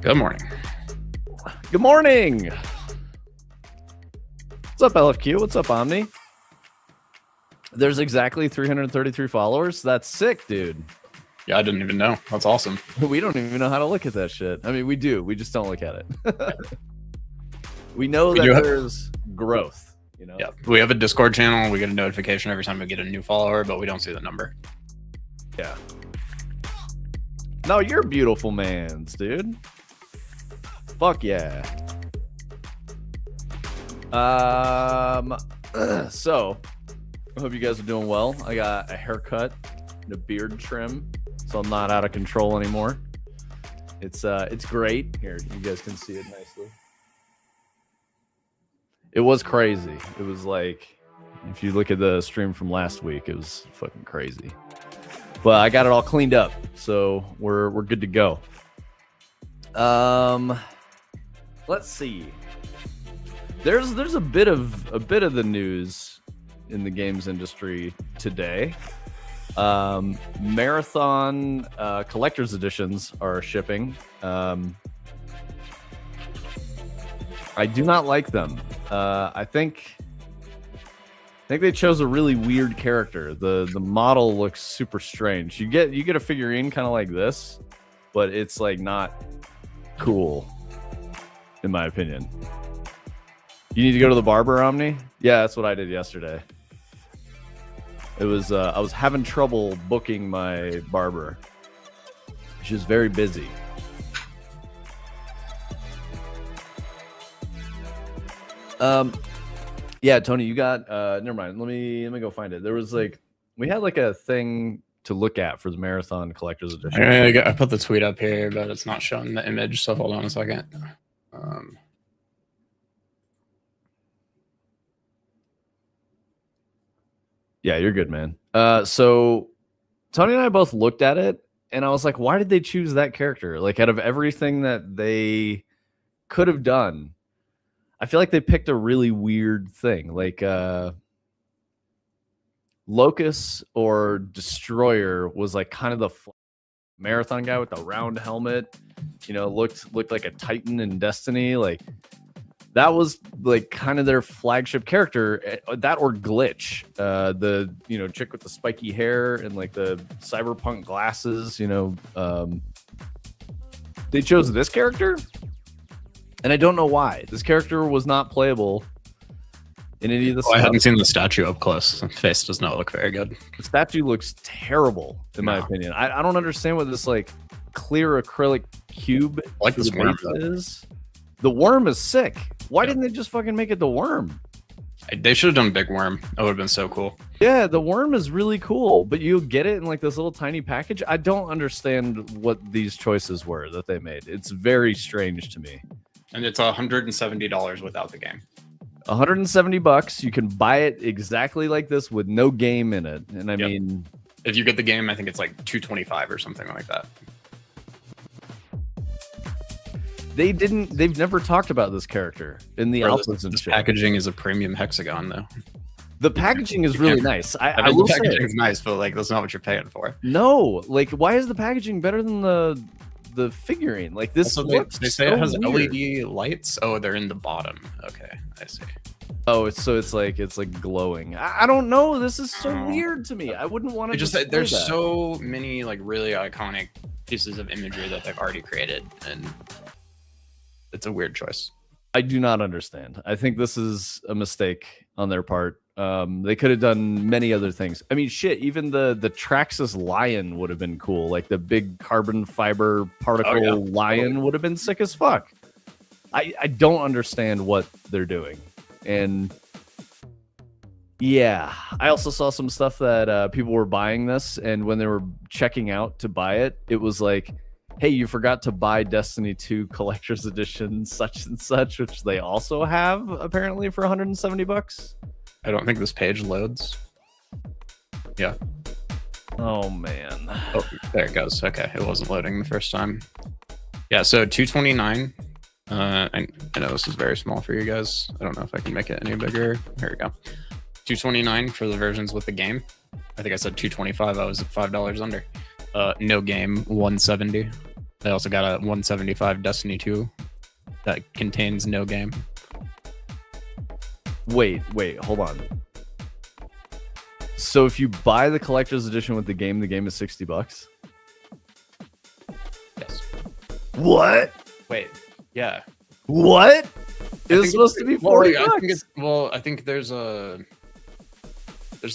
Good morning. Good morning. What's up, LFQ? What's up, Omni? There's exactly 333 followers. That's sick, dude. Yeah, I didn't even know. That's awesome. We don't even know how to look at that shit. I mean, we do. We just don't look at it. We know that there's growth. You know. Yeah, we have a Discord channel. We get a notification every time we get a new follower, but we don't see the number. Yeah. No, you're beautiful mans, dude. Fuck yeah. So I hope you guys are doing well. I got a haircut and a beard trim, so I'm not out of control anymore. It's great. Here, you guys can see it nicely. It was crazy. It was like, if you look at the stream from last week, it was fucking crazy. But I got it all cleaned up, so we're good to go. Let's see. There's a bit of the news in the games industry today. Marathon collector's editions are shipping. I do not like them. I think they chose a really weird character. The model looks super strange. You get a figurine kind of like this, but it's like not cool, in my opinion. You need to go to the barber, Omni? Yeah, that's what I did yesterday. It was I was having trouble booking my barber. She was very busy. Yeah, Tony, you got never mind. Let me go find it. There was we had a thing to look at for the Marathon Collector's Edition. I put the tweet up here, but it's not showing the image, so hold on a second. Yeah, you're good, man. So Tony and I both looked at it, and I was like, why did they choose that character? Like, out of everything that they could have done, I feel like they picked a really weird thing. Like, Locust or Destroyer was like kind of the marathon guy with the round helmet. You know, looked like a Titan in Destiny. Like, that was like kind of their flagship character. That or Glitch, the chick with the spiky hair and like the cyberpunk glasses. They chose this character, and I don't know why. This character was not playable in any of the stuff. I haven't seen the statue up close. The face does not look very good. The statue looks terrible, in my opinion. I don't understand what this like clear acrylic cube I like this worm is. The worm is sick. Why didn't they just fucking make it the worm? They should have done Big Worm. That would have been so cool. Yeah, the worm is really cool, but you get it in like this little tiny package. I don't understand what these choices were that they made. It's very strange to me. And it's $170 without the game. $170. You can buy it exactly like this with no game in it. And I mean, if you get the game, I think it's like $225 or something like that. They've never talked about this character in the alphas and this shit. Packaging is a premium hexagon, though. The packaging is really nice. I mean, the packaging is nice, but like that's not what you're paying for. No, like, why is the packaging better than the figurine? Like, this also, looks they say so it has weird. LED lights. Oh, they're in the bottom. Okay, I see. Oh, it's like glowing. I don't know. This is so weird to me. I wouldn't want to. Just there's so many like really iconic pieces of imagery that they've already created, and it's a weird choice. I do not understand. I think this is a mistake on their part. They could have done many other things. I mean, shit, even the Traxxas lion would have been cool. Like the big carbon fiber particle lion would have been sick as fuck. I don't understand what they're doing. And yeah, I also saw some stuff that people were buying this, and when they were checking out to buy it, it was like, hey, you forgot to buy Destiny 2 Collector's Edition such and such, which they also have apparently for $170. I don't think this page loads. Yeah. Oh man. Oh, there it goes. Okay, it wasn't loading the first time. Yeah, so $229. I know this is very small for you guys. I don't know if I can make it any bigger. Here we go. $229 for the versions with the game. I think I said $225. I was at $5 under. No game, $170. They also got a 175 Destiny 2 that contains no game. Wait, hold on. So if you buy the collector's edition with the game is $60. Yes. What? Wait. Yeah. What? It was supposed to be $40. I think there's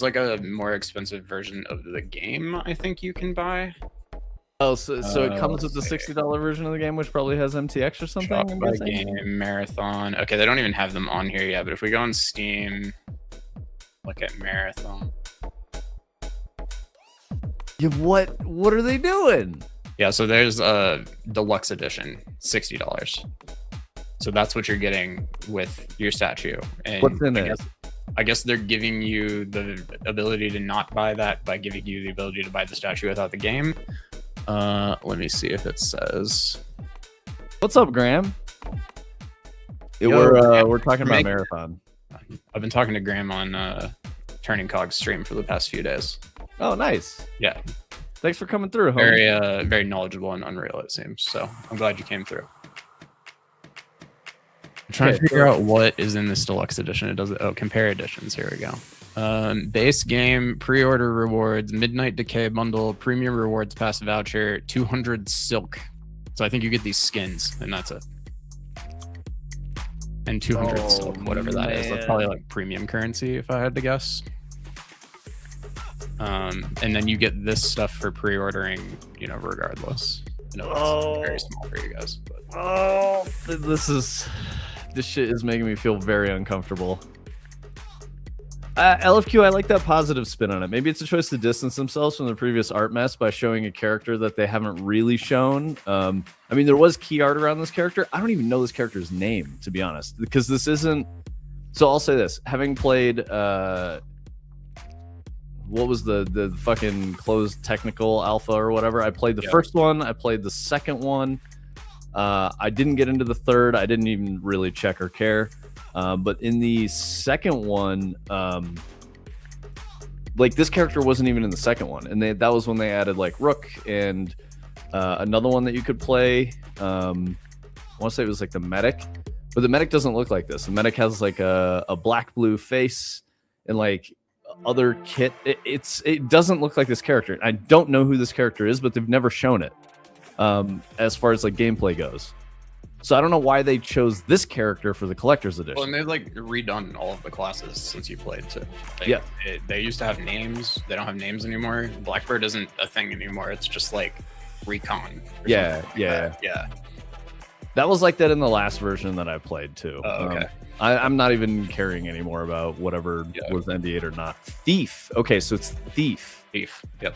like a more expensive version of the game I think you can buy. Oh, so it comes with the $60 version of the game, which probably has MTX or something. Shop by game, Marathon. Okay, they don't even have them on here yet, but if we go on Steam, look at Marathon. Yeah, what are they doing? Yeah, so there's a deluxe edition, $60. So that's what you're getting with your statue. And what's in it? I guess they're giving you the ability to not buy that by giving you the ability to buy the statue without the game. Let me see if it says. What's up, Graham? Yo, we're talking about Marathon. I've been talking to Graham on Turning Cog's stream for the past few days. Oh, nice. Yeah. Thanks for coming through, homie. Very knowledgeable and Unreal, it seems. So I'm glad you came through. I'm trying to figure out what is in this deluxe edition. It does. Oh, compare editions. Here we go. Base game, pre-order rewards, Midnight Decay bundle, premium rewards pass voucher, 200 silk. So I think you get these skins, and that's it. And 200 silk, whatever that is. That's probably like premium currency, if I had to guess. And then you get this stuff for pre-ordering, regardless. It's very small for you guys. But. This shit is making me feel very uncomfortable. LFQ, I like that positive spin on it. Maybe it's a choice to distance themselves from the previous art mess by showing a character that they haven't really shown. I mean, there was key art around this character. I don't even know this character's name, to be honest, because this isn't... So I'll say this. Having played... what was the fucking closed technical alpha or whatever? I played the first one. I played the second one. I didn't get into the third. I didn't even really check or care. But in the second one, like this character wasn't even in the second one, and that was when they added like Rook and another one that you could play. I want to say it was like the medic, but the medic doesn't look like this. The medic has like a black blue face and like other kit. It doesn't look like this character. I don't know who this character is, but they've never shown it. As far as like gameplay goes. So I don't know why they chose this character for the collector's edition. Well, and they've like redone all of the classes since you played too. They used to have names. They don't have names anymore. Blackbird isn't a thing anymore. It's just like recon. Yeah. That was like that in the last version that I played too. Oh, okay. I'm not even caring anymore about whatever was ND8 or not. Thief. Okay, so it's Thief. Yep.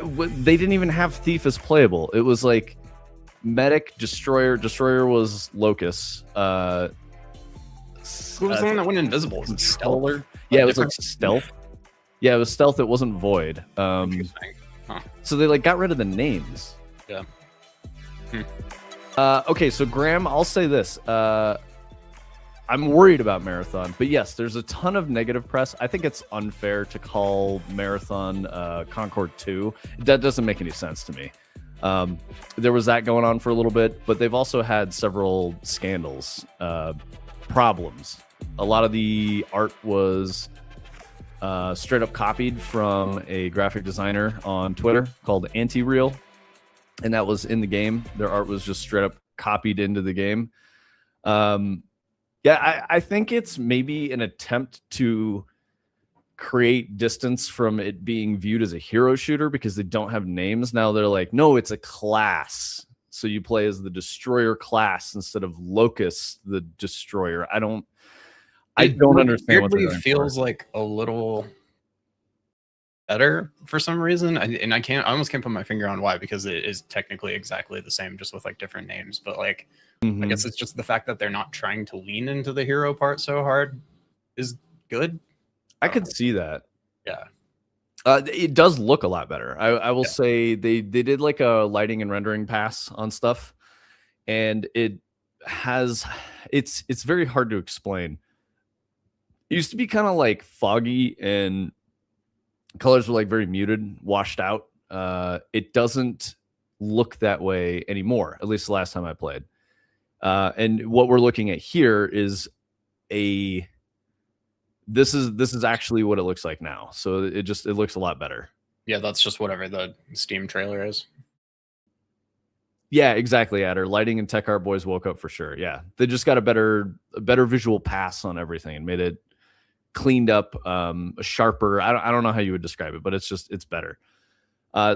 They didn't even have Thief as playable. It was like Medic, Destroyer. Destroyer was Locust. Who was the one that went invisible? Was it Stealth? Yeah, it was like Stealth. Yeah, it was Stealth. It wasn't Void. Interesting. Huh. So they like got rid of the names. Yeah. Okay, so Graham, I'll say this. I'm worried about Marathon, but yes, there's a ton of negative press. I think it's unfair to call Marathon Concord 2. That doesn't make any sense to me. There was that going on for a little bit, but they've also had several scandals, problems. A lot of the art was straight up copied from a graphic designer on Twitter called Anti-Real, and that was in the game. Their art was just straight up copied into the game. Yeah, I think it's maybe an attempt to create distance from it being viewed as a hero shooter because they don't have names. Now they're like, no, it's a class. So you play as the Destroyer class instead of Locust, the Destroyer. I don't understand what they're doing. It feels like a little better for some reason. I almost can't put my finger on why, because it is technically exactly the same, just with like different names. But like, I guess it's just the fact that they're not trying to lean into the hero part so hard is good. I could see that. Yeah. It does look a lot better. I will say they did like a lighting and rendering pass on stuff, and it's very hard to explain. It used to be kind of like foggy and colors were like very muted, washed out. It doesn't look that way anymore, at least the last time I played. And what we're looking at here is this is actually what it looks like now. So it looks a lot better. Yeah, that's just whatever the Steam trailer is. Yeah, exactly, Adder. Lighting and Tech Art Boys woke up for sure. Yeah, they just got a better visual pass on everything and made it cleaned up, sharper. I don't know how you would describe it, but it's better.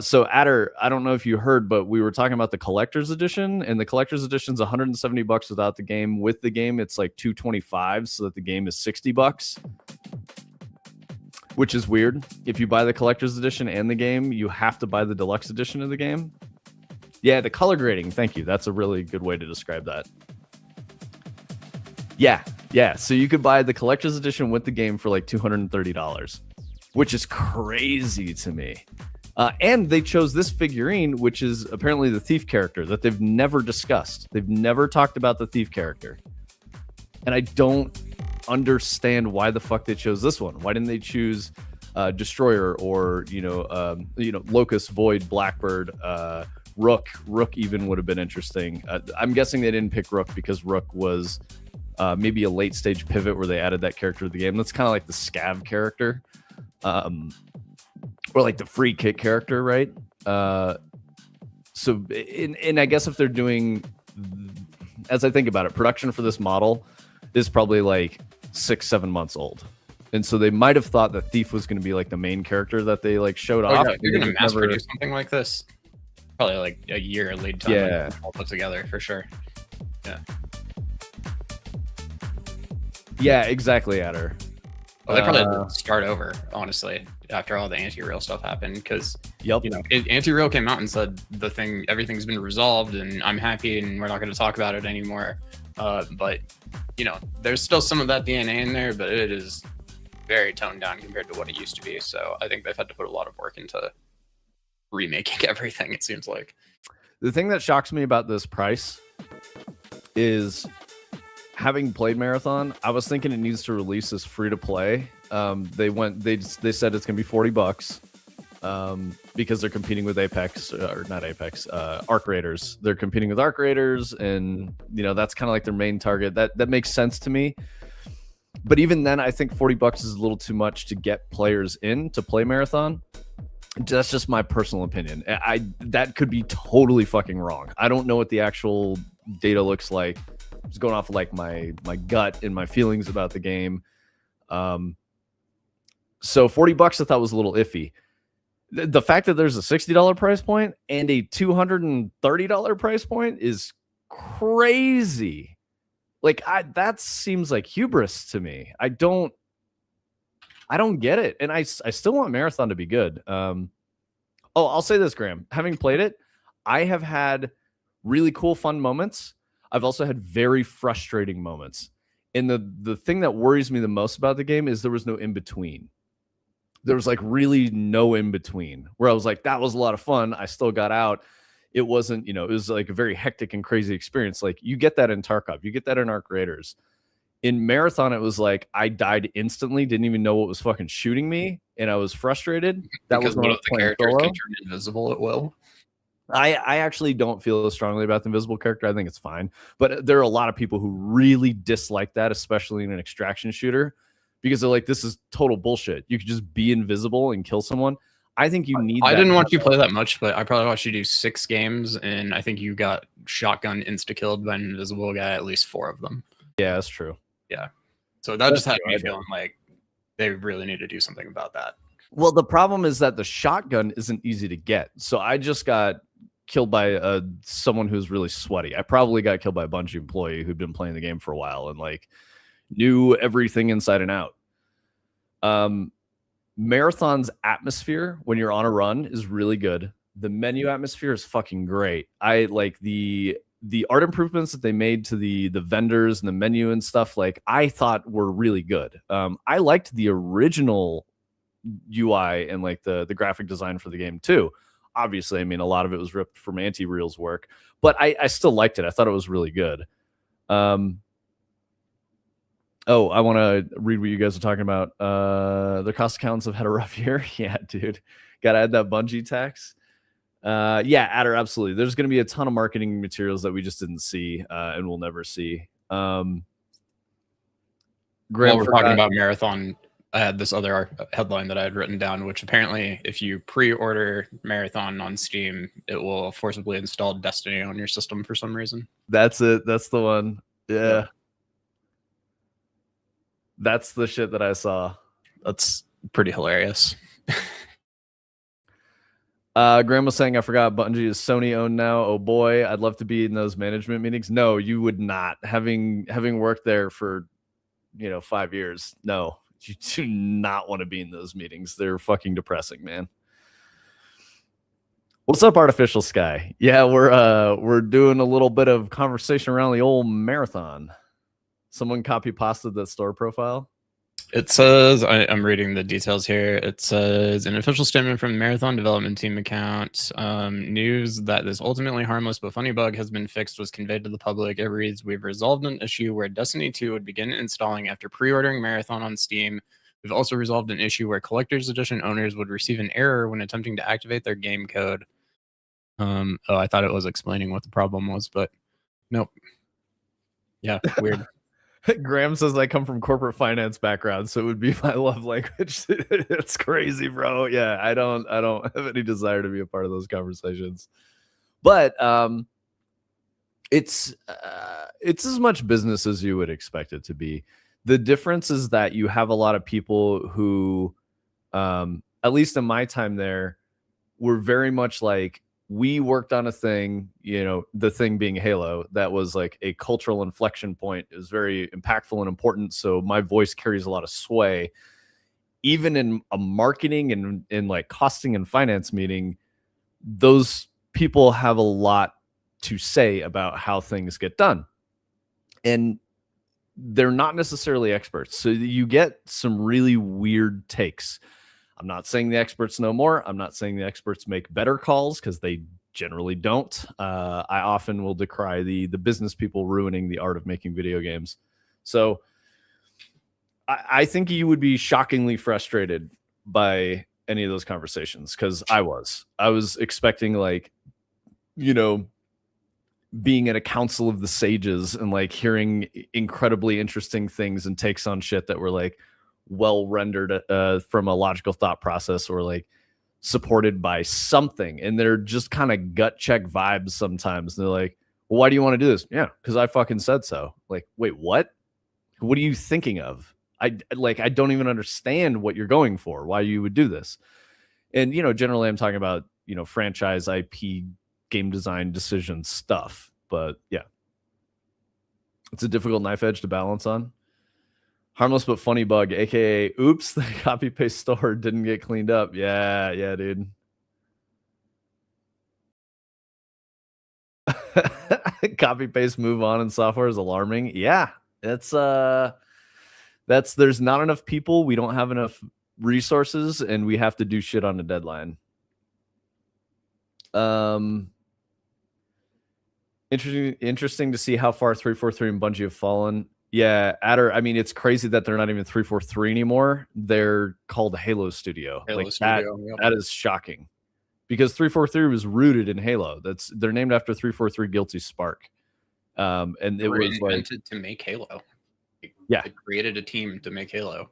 So Adder, I don't know if you heard, but we were talking about the collector's edition, and the collector's edition is $170 without the game. With the game, it's like $225, so that the game is $60, which is weird. If you buy the collector's edition and the game, you have to buy the deluxe edition of the game. Yeah, the color grading. Thank you. That's a really good way to describe that. Yeah. So you could buy the collector's edition with the game for like $230, which is crazy to me. And they chose this figurine, which is apparently the Thief character that they've never discussed. They've never talked about the Thief character. And I don't understand why the fuck they chose this one. Why didn't they choose Destroyer or, Locust, Void, Blackbird, Rook? Rook even would have been interesting. I'm guessing they didn't pick Rook because Rook was maybe a late stage pivot where they added that character to the game. That's kind of like the Scav character. Or like the free kick character, right? So I guess if they're doing, as I think about it, production for this model is probably like 6-7 months old, and so they might have thought that Thief was going to be like the main character that they like showed off. Yeah, you're going to mass produce something like this, probably like a year lead time. Yeah, all put together for sure. Yeah, exactly, Adder. Well, they probably didn't start over, honestly, after all the anti-real stuff happened, because anti-real came out and said everything's been resolved and I'm happy and we're not going to talk about it anymore. But there's still some of that DNA in there, but it is very toned down compared to what it used to be. So I think they've had to put a lot of work into remaking everything, it seems like. The thing that shocks me about this price is, having played Marathon, I was thinking it needs to release as free to play. They said it's gonna be $40 because they're competing with Apex, or not Apex, Arc Raiders. They're competing with Arc Raiders, and that's kind of like their main target. That makes sense to me. But even then, I think $40 is a little too much to get players in to play Marathon. That's just my personal opinion. That could be totally fucking wrong. I don't know what the actual data looks like. Just going off of like my gut and my feelings about the game. So $40 I thought was a little iffy. The fact that there's a $60 price point and a $230 price point is crazy. Like that seems like hubris to me. I don't get it. And I still want Marathon to be good. I'll say this, Graham. Having played it, I have had really cool, fun moments. I've also had very frustrating moments. And the thing that worries me the most about the game is there was no in-between. There was like really no in-between where I was like, that was a lot of fun. I still got out. It wasn't, it was like a very hectic and crazy experience. Like you get that in Tarkov, you get that in Arc Raiders. In Marathon, it was like I died instantly, didn't even know what was fucking shooting me, and I was frustrated. That because was one of the characters can turn invisible at will. I actually don't feel as strongly about the invisible character. I think it's fine. But there are a lot of people who really dislike that, especially in an extraction shooter, because they're like, this is total bullshit. You could just be invisible and kill someone. I think you need I didn't watch you play that much, but I probably watched you do 6 games, and I think you got shotgun insta-killed by an invisible guy at least 4 of them. Yeah, that's true. Yeah. So that just had me feeling like they really need to do something about that. Well, the problem is that the shotgun isn't easy to get. So I just got killed by someone who's really sweaty. I probably got killed by a Bungie employee who'd been playing the game for a while and like knew everything inside and out. Marathon's atmosphere when you're on a run is really good. The menu atmosphere is fucking great. I like the art improvements that they made to the vendors and the menu and stuff, like I thought were really good. I liked the original UI and like the graphic design for the game too. Obviously, I mean, a lot of it was ripped from Anti-Real's work, but I still liked it. I thought it was really good. I want to read what you guys are talking about. The cost accounts have had a rough year. Yeah, dude. Got to add that Bungie tax. Yeah, Adder, absolutely. There's going to be a ton of marketing materials that we just didn't see and we'll never see. While Graham we're talking about Marathon, I had this other headline that I had written down, which apparently if you pre-order Marathon on Steam, it will forcibly install Destiny on your system for some reason. That's it. That's the one. Yeah. Yep. That's the shit that I saw. That's pretty hilarious. Graham was saying, I forgot Bungie is Sony owned now. Oh boy, I'd love to be in those management meetings. No, you would not. Having worked there for 5 years, no, you do not want to be in those meetings. They're fucking depressing, man. What's up, Artificial Sky? Yeah, we're doing a little bit of conversation around the old Marathon. Someone copy pasted that store profile. It says, I'm reading the details here. It says an official statement from the Marathon development team account. News that this ultimately harmless but funny bug has been fixed was conveyed to the public. It reads, we've resolved an issue where Destiny 2 would begin installing after pre-ordering Marathon on Steam. We've also resolved an issue where Collector's Edition owners would receive an error when attempting to activate their game code. Oh, I thought it was explaining what the problem was, but nope. Yeah, weird. Graham says I come from corporate finance background, so it would be my love language. It's crazy, bro. Yeah, I don't have any desire to be a part of those conversations. But it's as much business as you would expect it to be. The difference is that you have a lot of people who, at least in my time there, were very much like, we worked on a thing, the thing being Halo, that was like a cultural inflection point. It was very impactful and important. So my voice carries a lot of sway. Even in a marketing and in like costing and finance meeting, those people have a lot to say about how things get done. And they're not necessarily experts. So you get some really weird takes. I'm not saying the experts know more. I'm not saying the experts make better calls, because they generally don't. I often will decry the business people ruining the art of making video games. So I think you would be shockingly frustrated by any of those conversations, because I was expecting, like, being at a council of the sages and like hearing incredibly interesting things and takes on shit that were like well rendered from a logical thought process, or like supported by something. And they're just kind of gut check vibes sometimes. And they're like, well, why do you want to do this? Yeah, because I fucking said so. Like, wait, what are you thinking of? I don't even understand what you're going for, why you would do this. And generally I'm talking about franchise IP game design decision stuff. But yeah, it's a difficult knife edge to balance on. Harmless but funny bug, aka oops, the copy paste store didn't get cleaned up. Yeah, dude. Copy paste move on in software is alarming. Yeah, there's not enough people, we don't have enough resources, and we have to do shit on a deadline. Interesting to see how far 343 and Bungie have fallen. Yeah, Adder, I mean, it's crazy that they're not even 343 anymore. They're called Halo Studio. That is shocking, because 343 was rooted in Halo. They're named after 343 Guilty Spark. And it was invented to make Halo. Yeah, they created a team to make Halo.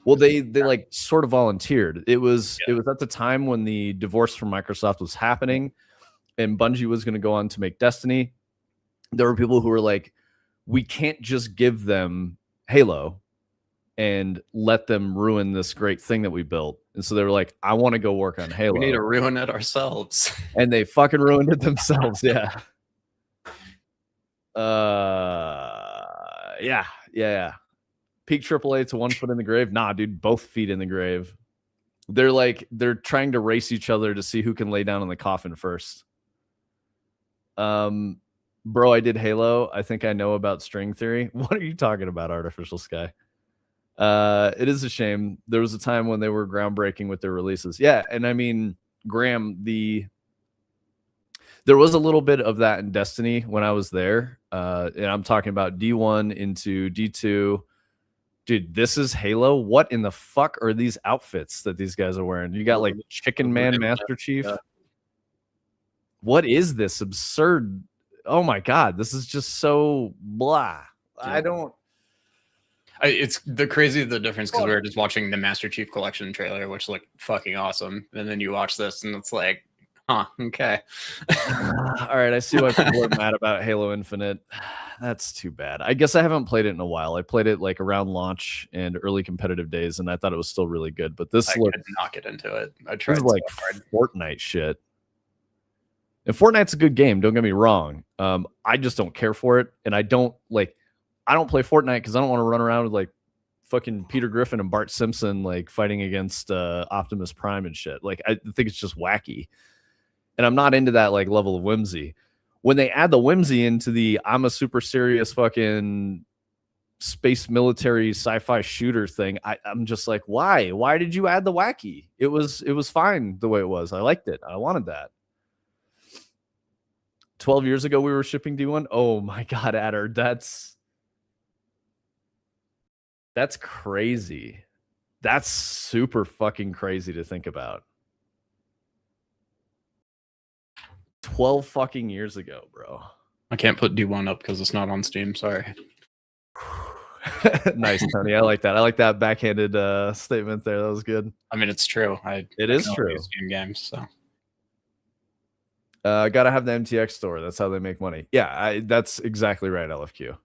Well, they like sort of volunteered. It was at the time when the divorce from Microsoft was happening, and Bungie was going to go on to make Destiny. There were people who were like, we can't just give them Halo and let them ruin this great thing that we built. And so they were like, I want to go work on Halo. We need to ruin it ourselves. And they fucking ruined it themselves. Yeah. Yeah. Peak AAA to 1 foot in the grave. Nah, dude, both feet in the grave. They're trying to race each other to see who can lay down in the coffin first. Bro, I did Halo. I think I know about string theory. What are you talking about, Artificial Sky? It is a shame. There was a time when they were groundbreaking with their releases. Yeah, and I mean, Graham, there was a little bit of that in Destiny when I was there. And I'm talking about D1 into D2. Dude, this is Halo. What in the fuck are these outfits that these guys are wearing? You got like Chicken Man, Master Chief. what is this absurd? Oh my god, this is just so blah. Yeah. I don't. It's the difference because we were just watching the Master Chief Collection trailer, which looked fucking awesome, and then you watch this, and it's like, huh, okay. All right, I see why people are mad about Halo Infinite. That's too bad. I guess I haven't played it in a while. I played it like around launch and early competitive days, and I thought it was still really good. But this I could not get into it. I tried this is like Fortnite shit. And Fortnite's a good game, don't get me wrong. I just don't care for it, and I don't play Fortnite because I don't want to run around with like fucking Peter Griffin and Bart Simpson like fighting against Optimus Prime and shit. Like I think it's just wacky, and I'm not into that like level of whimsy. When they add the whimsy into the I'm a super serious fucking space military sci-fi shooter thing, I'm just like, why? Why did you add the wacky? It was fine the way it was. I liked it. I wanted that. 12 years ago, we were shipping D1. Oh my God, Adder, that's crazy. That's super fucking crazy to think about. 12 fucking years ago, bro. I can't put D1 up because it's not on Steam. Sorry. Nice, Tony. I like that. I like that backhanded statement there. That was good. I mean, it's true. It is true. Steam games, so. Gotta have the MTX store. That's how they make money. Yeah, that's exactly right, LFQ.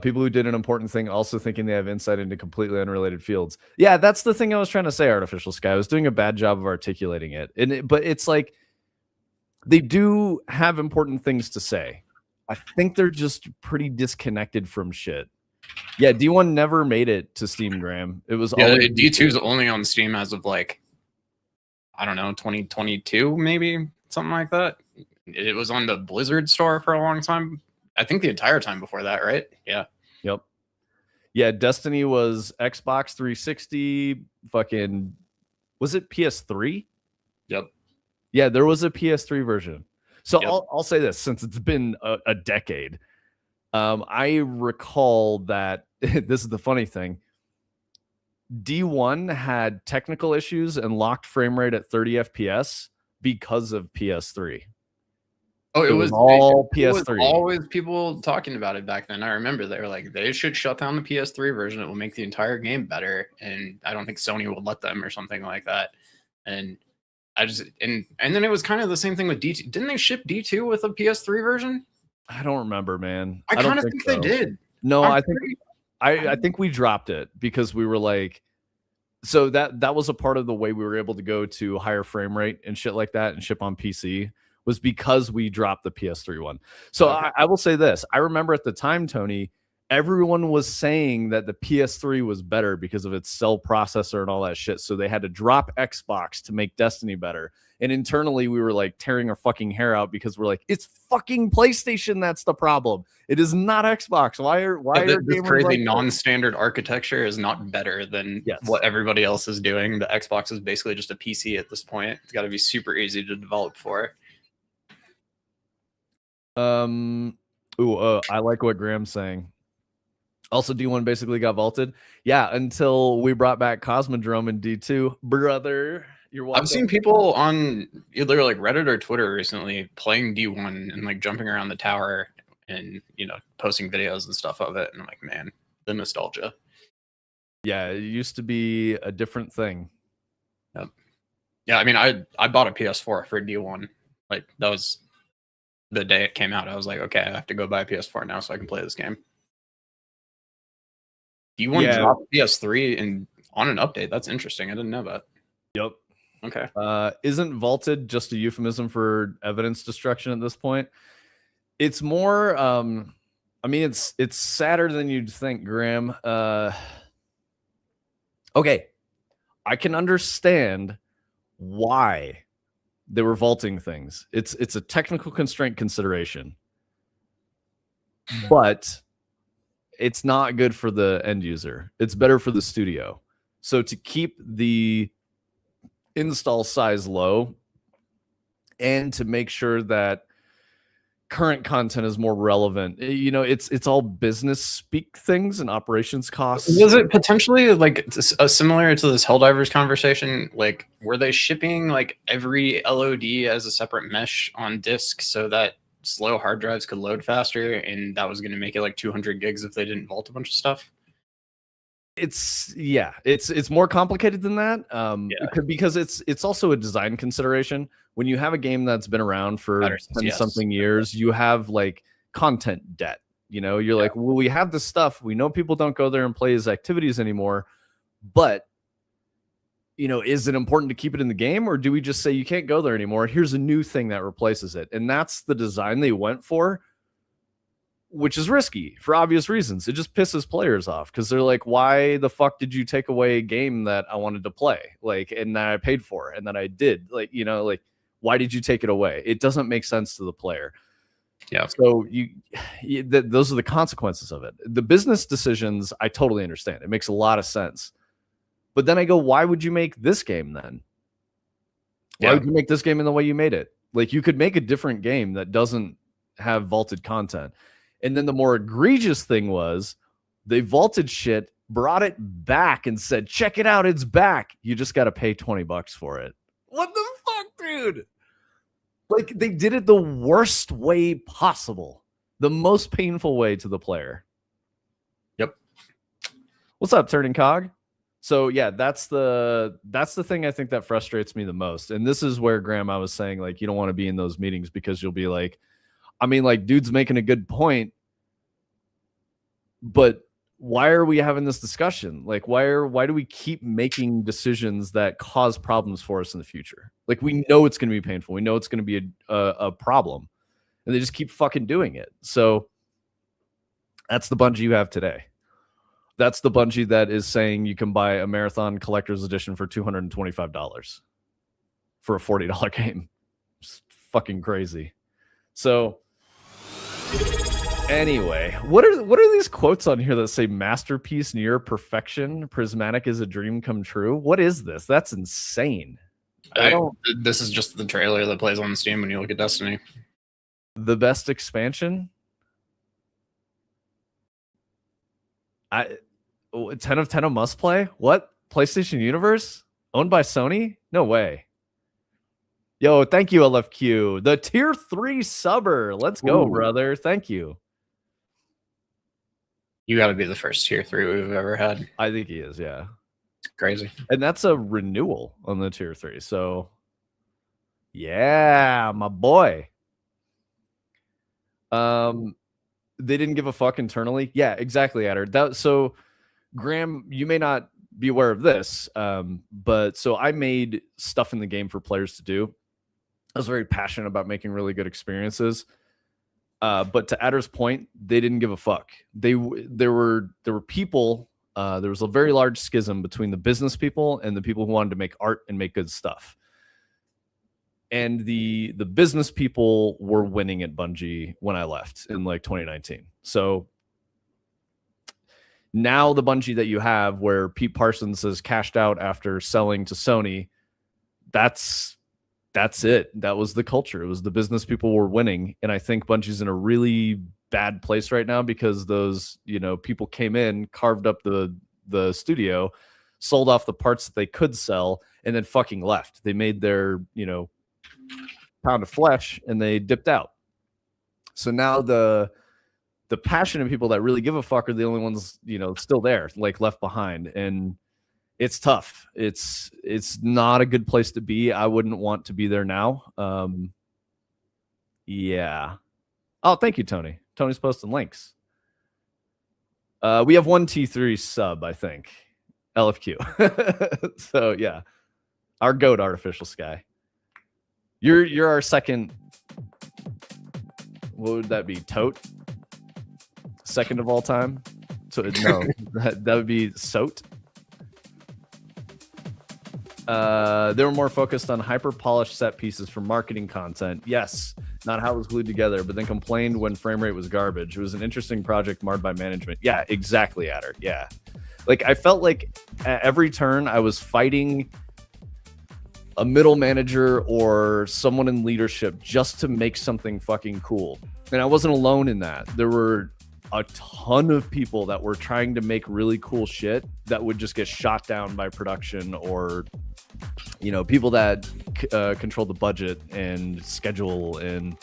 People who did an important thing also thinking they have insight into completely unrelated fields. Yeah, that's the thing I was trying to say, Artificial Sky. I was doing a bad job of articulating it. But it's like they do have important things to say. I think they're just pretty disconnected from shit. Yeah, D1 never made it to Steam, Graham. It was always D2 is only on Steam as of like, I don't know, 2022, maybe something like that. It was on the Blizzard store for a long time. I think the entire time before that, right? Yeah. Yep. Yeah, Destiny was Xbox 360, fucking, was it PS3? Yep. Yeah, there was a PS3 version. So Yep. I'll say this, since it's been a decade. I recall that this is the funny thing. D1 had technical issues and locked frame rate at 30 FPS because of PS3. Oh, it was all PS3. It was always people talking about it back then. I remember they were like, they should shut down the PS3 version. It will make the entire game better. And I don't think Sony would let them or something like that. And I just and then it was kind of the same thing with D2. Didn't they ship D2 with a PS3 version? I don't remember, man. I kind of think so. They did. No, I think we dropped it because we were like, so that was a part of the way we were able to go to higher frame rate and shit like that and ship on PC was because we dropped the PS3 one. So okay. I will say this. I remember at the time, Tony, everyone was saying that the PS3 was better because of its cell processor and all that shit. So they had to drop Xbox to make Destiny better. And internally, we were like tearing our fucking hair out because we're like, it's fucking PlayStation that's the problem. It is not Xbox. Why are this crazy like non-standard architecture is not better than what everybody else is doing? The Xbox is basically just a PC at this point. It's got to be super easy to develop for. I like what Graham's saying. Also, D1 basically got vaulted. Yeah, until we brought back Cosmodrome in D2. Brother, you're welcome. I've seen people on either like Reddit or Twitter recently playing D1 and like jumping around the tower and, you know, posting videos and stuff of it. And I'm like, man, the nostalgia. Yeah, it used to be a different thing. Yep. Yeah, I mean, I bought a PS4 for D1. Like, that was the day it came out. I was like, okay, I have to go buy a PS4 now so I can play this game. D1 dropped PS3 and on an update. That's interesting. I didn't know that. Yep. Okay. Isn't vaulted just a euphemism for evidence destruction at this point? It's more I mean it's sadder than you'd think, Graham. Okay. I can understand why they were vaulting things. It's a technical constraint consideration. But it's not good for the end user. It's better for the studio. So to keep the install size low and to make sure that current content is more relevant. You know, it's all business speak things and operations costs. Was it potentially like similar to this Helldivers conversation? Like, were they shipping like every LOD as a separate mesh on disk so that slow hard drives could load faster, and that was going to make it like 200 gigs if they didn't vault a bunch of stuff? It's more complicated than that. Because it's also a design consideration. When you have a game that's been around for 10 something years, you have like content debt. You know, you're like, well, we have this stuff. We know people don't go there and play as activities anymore, but you know, is it important to keep it in the game, or do we just say you can't go there anymore? Here's a new thing that replaces it. And that's the design they went for, which is risky for obvious reasons. It just pisses players off because they're like, why the fuck did you take away a game that I wanted to play? Like, and that I paid for and that I did, like, you know, like, why did you take it away? It doesn't make sense to the player. Yeah. So those are the consequences of it. The business decisions, I totally understand. It makes a lot of sense. But then I go, why would you make this game then? Why would you make this game in the way you made it? Like, you could make a different game that doesn't have vaulted content. And then the more egregious thing was they vaulted shit, brought it back and said, check it out, it's back. You just got to pay $20 for it. What the fuck, dude? Like, they did it the worst way possible. The most painful way to the player. Yep. What's up, Turning Cog? So yeah, that's the thing I think that frustrates me the most. And this is where, Graham, I was saying, like, you don't want to be in those meetings because you'll be like, I mean, like, dude's making a good point, but why are we having this discussion? Like, why do we keep making decisions that cause problems for us in the future? Like, we know it's going to be painful. We know it's going to be a problem, and they just keep fucking doing it. So that's the Bungie you have today. That's the Bungie that is saying you can buy a Marathon Collector's Edition for $225 for a $40 game. Just fucking crazy. So anyway, what are these quotes on here that say masterpiece near perfection, prismatic is a dream come true? What is this? That's insane. This is just the trailer that plays on Steam when you look at Destiny. The best expansion? 10 of 10 a must play? What? PlayStation Universe? Owned by Sony? No way. Yo, thank you, LFQ. The tier 3 subber. Let's go, brother. Thank you. You got to be the first tier 3 we've ever had. I think he is, yeah. It's crazy. And that's a renewal on the tier 3. So, yeah, my boy. They didn't give a fuck internally. Yeah, exactly, Adder. So, Graham, you may not be aware of this, but so I made stuff in the game for players to do. I was very passionate about making really good experiences. But to Adder's point, they didn't give a fuck. There were people. There was a very large schism between the business people and the people who wanted to make art and make good stuff. And the business people were winning at Bungie when I left in like 2019. So now the Bungie that you have, where Pete Parsons has cashed out after selling to Sony, that's it. That was the culture. It was the business people were winning. And I think Bungie's in a really bad place right now because those, people came in, carved up the studio, sold off the parts that they could sell, and then fucking left. They made their, pound of flesh and they dipped out. So now the passionate people that really give a fuck are the only ones, still there, like left behind. And it's tough. It's not a good place to be. I wouldn't want to be there now. Yeah. Oh, thank you, Tony. Tony's posting links. We have one T3 sub, I think. LFQ. So yeah. Our goat, Artificial Sky. You're our second. What would that be? Tote? Second of all time? So no, that would be Soat. They were more focused on hyper-polished set pieces for marketing content. Yes, not how it was glued together, but then complained when frame rate was garbage. It was an interesting project marred by management. Yeah, exactly, Adder. Yeah. Like, I felt like at every turn I was fighting a middle manager or someone in leadership just to make something fucking cool. And I wasn't alone in that. There were a ton of people that were trying to make really cool shit that would just get shot down by production or, you know, people that control the budget and schedule, and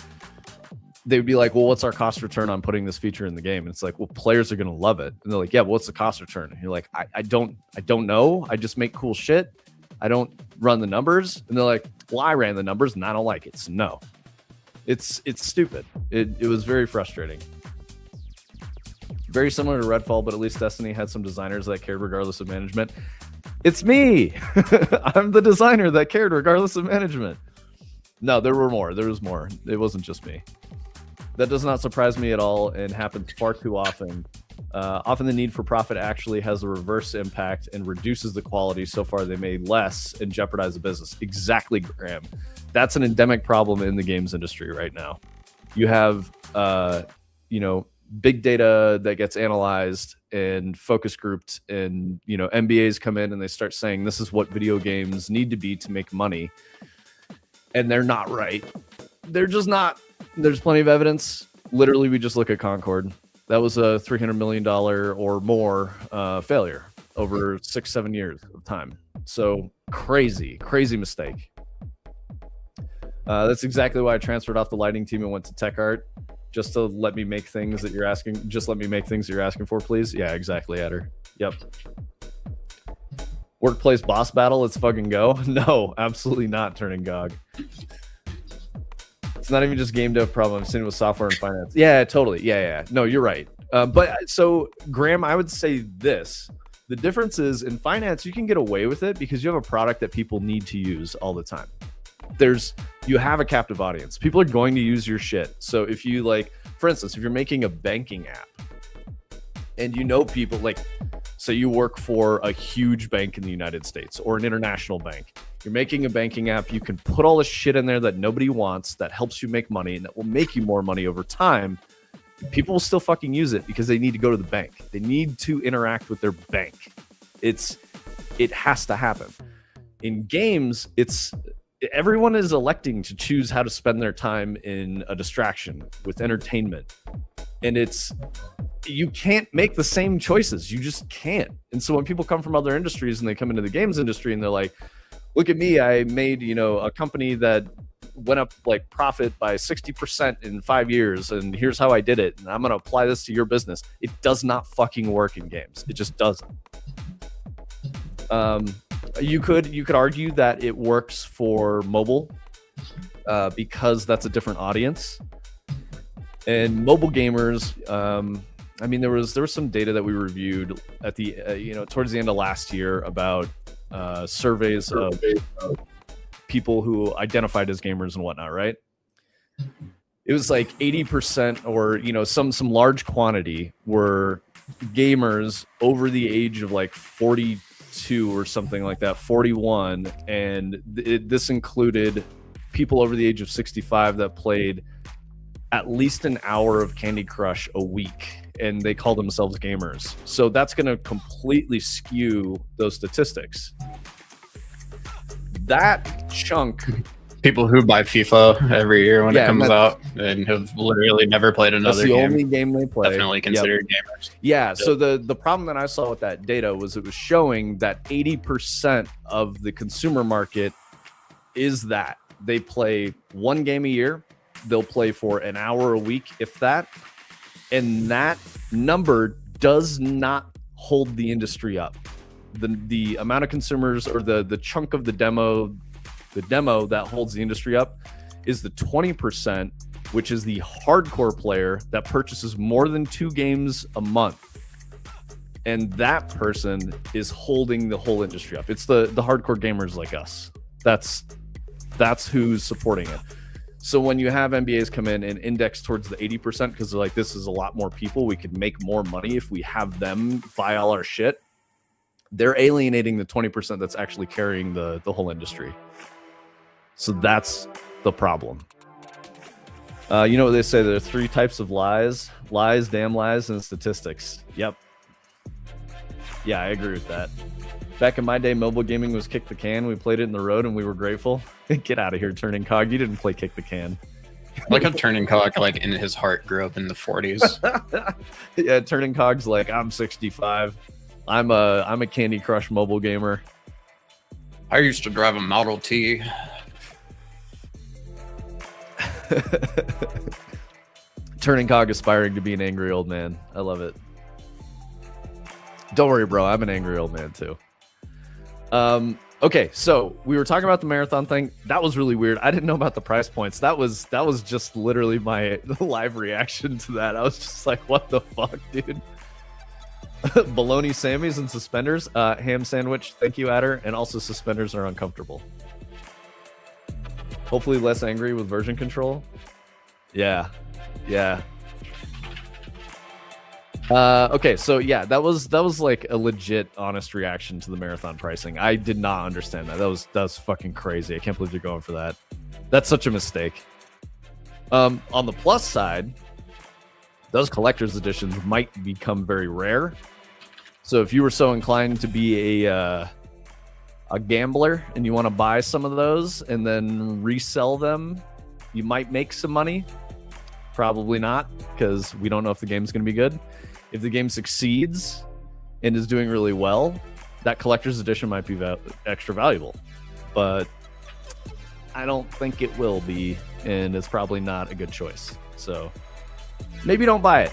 they'd be like, well, what's our cost return on putting this feature in the game? And it's like, well, players are going to love it. And they're like, yeah, well, what's the cost return? And you're like, I don't know. I just make cool shit. I don't run the numbers. And they're like, well, I ran the numbers and I don't like it. So no, it's stupid. It was very frustrating. Very similar to Redfall, but at least Destiny had some designers that cared regardless of management. It's me. I'm the designer that cared regardless of management. No, there were more. There was more. It wasn't just me. That does not surprise me at all and happens far too often. Often the need for profit actually has a reverse impact and reduces the quality. So far, they made less and jeopardize the business. Exactly, Graham. That's an endemic problem in the games industry right now. You have, big data that gets analyzed and focus grouped, and, MBAs come in and they start saying this is what video games need to be to make money. And they're not right. They're just not. There's plenty of evidence. Literally, we just look at Concord. That was a $300 million or more failure over 6-7 years of time. So crazy mistake. That's exactly why I transferred off the lighting team and went to tech art, just to let me make things that you're asking. Just let me make things that you're asking for, please. Yeah, exactly, Adder. Yep. Workplace boss battle. Let's fucking go. No, absolutely not. Turning GOG. It's not even just game dev problem. I'm seeing it with software and finance. Yeah, totally. Yeah. No, you're right. But so, Graham, I would say this. The difference is in finance, you can get away with it because you have a product that people need to use all the time. You have a captive audience. People are going to use your shit. So if you for instance, if you're making a banking app and people so you work for a huge bank in the United States or an international bank, you're making a banking app, you can put all the shit in there that nobody wants, that helps you make money and that will make you more money over time. People will still fucking use it because they need to go to the bank. They need to interact with their bank. It has to happen. In games, everyone is electing to choose how to spend their time in a distraction with entertainment. And you can't make the same choices. You just can't. And so when people come from other industries and they come into the games industry and they're like, look at me, I made, a company that went up profit by 60% in 5 years, and here's how I did it, and I'm going to apply this to your business. It does not fucking work in games. It just doesn't. You could argue that it works for mobile because that's a different audience. And mobile gamers, there was some data that we reviewed at the towards the end of last year about surveys of people who identified as gamers and whatnot, right? It was 80% or some large quantity were gamers over the age of 42 or something like that, 41, and this included people over the age of 65 that played at least an hour of Candy Crush a week, and they call themselves gamers. So that's going to completely skew those statistics. That chunk, people who buy FIFA every year when it comes out and have literally never played another game. That's the only game they play. Definitely considered gamers. Yeah. So the problem that I saw with that data was it was showing that 80% of the consumer market is that they play one game a year. They'll play for an hour a week, if that. And that number does not hold the industry up. The amount of consumers or the chunk of the demo that holds the industry up is the 20%, which is the hardcore player that purchases more than 2 games a month. And that person is holding the whole industry up. It's the hardcore gamers like us. That's who's supporting it. So when you have MBAs come in and index towards the 80%, because they're like, this is a lot more people, we could make more money if we have them buy all our shit, they're alienating the 20% that's actually carrying the whole industry. So that's the problem. You know what they say? There are 3 types of lies: lies, damn lies, and statistics. Yep. Yeah, I agree with that. Back in my day, mobile gaming was kick the can. We played it in the road and we were grateful. Get out of here, Turning Cog. You didn't play kick the can. Like a Turning Cog, like in his heart, grew up in the 40s. Yeah, Turning Cog's like, I'm 65. I'm a Candy Crush mobile gamer. I used to drive a Model T. Turning Cog aspiring to be an angry old man. I love it. Don't worry, bro. I'm an angry old man too. Okay, so we were talking about the marathon thing. That was really weird. I didn't know about the price points. That was just literally my live reaction to that. I was just like, what the fuck, dude? Bologna Sammys and suspenders. Ham sandwich. Thank you, Adder. And also suspenders are uncomfortable. Hopefully less angry with version control. Yeah. Yeah. Okay, so yeah, that was like a legit honest reaction to the marathon pricing. I did not understand that. That was fucking crazy. I can't believe you're going for that. That's such a mistake. On the plus side, those collector's editions might become very rare. So if you were so inclined to be a gambler and you want to buy some of those and then resell them, you might make some money. Probably not, because we don't know if the game's going to be good. If the game succeeds and is doing really well, that collector's edition might be extra valuable. But I don't think it will be, and it's probably not a good choice. So maybe don't buy it.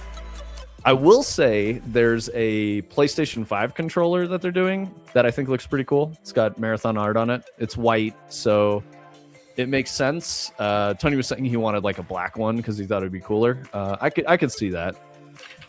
I will say there's a PlayStation 5 controller that they're doing that I think looks pretty cool. It's got marathon art on it. It's white, so it makes sense. Tony was saying he wanted like a black one because he thought it'd be cooler. I could see that.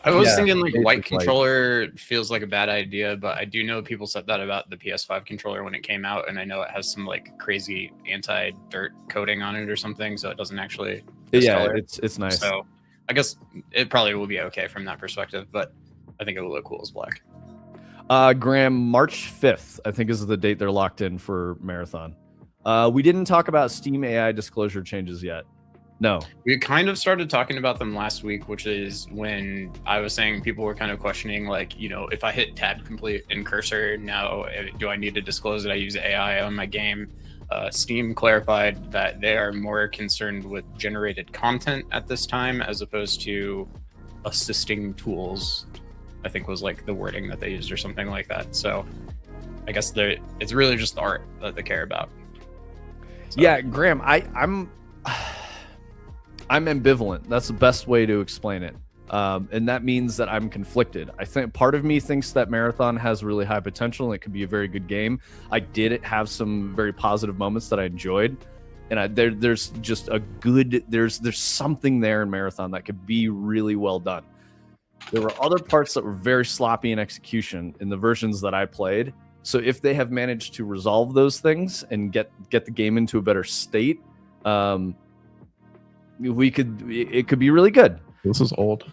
I was thinking like white controller feels like a bad idea, but I do know people said that about the PS5 controller when it came out, and I know it has some like crazy anti-dirt coating on it or something, so it doesn't actually discolor. Yeah, it's nice. So I guess it probably will be okay from that perspective, but I think it will look cool as black. Graham, March 5th, I think is the date they're locked in for Marathon. We didn't talk about Steam AI disclosure changes yet. No. We kind of started talking about them last week, which is when I was saying people were kind of questioning, like, you know, if I hit tab complete in cursor, now do I need to disclose that I use AI on my game? Steam clarified that they are more concerned with generated content at this time as opposed to assisting tools, I think was like the wording that they used or something like that. So I guess it's really just the art that they care about. So. Yeah, Graham, I'm ambivalent. That's the best way to explain it. And that means that I'm conflicted. I think part of me thinks that Marathon has really high potential and it could be a very good game. I did have some very positive moments that I enjoyed. And there's just there's something there in Marathon that could be really well done. There were other parts that were very sloppy in execution in the versions that I played. So if they have managed to resolve those things and get the game into a better state, it could be really good. This is old.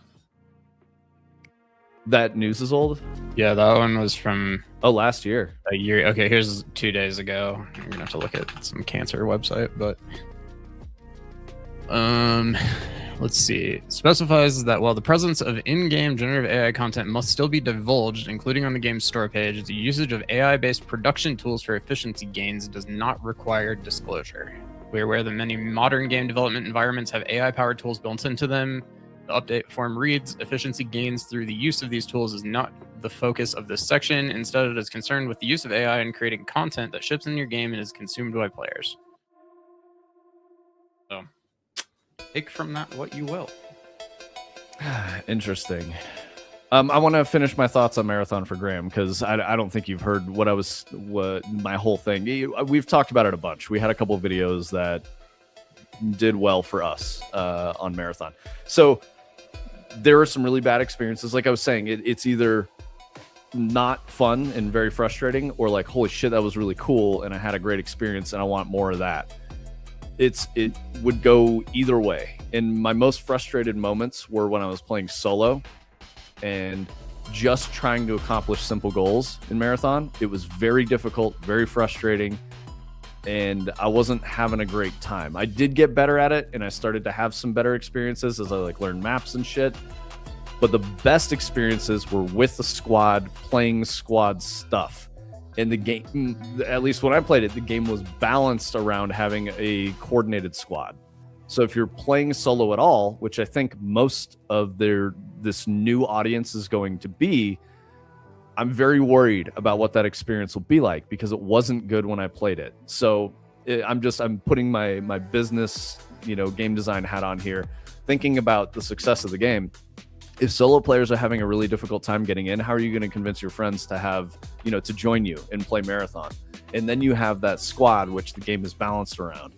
That news is old? Yeah, that one was from last year. A year. Okay, here's 2 days ago. I'm gonna have to look at some cancer website, but let's see. Specifies that while the presence of in-game generative AI content must still be divulged, including on the game's store page, the usage of AI-based production tools for efficiency gains does not require disclosure. We're aware that many modern game development environments have AI-powered tools built into them. The update form reads, efficiency gains through the use of these tools is not the focus of this section. Instead, it is concerned with the use of AI in creating content that ships in your game and is consumed by players. So, take from that what you will. Interesting. I want to finish my thoughts on Marathon for Graham because I don't think you've heard what my whole thing. We've talked about it a bunch. We had a couple of videos that did well for us on Marathon. So there are some really bad experiences. Like I was saying, it's either not fun and very frustrating, or like, holy shit, that was really cool and I had a great experience and I want more of that. It would go either way. And my most frustrated moments were when I was playing solo and just trying to accomplish simple goals in Marathon. It was very difficult, very frustrating, and I wasn't having a great time. I did get better at it, and I started to have some better experiences as I like learned maps and shit. But the best experiences were with the squad, playing squad stuff. And the game, at least when I played it, the game was balanced around having a coordinated squad. So if you're playing solo at all, which I think most of this new audience is going to be, I'm very worried about what that experience will be like, because it wasn't good when I played it. So I'm putting my business, game design hat on here, thinking about the success of the game. If solo players are having a really difficult time getting in, how are you going to convince your friends to have, to join you and play Marathon? And then you have that squad, which the game is balanced around.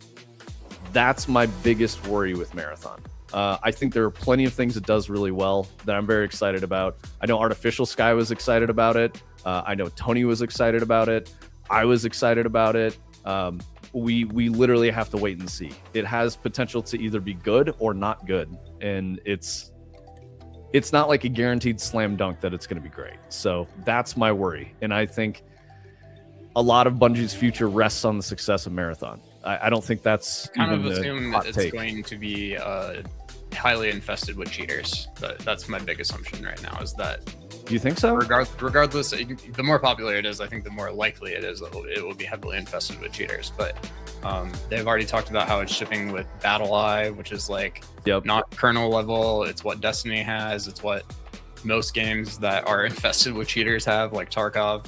That's my biggest worry with Marathon. I think there are plenty of things it does really well that I'm very excited about. I know Artificial Sky was excited about it. I know Tony was excited about it. I was excited about it. We literally have to wait and see. It has potential to either be good or not good, and it's not like a guaranteed slam dunk that it's going to be great. So that's my worry, and I think a lot of Bungie's future rests on the success of Marathon. I don't think that's kind of assume that it's going to be highly infested with cheaters. That's my big assumption right now, is that. Do you think so? Regardless, the more popular it is, I think the more likely it is that it will be heavily infested with cheaters. But they've already talked about how it's shipping with Battle Eye, which is like not kernel level. It's what Destiny has. It's what most games that are infested with cheaters have, like Tarkov.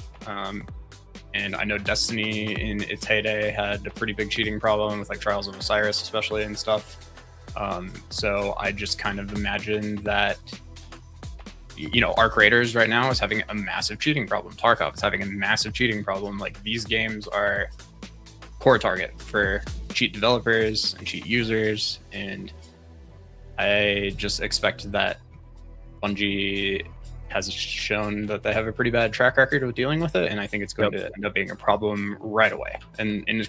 And I know Destiny in its heyday had a pretty big cheating problem with like Trials of Osiris, especially, and stuff. So I just kind of imagine that, Arc Raiders right now is having a massive cheating problem. Tarkov is having a massive cheating problem. Like, these games are core target for cheat developers and cheat users. And I just expect that Bungie has shown that they have a pretty bad track record of dealing with it, and I think it's going to end up being a problem right away. And in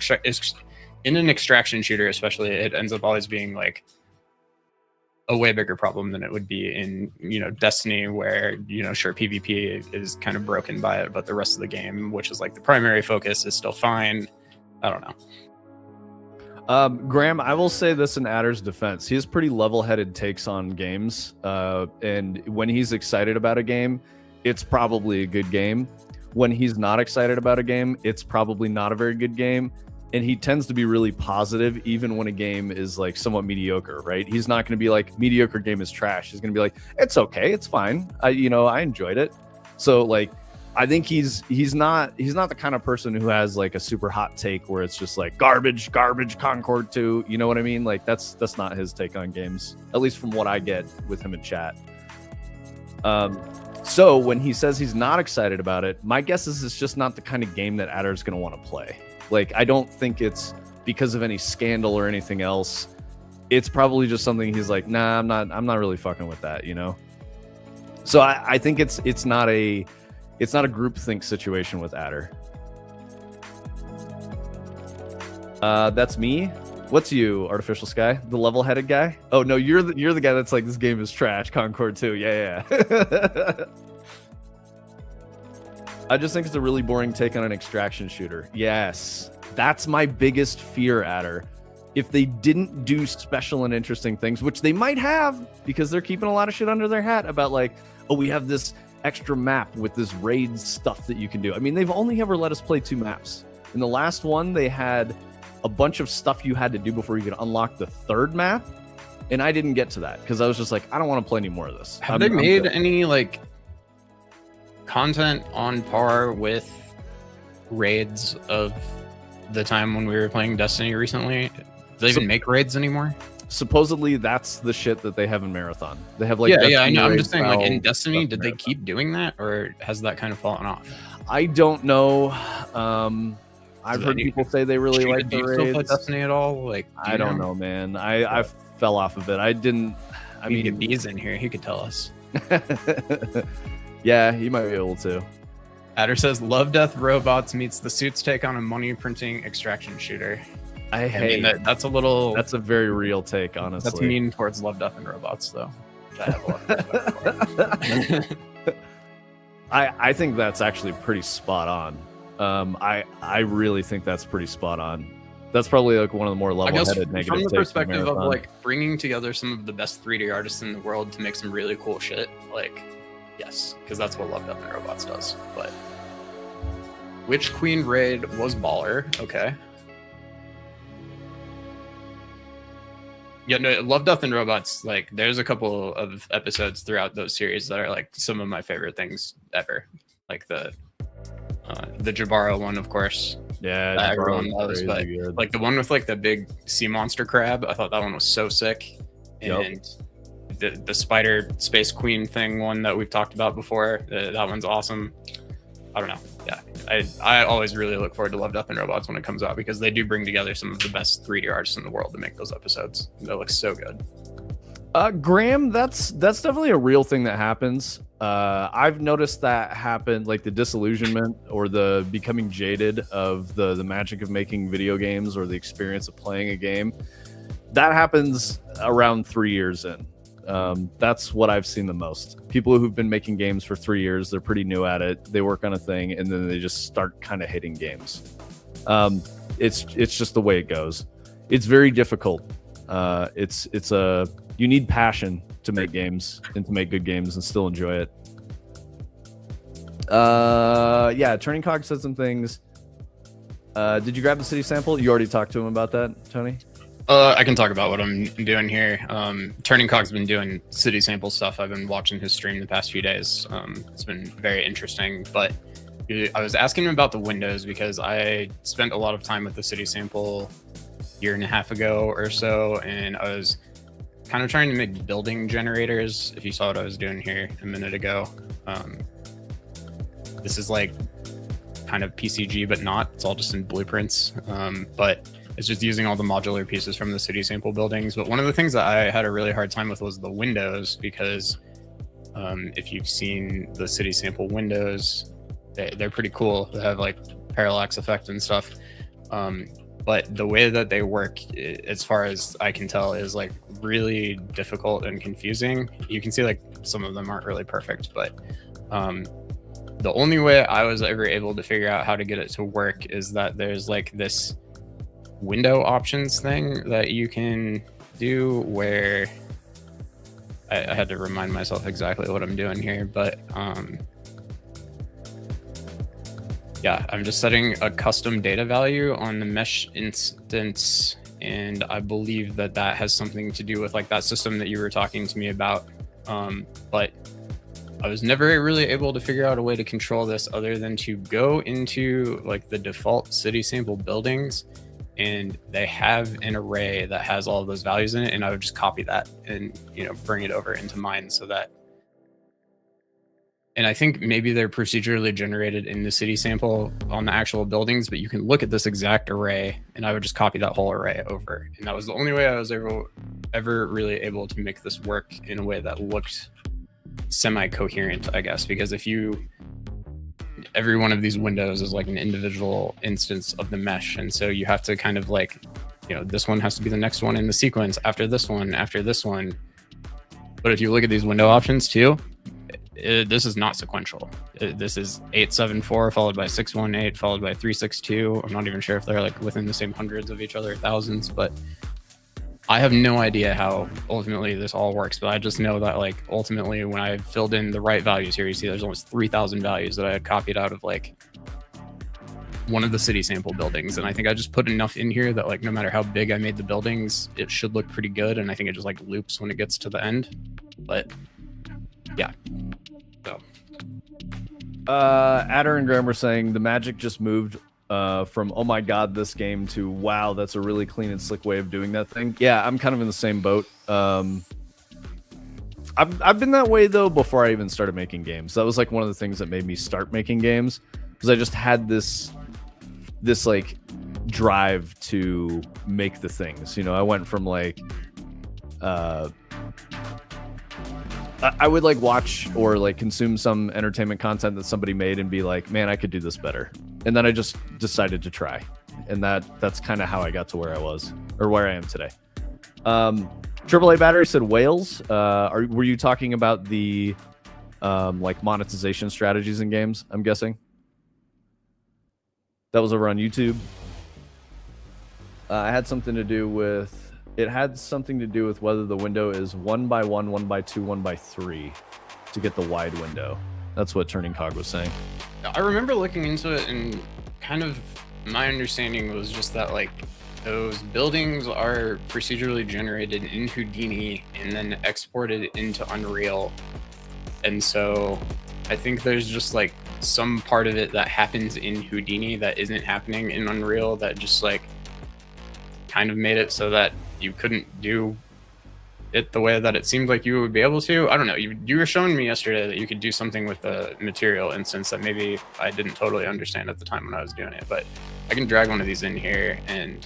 an extraction shooter, especially, it ends up always being like a way bigger problem than it would be in Destiny, where sure, PvP is kind of broken by it, but the rest of the game, which is like the primary focus, is still fine. I don't know. Graham, I will say this in Adder's defense. He has pretty level-headed takes on games. And when he's excited about a game, it's probably a good game. When he's not excited about a game, it's probably not a very good game. And he tends to be really positive, even when a game is like somewhat mediocre, right? He's not going to be like, mediocre game is trash. He's going to be like, it's okay, it's fine. I enjoyed it. So like, I think he's not the kind of person who has like a super hot take where it's just like garbage Concord 2. You know what I mean? Like that's not his take on games, at least from what I get with him in chat. So when he says he's not excited about it, my guess is it's just not the kind of game that Adder's going to want to play. Like, I don't think it's because of any scandal or anything else. It's probably just something he's like, nah, I'm not really fucking with that, So I think it's not a groupthink situation with Adder. That's me. What's you, Artificial Sky? The level-headed guy? Oh no, you're the guy that's like, this game is trash. Concord 2. Yeah. I just think it's a really boring take on an extraction shooter. Yes, that's my biggest fear, Adder. If they didn't do special and interesting things, which they might have, because they're keeping a lot of shit under their hat about like, oh, we have this extra map with this raid stuff that you can do. I mean, they've only ever let us play 2 maps. In the last one, they had a bunch of stuff you had to do before you could unlock the 3rd map, and I didn't get to that because I was just like, I don't want to play any more of this. Have they made any like content on par with raids of the time when we were playing Destiny recently? Do they even make raids anymore? Supposedly that's the shit that they have in Marathon. They have like I know. I'm just saying, like, in Destiny, did they keep doing that, or has that kind of fallen off? I don't know. I've heard people say they really like the raids. Do you still play Destiny at all? Like, I don't know, man. I fell off of it. I didn't. I mean, get B's in here. He could tell us. Yeah, he might be able to. Adder says, Love Death Robots meets the suits take on a money printing extraction shooter. I hate that's a little. That's a very real take, honestly. That's mean towards Love, Death, and Robots, though. Which I have a lot of respect for. I think that's actually pretty spot on. I really think that's pretty spot on. That's probably like one of the more I guess level-headed negative from the takes perspective of Marathon. like bringing together some of the best 3D artists in the world to make some really cool shit, like, yes, because that's what Love, Death, and Robots does. But Witch Queen raid was baller. Okay. Yeah, no, Love, Death, and Robots, like, there's a couple of episodes throughout those series that are like some of my favorite things ever. Like the Jabaro one, of course. Yeah, That Jabaro everyone was loves, but crazy good. like the one with like the big sea monster crab, I thought that one was so sick. And the spider space queen thing one that we've talked about before, that one's awesome. I don't know. Yeah, I always really look forward to Love, Death, and Robots when it comes out because they do bring together some of the best 3D artists in the world to make those episodes. That looks so good. Graham, that's definitely a real thing that happens. I've noticed that happen, like the disillusionment or the becoming jaded of the magic of making video games or the experience of playing a game. That happens around 3 years in. That's what I've seen the most. People who've been making games for 3 years, they're pretty new at it. They work on a thing and then they just start kind of hating games. It's just the way it goes. It's very difficult. You need passion to make games and to make good games and still enjoy it. Yeah, Turning Cog said some things. Did you grab the city sample? You already talked to him about that, Tony? I can talk about what I'm doing here. Turning Cog's been doing city sample stuff. I've been watching his stream the past few days. It's been very interesting, but I was asking him about the windows because I spent a lot of time with the city sample year and a half ago or so, and I was kind of trying to make building generators. If you saw what I was doing here a minute ago, this is like kind of PCG, but not. It's all just in blueprints, but it's just using all the modular pieces from the city sample buildings. But one of the things that I had a really hard time with was the windows, because if you've seen the city sample windows, they're pretty cool. They have like parallax effect and stuff. But the way that they work, as far as I can tell, is like really difficult and confusing. You can see like some of them aren't really perfect, but the only way I was ever able to figure out how to get it to work is that there's like this window options thing that you can do where I had to remind myself exactly what I'm doing here, but yeah, I'm just setting a custom data value on the mesh instance, and I believe that that has something to do with like that system that you were talking to me about. But I was never really able to figure out a way to control this other than to go into like the default city sample buildings, and they have an array that has all of those values in it, and I would just copy that and, you know, bring it over into mine so that, and I think maybe they're procedurally generated in the city sample on the actual buildings, but you can look at this exact array, and I would just copy that whole array over. And that was the only way I was ever really able to make this work in a way that looked semi-coherent, I guess, because every one of these windows is like an individual instance of the mesh, and so you have to kind of like, you know, this one has to be the next one in the sequence after this one, after this one. But if you look at these window options too, this is not sequential. This is 874 followed by 618 followed by 362. I'm not even sure if they're like within the same hundreds of each other, thousands, but I have no idea how ultimately this all works. But I just know that like ultimately when I filled in the right values here, you see there's almost 3,000 values that I had copied out of like one of the city sample buildings, and I think I just put enough in here that like no matter how big I made the buildings, it should look pretty good, and I think it just like loops when it gets to the end. But yeah. So Adder and Graham were saying the magic just moved from oh my god this game to wow, that's a really clean and slick way of doing that thing. Yeah, I'm kind of in the same boat. I've been that way though before I even started making games. That was like one of the things that made me start making games, because I just had this like drive to make the things. You know, I went from like I would like watch or like consume some entertainment content that somebody made and be like, man, I could do this better. And then I just decided to try. And that's kind of how I got to where I was, or where I am today. AAA Battery said Wales. Were you talking about the like monetization strategies in games, I'm guessing? That was over on YouTube. It had something to do with whether the window is 1 by 1, 1 by 2, 1 by 3 to get the wide window. That's what Turning Cog was saying. I remember looking into it, and kind of my understanding was just that like those buildings are procedurally generated in Houdini and then exported into Unreal. And so I think there's just like some part of it that happens in Houdini that isn't happening in Unreal, that just like kind of made it so that you couldn't do it the way that it seemed like you would be able to. I don't know. You were showing me yesterday that you could do something with the material instance that maybe I didn't totally understand at the time when I was doing it, but I can drag one of these in here and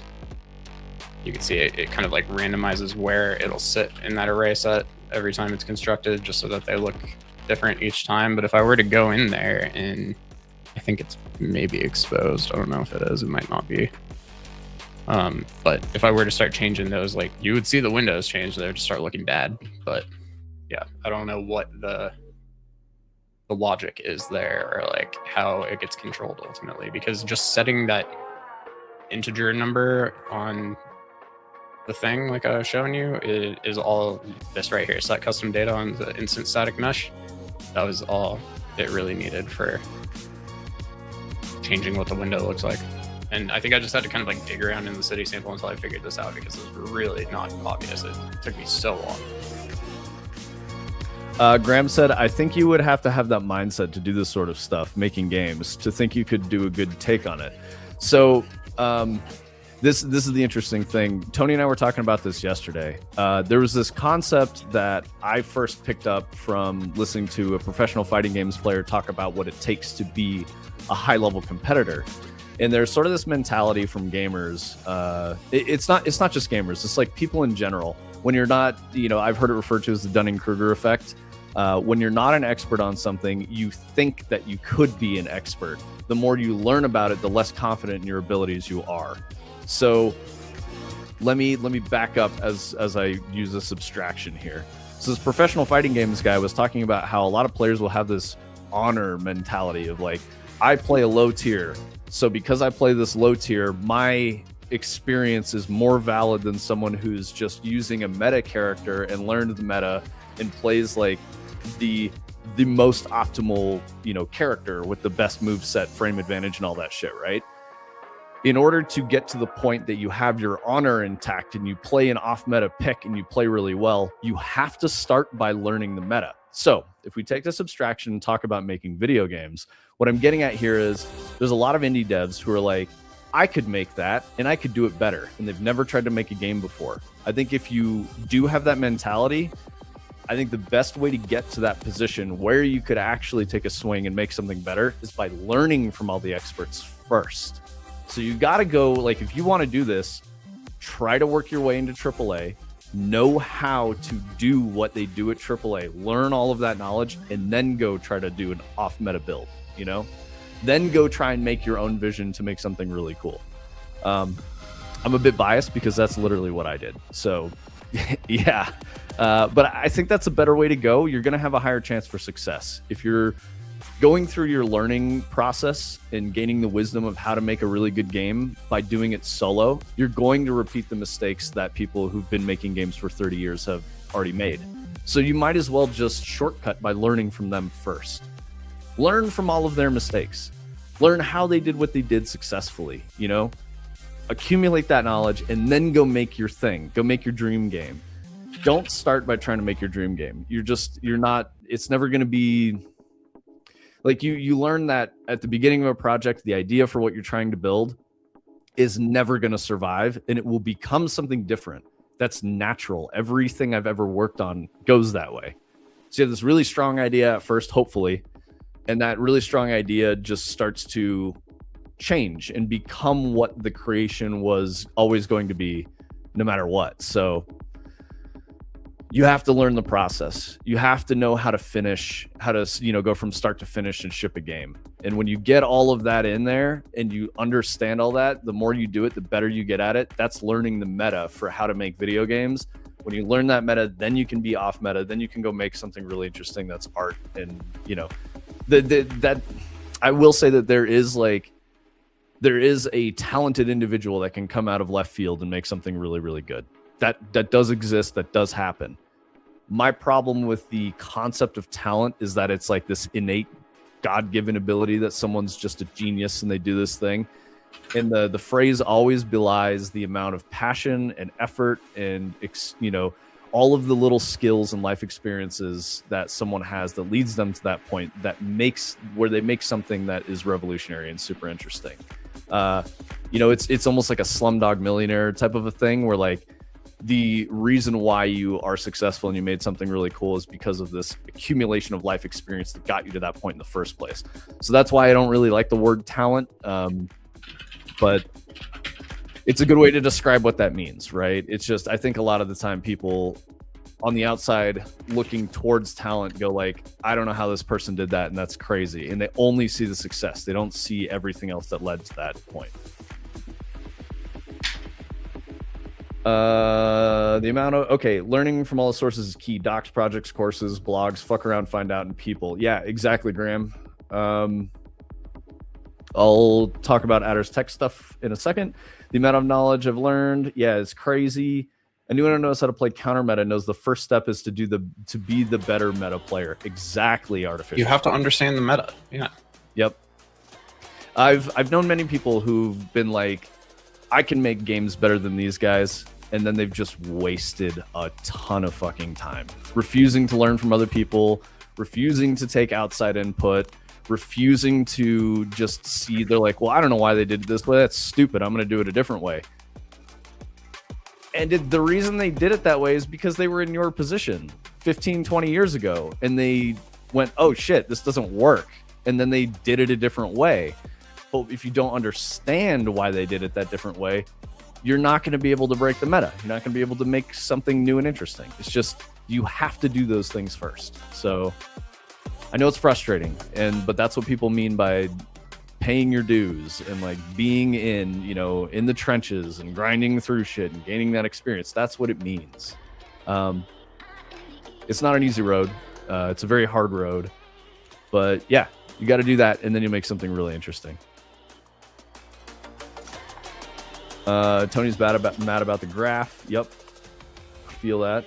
you can see it kind of like randomizes where it'll sit in that array set every time it's constructed, just so that they look different each time. But if I were to go in there, and I think it's maybe exposed, I don't know if it is, it might not be. But if I were to start changing those, like you would see the windows change, they would start looking bad. But yeah, I don't know what the logic is there, or like how it gets controlled ultimately, because just setting that integer number on the thing like I was showing you is all this right here. Set custom data on the instant static mesh. That was all it really needed for changing what the window looks like. And I think I just had to kind of like dig around in the city sample until I figured this out, because it was really not obvious. It took me so long. Graham said, I think you would have to have that mindset to do this sort of stuff, making games, to think you could do a good take on it. So this is the interesting thing. Tony and I were talking about this yesterday. There was this concept that I first picked up from listening to a professional fighting games player talk about what it takes to be a high-level competitor. And there's sort of this mentality from gamers. It's not just gamers. It's like people in general. When you're not, I've heard it referred to as the Dunning-Kruger effect. When you're not an expert on something, you think that you could be an expert. The more you learn about it, the less confident in your abilities you are. So let me back up as I use this abstraction here. So this professional fighting games guy was talking about how a lot of players will have this honor mentality of like, I play a low tier, so because I play this low tier, my experience is more valid than someone who's just using a meta character and learned the meta and plays like the most optimal, character with the best move set, frame advantage, and all that shit, right? In order to get to the point that you have your honor intact and you play an off-meta pick and you play really well, you have to start by learning the meta. So if we take this abstraction and talk about making video games, what I'm getting at here is there's a lot of indie devs who are like, I could make that and I could do it better. And they've never tried to make a game before. I think if you do have that mentality, I think the best way to get to that position where you could actually take a swing and make something better is by learning from all the experts first. So you got to go, like, if you want to do this, try to work your way into AAA, know how to do what they do at AAA, learn all of that knowledge, and then go try to do an off-meta build, Then go try and make your own vision to make something really cool. I'm a bit biased because that's literally what I did. So, yeah. But I think that's a better way to go. You're going to have a higher chance for success. If you're going through your learning process and gaining the wisdom of how to make a really good game by doing it solo, you're going to repeat the mistakes that people who've been making games for 30 years have already made. So you might as well just shortcut by learning from them first. Learn from all of their mistakes. Learn how they did what they did successfully, Accumulate that knowledge and then go make your thing. Go make your dream game. Don't start by trying to make your dream game. It's never going to be like you learn that at the beginning of a project, the idea for what you're trying to build is never going to survive, and it will become something different. That's natural. Everything I've ever worked on goes that way. So you have this really strong idea at first, hopefully, and that really strong idea just starts to change and become what the creation was always going to be, no matter what. So you have to learn the process. You have to know how to finish, how to, go from start to finish and ship a game. And when you get all of that in there and you understand all that, the more you do it, the better you get at it. That's learning the meta for how to make video games. When you learn that meta, then you can be off meta. Then you can go make something really interesting that's art. And, that I will say that there is like there is a talented individual that can come out of left field and make something really, really good. That does exist. That does happen. My problem with the concept of talent is that it's like this innate God-given ability that someone's just a genius and they do this thing. And the phrase always belies the amount of passion and effort and, you know, all of the little skills and life experiences that someone has that leads them to that point that makes where they make something that is revolutionary and super interesting. You know, it's almost like a Slumdog Millionaire type of a thing where like the reason why you are successful and you made something really cool is because of this accumulation of life experience that got you to that point in the first place. So that's why I don't really like the word talent. But it's a good way to describe what that means, right? It's just, I think a lot of the time people on the outside looking towards talent go like, I don't know how this person did that, and that's crazy. And they only see the success. They don't see everything else that led to that point. The amount of, okay, learning from all the sources is key. Docs, projects, courses, blogs, fuck around, find out, and people. Yeah, exactly, Graham. I'll talk about Adder's tech stuff in a second. The amount of knowledge I've learned, yeah, it's crazy. Anyone who knows how to play counter meta knows the first step is to be the better meta player. Exactly, artificial. You have to understand the meta. Yeah. Yep. I've known many people who've been like, I can make games better than these guys, and then they've just wasted a ton of fucking time, refusing to learn from other people, refusing to take outside input, refusing to just see. They're like, well, I don't know why they did it this way. That's stupid. I'm going to do it a different way. And the reason they did it that way is because they were in your position 15, 20 years ago, and they went, oh shit, this doesn't work. And then they did it a different way. But if you don't understand why they did it that different way, you're not going to be able to break the meta. You're not going to be able to make something new and interesting. It's just, you have to do those things first. So I know it's frustrating, but that's what people mean by paying your dues and like being in, you know, in the trenches and grinding through shit and gaining that experience. That's what it means. It's not an easy road. It's a very hard road, but yeah, you got to do that, and then you make something really interesting. Tony's mad about the graph. Yep, feel that.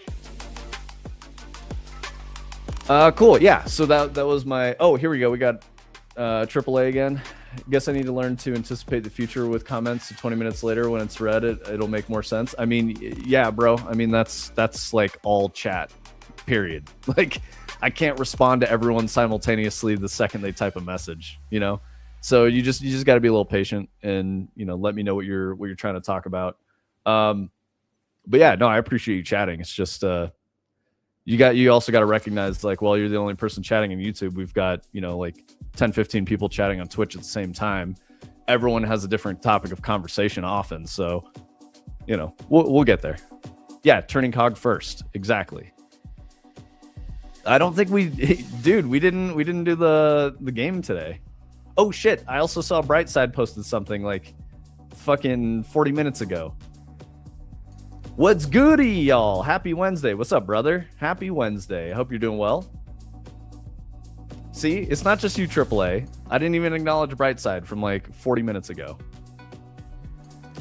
Cool. Yeah. So that was my. Oh, here we go. We got AAA again. Guess I need to learn to anticipate the future with comments. So 20 minutes later, when it's read, it'll make more sense. I mean, yeah, bro. I mean, that's like all chat. Period. Like, I can't respond to everyone simultaneously the second they type a message. You know. So you just got to be a little patient and, you know, let me know what you're trying to talk about. But yeah, no, I appreciate you chatting. It's just you also got to recognize, like, well, you're the only person chatting on YouTube. We've got, you know, like 10, 15 people chatting on Twitch at the same time. Everyone has a different topic of conversation often. So, you know, we'll get there. Yeah, turning cog first. Exactly. I don't think we didn't do the game today. Oh shit, I also saw Brightside posted something like fucking 40 minutes ago. What's goody, y'all? Happy Wednesday. What's up, brother? Happy Wednesday. I hope you're doing well. See, it's not just you, AAA. I didn't even acknowledge Brightside from like 40 minutes ago.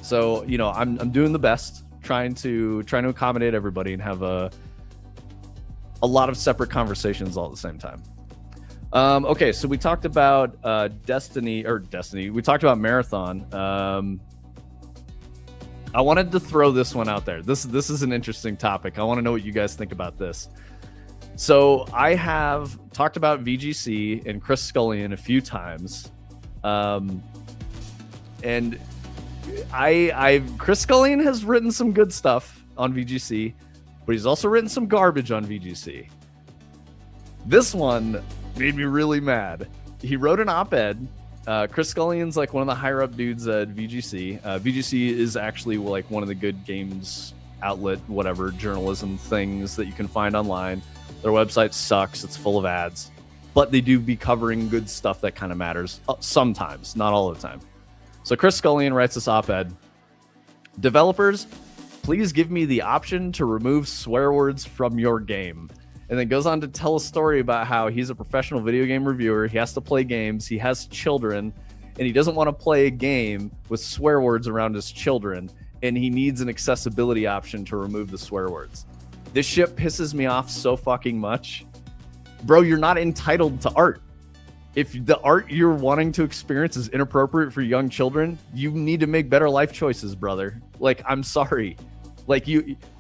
So, you know, I'm doing the best, trying to accommodate everybody and have a lot of separate conversations all at the same time. Okay, so we talked about Destiny. We talked about Marathon. I wanted to throw this one out there. This is an interesting topic. I want to know what you guys think about this. So I have talked about VGC and Chris Scullion a few times, and Chris Scullion has written some good stuff on VGC, but he's also written some garbage on VGC. This one made me really mad. He wrote an op-ed. Chris Scullion's like one of the higher up dudes at VGC. VGC is actually like one of the good games outlet, whatever, journalism things that you can find online. Their website sucks. It's full of ads, but they do be covering good stuff that kind of matters sometimes, not all the time. So Chris Scullion writes this op-ed. Developers, please give me the option to remove swear words from your game. And then goes on to tell a story about how he's a professional video game reviewer. He has to play games. He has children. and he doesn't want to play a game with swear words around his children, and he needs an accessibility option to remove the swear words. This shit pisses me off so fucking much. Bro, you're not entitled to art. If the art you're wanting to experience is inappropriate for young children, you need to make better life choices, brother. Like, I'm sorry. Like,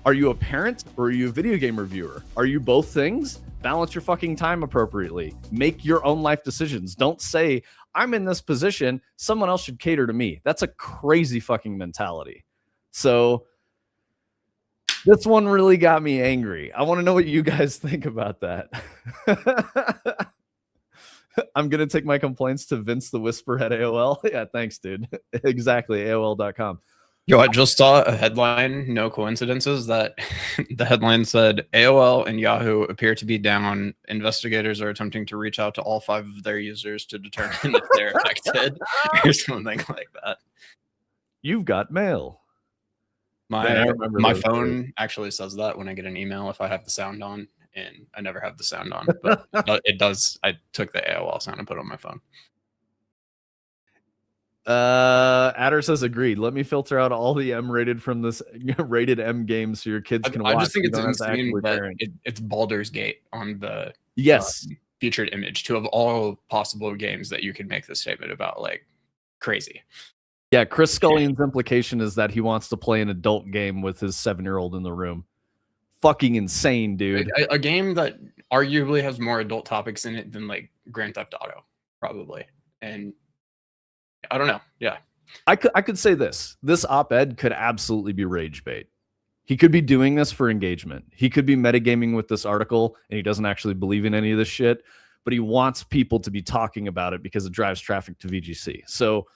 are you a parent or are you a video game reviewer? Are you both things? Balance your fucking time appropriately. Make your own life decisions. Don't say, I'm in this position, someone else should cater to me. That's a crazy fucking mentality. So this one really got me angry. I want to know what you guys think about that. I'm going to take my complaints to Vince the Whisper at AOL. Yeah, thanks, dude. Exactly, AOL.com. Yo, I just saw a headline, no coincidences, that the headline said AOL and Yahoo appear to be down. Investigators are attempting to reach out to all 5 of their users to determine if they're affected or something like that. You've got mail. My phone actually says that when I get an email if I have the sound on, and I never have the sound on, but it does. I took the AOL sound and put it on my phone. Adder says agreed. Let me filter out all the M rated from this rated M games so your kids can watch. I just think it's insane that it's Baldur's Gate on the featured image to of all possible games that you can make this statement about. Like, crazy. Yeah, Chris Scullion's implication is that he wants to play an adult game with his 7-year-old in the room. Fucking insane, dude. A game that arguably has more adult topics in it than like Grand Theft Auto, probably. And I don't know. Yeah. I could say this. This op-ed could absolutely be rage bait. He could be doing this for engagement. He could be metagaming with this article and he doesn't actually believe in any of this shit, but he wants people to be talking about it because it drives traffic to VGC. So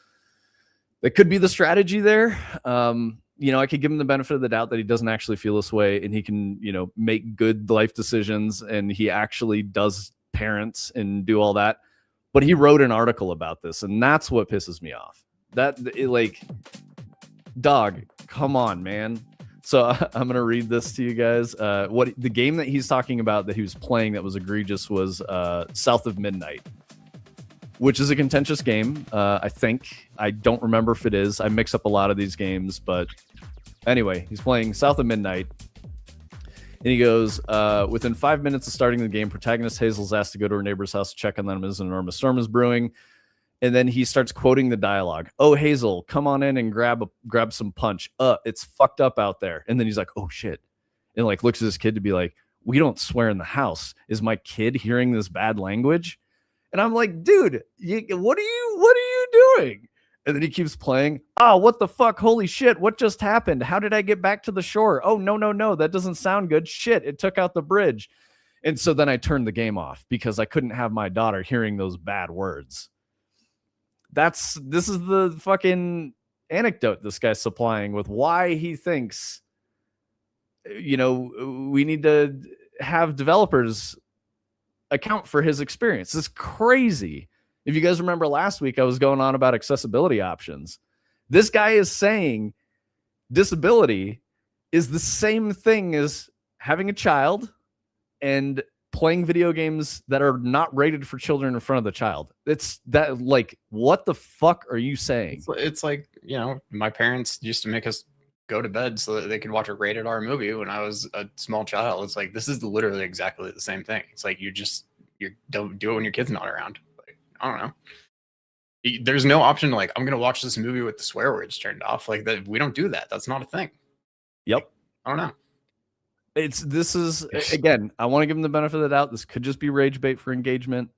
that could be the strategy there. I could give him the benefit of the doubt that he doesn't actually feel this way and he can, make good life decisions and he actually does parents and do all that. But he wrote an article about this and that's what pisses me off. Dog, come on, man. So I'm going to read this to you guys. What the game that he's talking about that he was playing that was egregious was South of Midnight, which is a contentious game. I think. I don't remember if it is. I mix up a lot of these games, but anyway, he's playing South of Midnight. And he goes, within 5 minutes of starting the game, protagonist Hazel's asked to go to her neighbor's house to check on them as an enormous storm is brewing. And then he starts quoting the dialogue. Oh, Hazel, come on in and grab some punch. It's fucked up out there. And then he's like, oh shit. And like looks at his kid to be like, we don't swear in the house. Is my kid hearing this bad language? And I'm like, dude, what are you doing? And then he keeps playing. Oh, what the fuck? Holy shit. What just happened? How did I get back to the shore? Oh, no. That doesn't sound good. Shit. It took out the bridge. And so then I turned the game off because I couldn't have my daughter hearing those bad words. This is the fucking anecdote this guy's supplying with why he thinks, we need to have developers account for his experience. It's crazy. If you guys remember last week, I was going on about accessibility options. This guy is saying disability is the same thing as having a child and playing video games that are not rated for children in front of the child. It's that, like, what the fuck are you saying? It's like, my parents used to make us go to bed so that they could watch a rated R movie when I was a small child. It's like, this is literally exactly the same thing. It's like, you don't do it when your kid's not around. Like, I don't know. There's no option to, like, I'm going to watch this movie with the swear words turned off. Like, that, we don't do that. That's not a thing. Yep. I don't know. This is again, I want to give him the benefit of the doubt. This could just be rage bait for engagement.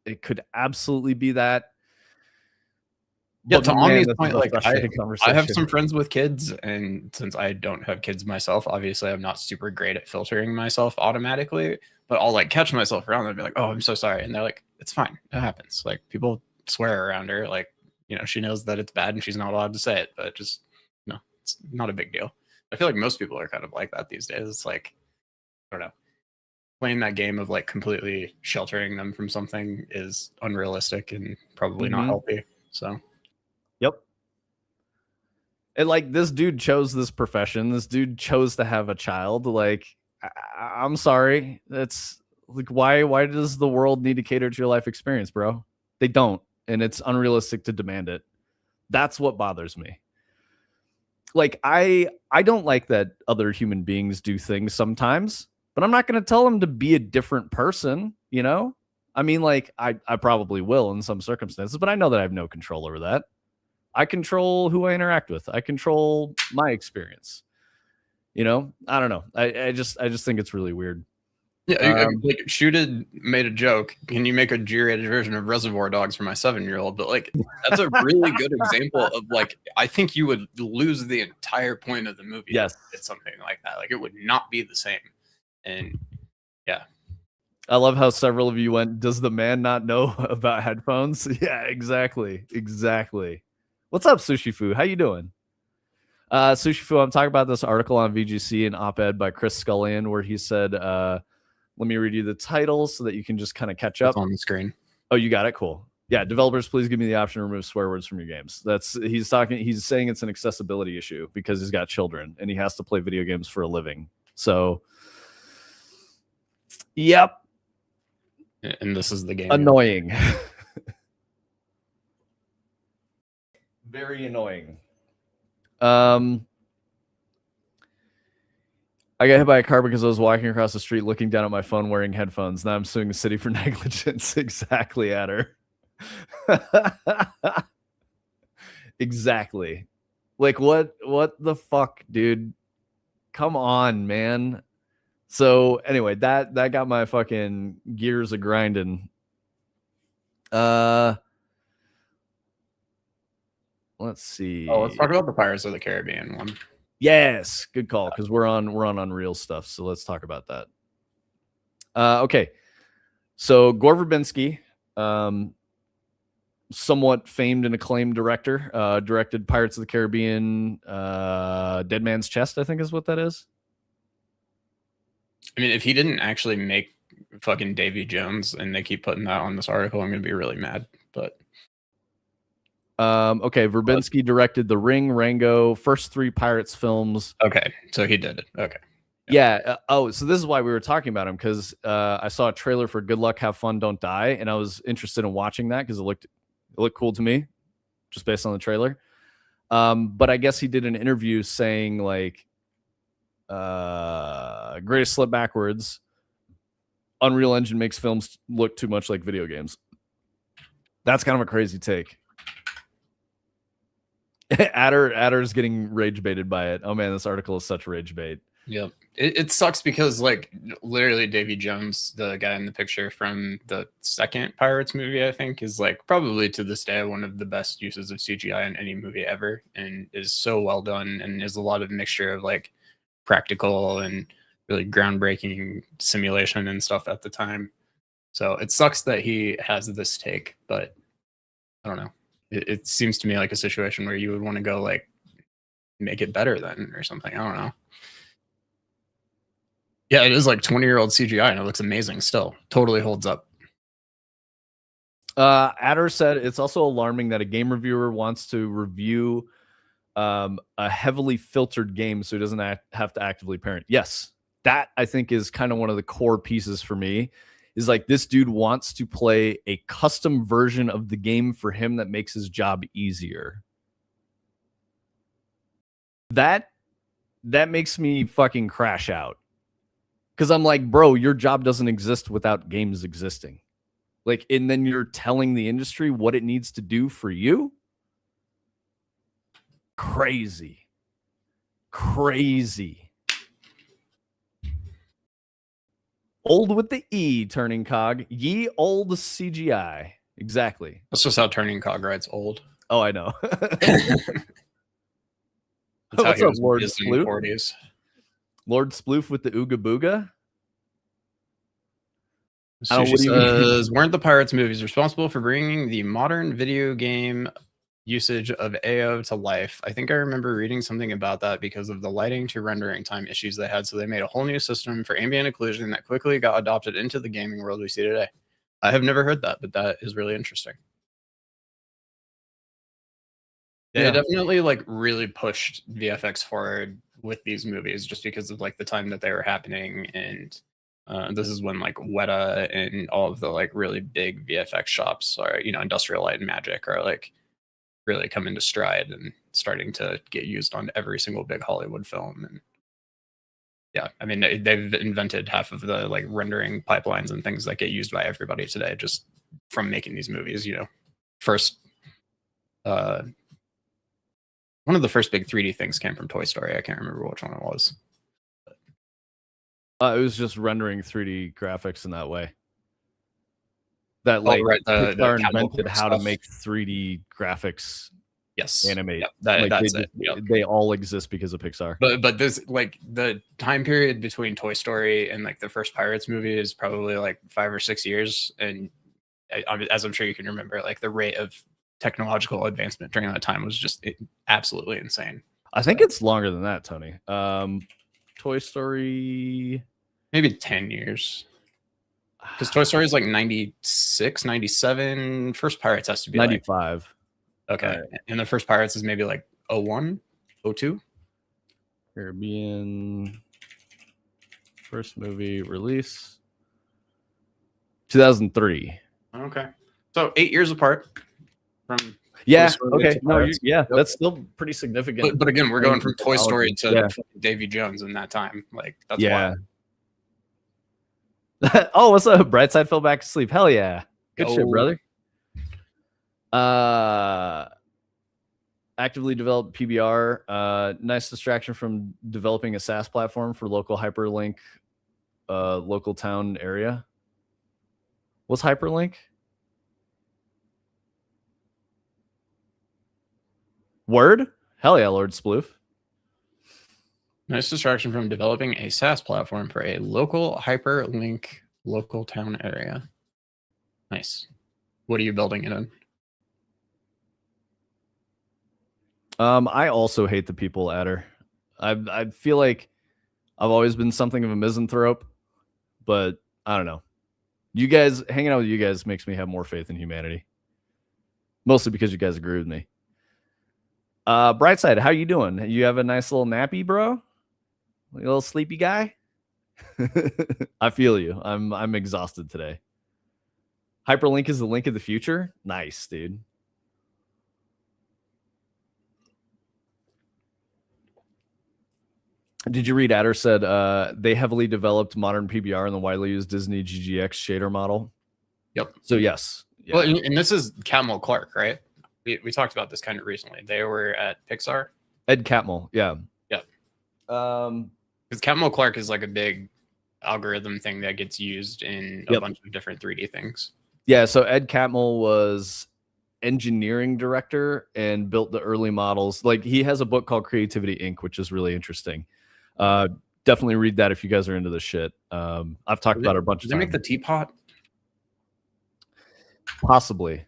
It could absolutely be that. Yeah, to Omni's point, like, I have some friends with kids, and since I don't have kids myself, obviously I'm not super great at filtering myself automatically, but I'll like catch myself around and be like, oh, I'm so sorry. And they're like, it's fine. It happens. Like, people swear around her. Like, she knows that it's bad and she's not allowed to say it, but just, it's not a big deal. I feel like most people are kind of like that these days. It's like, I don't know, playing that game of like completely sheltering them from something is unrealistic and probably not healthy. So, yep. And like, this dude chose this profession. This dude chose to have a child. Like, I'm sorry. That's like, why does the world need to cater to your life experience, bro? They don't. and it's unrealistic to demand it. That's what bothers me. Like I don't like that other human beings do things sometimes, but I'm not going to tell them to be a different person, you know? I mean, like I probably will in some circumstances, but I know that I have no control over that. I control who I interact with. I control my experience. You know, I don't know. I just think it's really weird. Yeah, like Shooted made a joke. Can you make a G-rated version of Reservoir Dogs for my 7-year-old? But like, that's a really good example of like, I think you would lose the entire point of the movie. Yes, it's something like that. Like, it would not be the same. And yeah, I love how several of you went, does the man not know about headphones? Yeah, exactly. What's up, Sushi Fu? How you doing? Sushi Fu, I'm talking about this article on VGC, an op-ed by Chris Scullion, where he said, let me read you the title so that you can just kind of catch up. It's on the screen. Oh, you got it? Cool. Yeah, developers, please give me the option to remove swear words from your games. He's saying it's an accessibility issue because he's got children and he has to play video games for a living. So, yep. And this is the game. Annoying. Very annoying. I got hit by a car because I was walking across the street looking down at my phone wearing headphones. Now I'm suing the city for negligence. Exactly, Adder. Exactly. Like what the fuck, dude? Come on, man. So anyway, that got my fucking gears a grinding. Let's see. Oh, let's talk about the Pirates of the Caribbean one. Yes, good call, because we're on Unreal stuff, so let's talk about that. Okay, so Gore Verbinski, somewhat famed and acclaimed director, directed Pirates of the Caribbean, Dead Man's Chest, I think is what that is. I mean, if he didn't actually make fucking Davy Jones and they keep putting that on this article, I'm gonna be really mad. But okay, Verbinski directed The Ring, Rango, first 3 Pirates films. Okay, so he did it. Okay. Yeah. So this is why we were talking about him, because I saw a trailer for Good Luck, Have Fun, Don't Die, and I was interested in watching that because it looked cool to me, just based on the trailer. But I guess he did an interview saying like, greatest slip backwards. Unreal Engine makes films look too much like video games. That's kind of a crazy take. Adder's getting rage baited by it. Oh man, this article is such rage bait. Yep. It sucks because like literally Davy Jones, the guy in the picture from the second Pirates movie, I think, is like probably to this day one of the best uses of CGI in any movie ever, and is so well done, and is a lot of mixture of like practical and really groundbreaking simulation and stuff at the time. So it sucks that he has this take, but I don't know. It seems to me like a situation where you would want to go like make it better then or something. I don't know. Yeah, it is like 20-year-old CGI and it looks amazing still. Totally holds up. Adder said it's also alarming that a game reviewer wants to review a heavily filtered game so he doesn't have to actively parent. Yes, that I think is kind of one of the core pieces for me. Is like this dude wants to play a custom version of the game for him that makes his job easier. That makes me fucking crash out. Because I'm like, bro, your job doesn't exist without games existing. Like, and then you're telling the industry what it needs to do for you? Crazy. Old with the E, Turning Cog. Ye old CGI. Exactly. That's just how Turning Cog writes old. Oh, I know. That's What's up, Lord Sploof? 40s. Lord Sploof with the Ooga Booga? Sushi says, weren't the Pirates movies responsible for bringing the modern video game usage of AO to life? I think I remember reading something about that because of the lighting to rendering time issues they had, so they made a whole new system for ambient occlusion that quickly got adopted into the gaming world we see today. I have never heard that, but that is really interesting. Yeah, it definitely like really pushed VFX forward with these movies just because of like the time that they were happening and This is when like Weta and all of the like really big VFX shops are, Industrial Light and Magic are like really coming to stride and starting to get used on every single big Hollywood film. And yeah, I mean, they've invented half of the like rendering pipelines and things that get used by everybody today just from making these movies. First, one of the first big 3D things came from Toy Story. I can't remember which one it was. It was just rendering 3D graphics in that way. That like Pixar invented how to make 3D graphics. Yes, animate. Yep. That's it. They all exist because of Pixar. But this like the time period between Toy Story and like the first Pirates movie is probably like 5 or 6 years, and as I'm sure you can remember, like the rate of technological advancement during that time was just absolutely insane. I think it's longer than that, Tony. Toy Story, maybe 10 years. Because Toy Story is like 96, 97. First Pirates has to be 95. Like, okay. Right. And the first Pirates is maybe like 01, 02. Caribbean first movie release 2003. Okay. So 8 years apart from yeah. Okay. No, yeah, that's still pretty significant. But again, we're going from Toy Story to Davy Jones in that time. Like that's wild. Oh, what's up? Brightside fell back to sleep. Hell yeah. Good shit, brother. Actively developed PBR. Nice distraction from developing a SaaS platform for local hyperlink, local town area. What's hyperlink? Word? Hell yeah, Lord Sploof. Nice distraction from developing a SaaS platform for a local hyperlink local town area. Nice. What are you building it in? I also hate the people adder. I feel like I've always been something of a misanthrope, but I don't know. You guys, hanging out with you guys makes me have more faith in humanity. Mostly because you guys agree with me. Brightside, how you doing? You have a nice little nappy, bro? A little sleepy guy? I feel you. I'm exhausted today. Hyperlink is the link of the future? Nice, dude. Did you read Adder said they heavily developed modern PBR in the widely used Disney GGX shader model? Yep. So yes. Yeah. Well, and this is Catmull Clark, right? We talked about this kind of recently. They were at Pixar. Ed Catmull, yeah. Yep. Because Catmull Clark is like a big algorithm thing that gets used in a bunch of different 3D things. Yeah, so Ed Catmull was engineering director and built the early models. Like he has a book called Creativity Inc., which is really interesting. Definitely read that if you guys are into this shit. I've talked about it a bunch of times. Did they make the teapot? Possibly.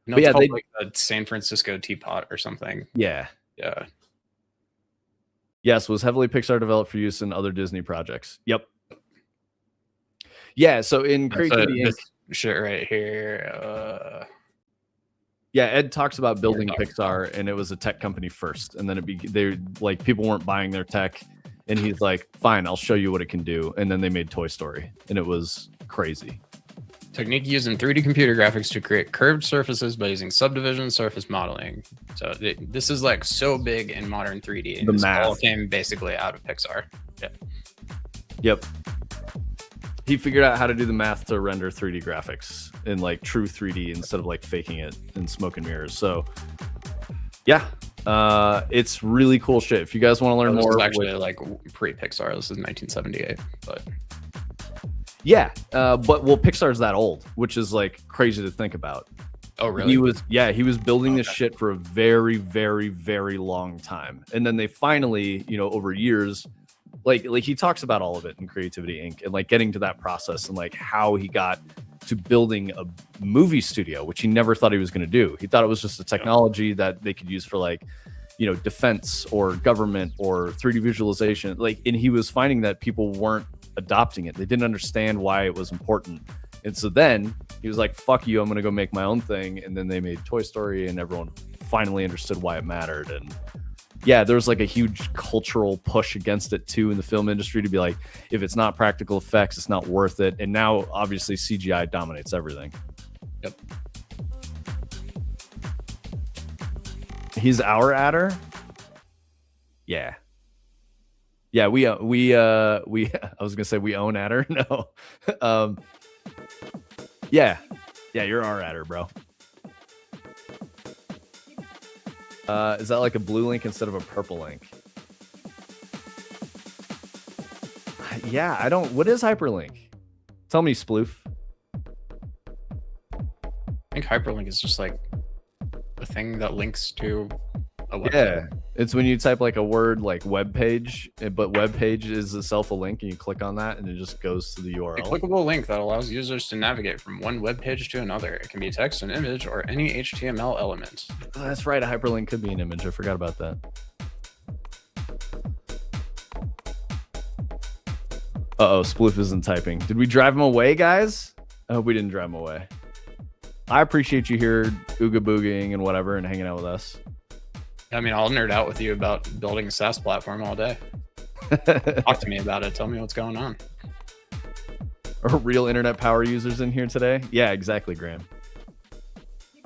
No, it's called like the San Francisco teapot or something. Yeah. Yeah. Yes, was heavily Pixar developed for use in other Disney projects. Yep. Yeah, so in Creativity Inc. Shit right here. Yeah, Ed talks about building Pixar, and it was a tech company first, and then they like people weren't buying their tech, and he's like, "Fine, I'll show you what it can do." And then they made Toy Story, and it was crazy. Technique used in 3D computer graphics to create curved surfaces by using subdivision surface modeling. So this is like so big in modern 3D. And the this math all came basically out of Pixar. Yep. He figured out how to do the math to render 3D graphics in like true 3D instead of like faking it in smoke and mirrors. So yeah, it's really cool shit. If you guys want to learn more, actually like pre-Pixar. This is 1978, but yeah, but Pixar's that old, which is like crazy to think about. Oh, really? He was building this shit for a very, very, very long time, and then they finally, over years, like he talks about all of it in Creativity Inc. and like getting to that process and like how he got to building a movie studio, which he never thought he was going to do. He thought it was just a technology that they could use for like, defense or government or 3D visualization. Like, and he was finding that people weren't adopting it. They didn't understand why it was important. And so then he was like, fuck you, I'm going to go make my own thing. And then they made Toy Story and everyone finally understood why it mattered. And yeah, there's like a huge cultural push against it too in the film industry to be like, if it's not practical effects, it's not worth it. And now obviously CGI dominates everything. Yep. He's our adder. Yeah. Yeah, we I was gonna say we own adder. No. Yeah, you're our adder, bro. Is that like a blue link instead of a purple link? Yeah, I don't. What is hyperlink? Tell me, Sploof. I think hyperlink is just like a thing that links to a website. Yeah, it's when you type like a word like web page, but web page is itself a link, and you click on that, and it just goes to the A URL. clickable link that allows users to navigate from one web page to another. It can be text, an image, or any HTML element. Oh, that's right. A hyperlink could be an image. I forgot about that. Uh-oh, Sploof isn't typing. Did we drive him away, guys? I hope we didn't drive him away. I appreciate you here ooga boogieing and whatever and hanging out with us. I mean, I'll nerd out with you about building a SaaS platform all day. Talk to me about it. Tell me what's going on. Are real internet power users in here today? Yeah, exactly, Graham.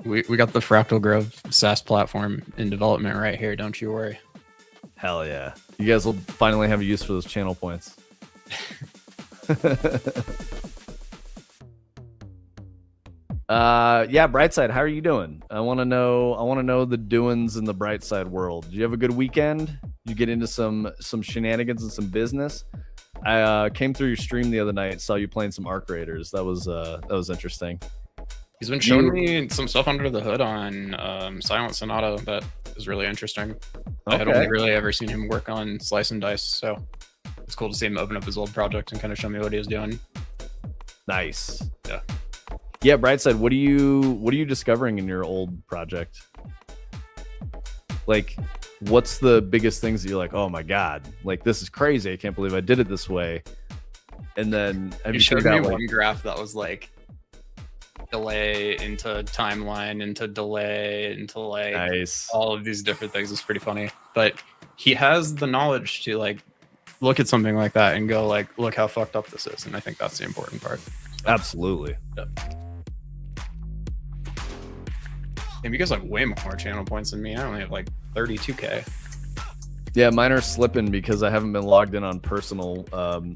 We got the Fractal Grove SaaS platform in development right here. Don't you worry. Hell yeah. You guys will finally have a use for those channel points. Yeah, Brightside, how are you doing? I want to know the doings in the Brightside world. Did you have a good weekend? You get into some shenanigans and some business? I came through your stream the other night, saw you playing some Arc Raiders. That was interesting. He's been showing me some stuff under the hood on Silent Sonata that is really interesting. I had only really ever seen him work on Slice and Dice, so it's cool to see him open up his old project and kind of show me what he was doing. Nice. Yeah. Yeah, Brightside, what are you discovering in your old project? Like, what's the biggest things that you're like, oh my god, like this is crazy, I can't believe I did it this way? And then have you showed figured me out, like, one graph that was like delay into timeline into delay into like nice. all of these different things. It's pretty funny, but he has the knowledge to like look at something like that and go like, look how fucked up this is. And I think that's the important part. Absolutely. Yep. And you guys have way more channel points than me. I only have like 32k. Yeah, mine are slipping because I haven't been logged in on personal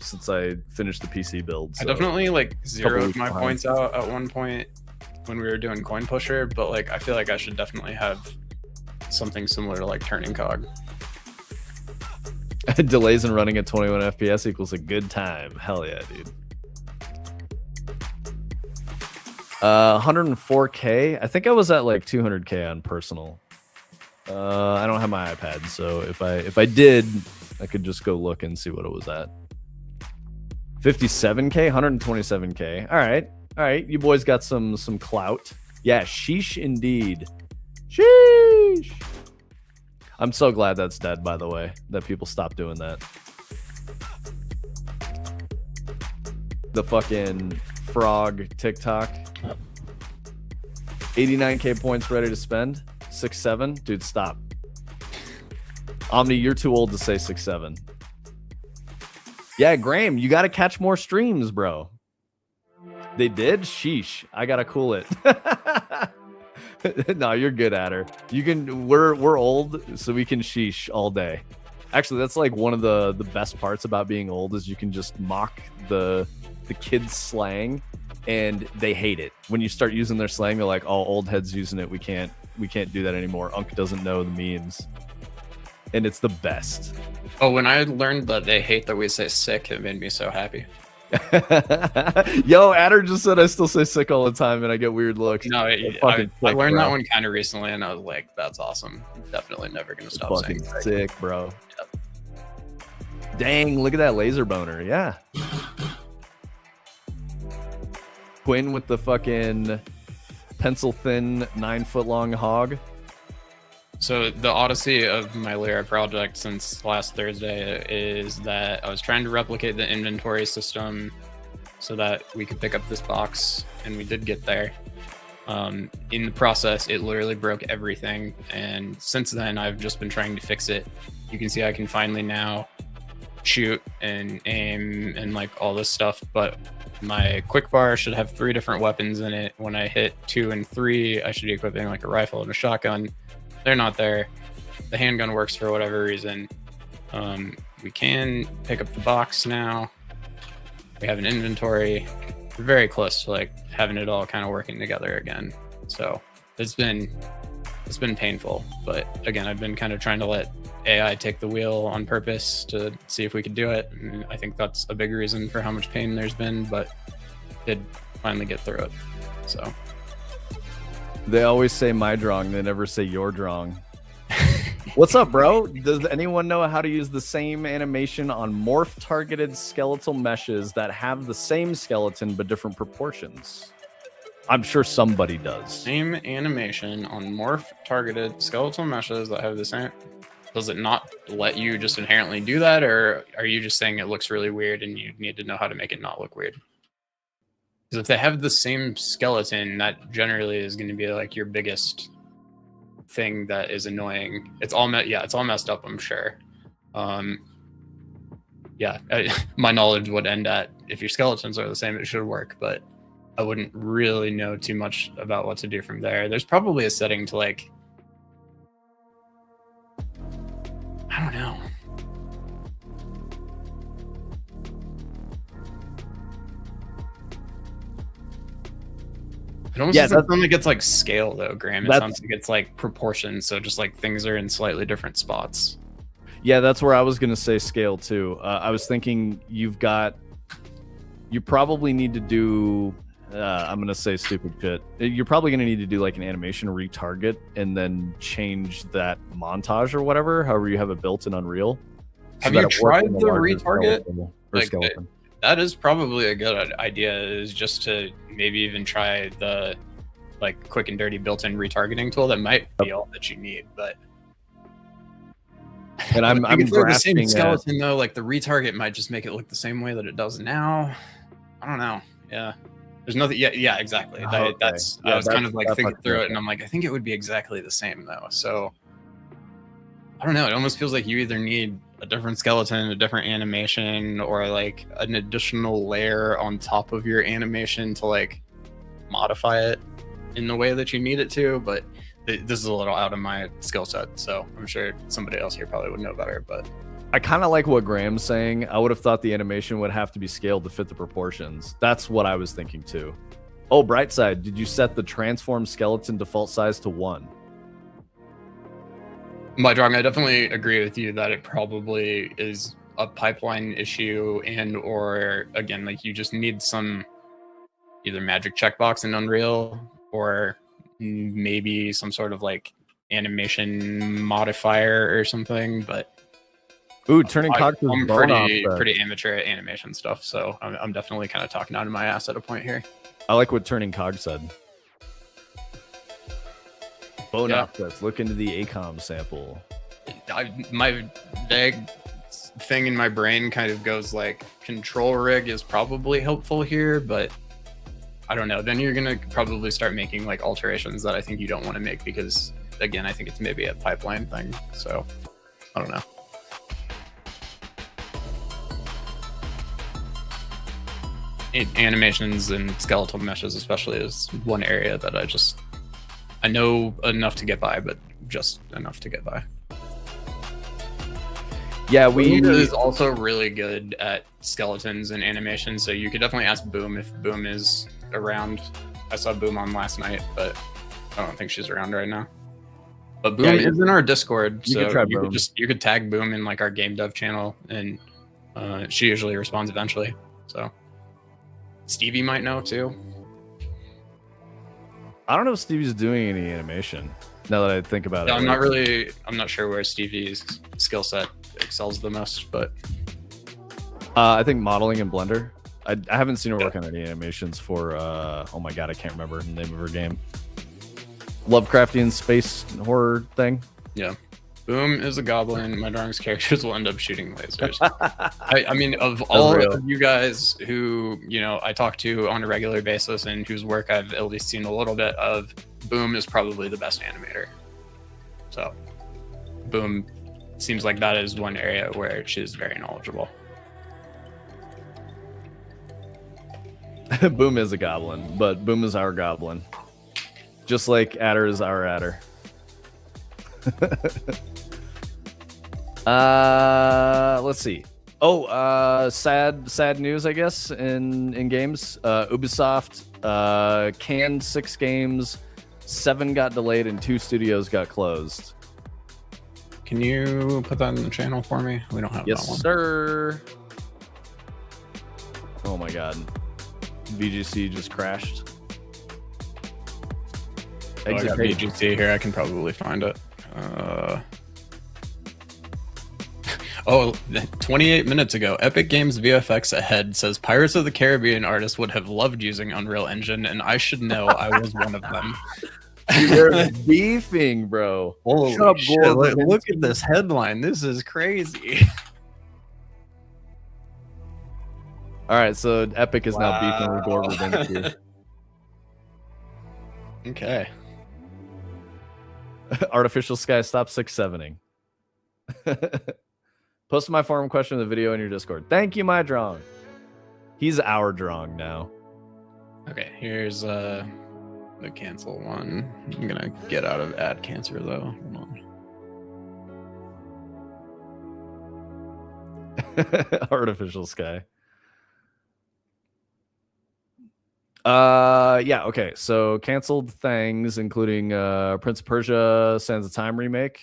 since I finished the PC build. So I definitely like zeroed my behind. points out at one point when we were doing Coin Pusher, but like I feel like I should definitely have something similar to like Turning Cog. Delays in running at 21 FPS equals a good time. Hell yeah, dude. 104k. I think I was at like 200k on personal. I don't have my iPad, so if I did, I could just go look and see what it was at. 57k, 127k. All right. You boys got some clout. Yeah, sheesh indeed. Sheesh. I'm so glad that's dead, by the way, that people stopped doing that. The fucking frog TikTok. 89k points ready to spend. 6'7", dude, stop. Omni, you're too old to say 6'7". Yeah, Graham, you got to catch more streams, bro. They did? Sheesh. I gotta cool it. No, you're good at her. You can. We're old, so we can sheesh all day. Actually, that's like one of the best parts about being old is you can just mock the kids' slang, and they hate it. When you start using their slang, they're like, "Oh, old heads using it. We can't do that anymore. Unc doesn't know the memes," and it's the best. Oh, when I learned that they hate that we say sick, it made me so happy. Yo, Adder just said I still say sick all the time and I get weird looks. No, I learned that one kind of recently and I was like, that's awesome. I'm definitely never going to stop saying sick, bro. Yep. Dang, look at that laser boner. Yeah. Quinn with the fucking pencil thin 9-foot long hog. So the odyssey of my Lyra project since last Thursday is that I was trying to replicate the inventory system so that we could pick up this box, and we did get there. In the process, it literally broke everything. And since then, I've just been trying to fix it. You can see I can finally now shoot and aim and like all this stuff, but my quick bar should have 3 different weapons in it. When I hit 2 and 3, I should be equipping like a rifle and a shotgun. They're not there. The handgun works for whatever reason. We can pick up the box now. We have an inventory. We're very close to like having it all kind of working together again. So it's been painful, but again, I've been kind of trying to let AI take the wheel on purpose to see if we could do it. And I think that's a big reason for how much pain there's been, but did finally get through it. So they always say my drong, they never say your drong. What's up, bro? Does anyone know how to use the same animation on morph targeted skeletal meshes that have the same skeleton but different proportions? I'm sure somebody does. Same animation on morph targeted skeletal meshes that have the same. Does it not let you just inherently do that, or are you just saying it looks really weird and you need to know how to make it not look weird? Because if they have the same skeleton, that generally is going to be like your biggest thing that is annoying. It's all it's all messed up, I'm sure. My knowledge would end at if your skeletons are the same, it should work, but I wouldn't really know too much about what to do from there. There's probably a setting to like, I don't know. It almost sounds like it's like scale though, Graham. It sounds like it's like proportion, so just like things are in slightly different spots. Yeah, that's where I was gonna say scale too. I was thinking you probably need to do. I'm gonna say stupid shit. You're probably gonna need to do like an animation retarget and then change that montage or whatever. However, you have it built in Unreal. Have you tried the retarget? Like that is probably a good idea. Is just to maybe even try the like quick and dirty built-in retargeting tool. That might be all that you need, but. And I'm the same skeleton though. Like the retarget might just make it look the same way that it does now. I don't know. Yeah. There's nothing. Yeah, exactly. I was kind of like thinking through it, and I'm like, I think it would be exactly the same though. So I don't know. It almost feels like you either need a different skeleton, a different animation, or like an additional layer on top of your animation to like modify it in the way that you need it to. But this is a little out of my skill set, so I'm sure somebody else here probably would know better. But I kind of like what Graham's saying. I would have thought the animation would have to be scaled to fit the proportions. That's what I was thinking too. Oh, Brightside, did you set the transform skeleton default size to 1? My drawing, I definitely agree with you that it probably is a pipeline issue, and or again, like you just need some either magic checkbox in Unreal or maybe some sort of like animation modifier or something. But ooh, turning cogs is I'm pretty amateur at animation stuff, so I'm definitely kind of talking out of my ass at a point here. I like what turning cog said. Bone offsets. Look into the ACOM sample. My vague thing in my brain kind of goes like control rig is probably helpful here, but I don't know. Then you're gonna probably start making like alterations that I think you don't want to make because again, I think it's maybe a pipeline thing. So I don't know. Animations and skeletal meshes especially is one area that I know enough to get by, but just enough to get by. Yeah, Boom is also really good at skeletons and animation, so you could definitely ask Boom if Boom is around. I saw Boom on last night, but I don't think she's around right now. But Boom is in our Discord, so you could tag Boom in like our game dev channel, and she usually responds eventually. So Stevie might know too. I don't know if Stevie's doing any animation. Now that I think about it, I'm not sure where Stevie's skill set excels the most, but I think modeling in Blender. I haven't seen her work on any animations for oh my god, I can't remember the name of her game. Lovecraftian space horror thing. Yeah. Boom is a goblin. My drawing's characters will end up shooting lasers. I mean, of all of you guys who, you know, I talk to on a regular basis and whose work I've at least seen a little bit of, Boom is probably the best animator. So, Boom seems like that is one area where she's very knowledgeable. Boom is a goblin, but Boom is our goblin. Just like Adder is our Adder. Let's see. Oh, sad news, I guess, in games. Ubisoft canned 6 games, 7 got delayed, and 2 studios got closed. Can you put that in the channel for me? We don't have that one. Yes, sir. Oh my god. VGC just crashed. I got VGC here. I can probably find it. Oh, 28 minutes ago, Epic Games VFX Ahead says Pirates of the Caribbean artists would have loved using Unreal Engine, and I should know I was one of them. You're beefing, bro. Holy shit, look at this headline. This is crazy. All right, so Epic is now beefing with Gore Verbinski. Okay. Artificial Sky, stop 6-7ing. Post my forum question in the video in your Discord. Thank you, my Drong. He's our Drong now. Okay, here's the cancel one. I'm gonna get out of ad cancer though. Hold on. Artificial Sky. Yeah, okay. So canceled things, including Prince of Persia Sands of Time remake.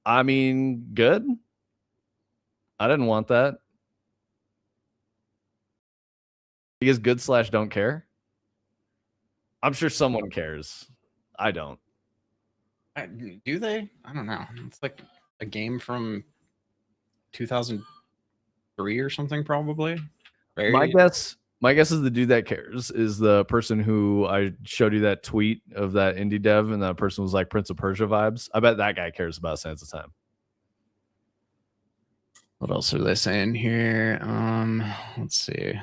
I mean, good. I didn't want that. I guess good / don't care. I'm sure someone cares. I don't. Do they? I don't know. It's like a game from 2003 or something, probably. Very... My guess is the dude that cares is the person who I showed you that tweet of that indie dev, and that person was like Prince of Persia vibes. I bet that guy cares about Sands of Time. What else are they saying here? Let's see.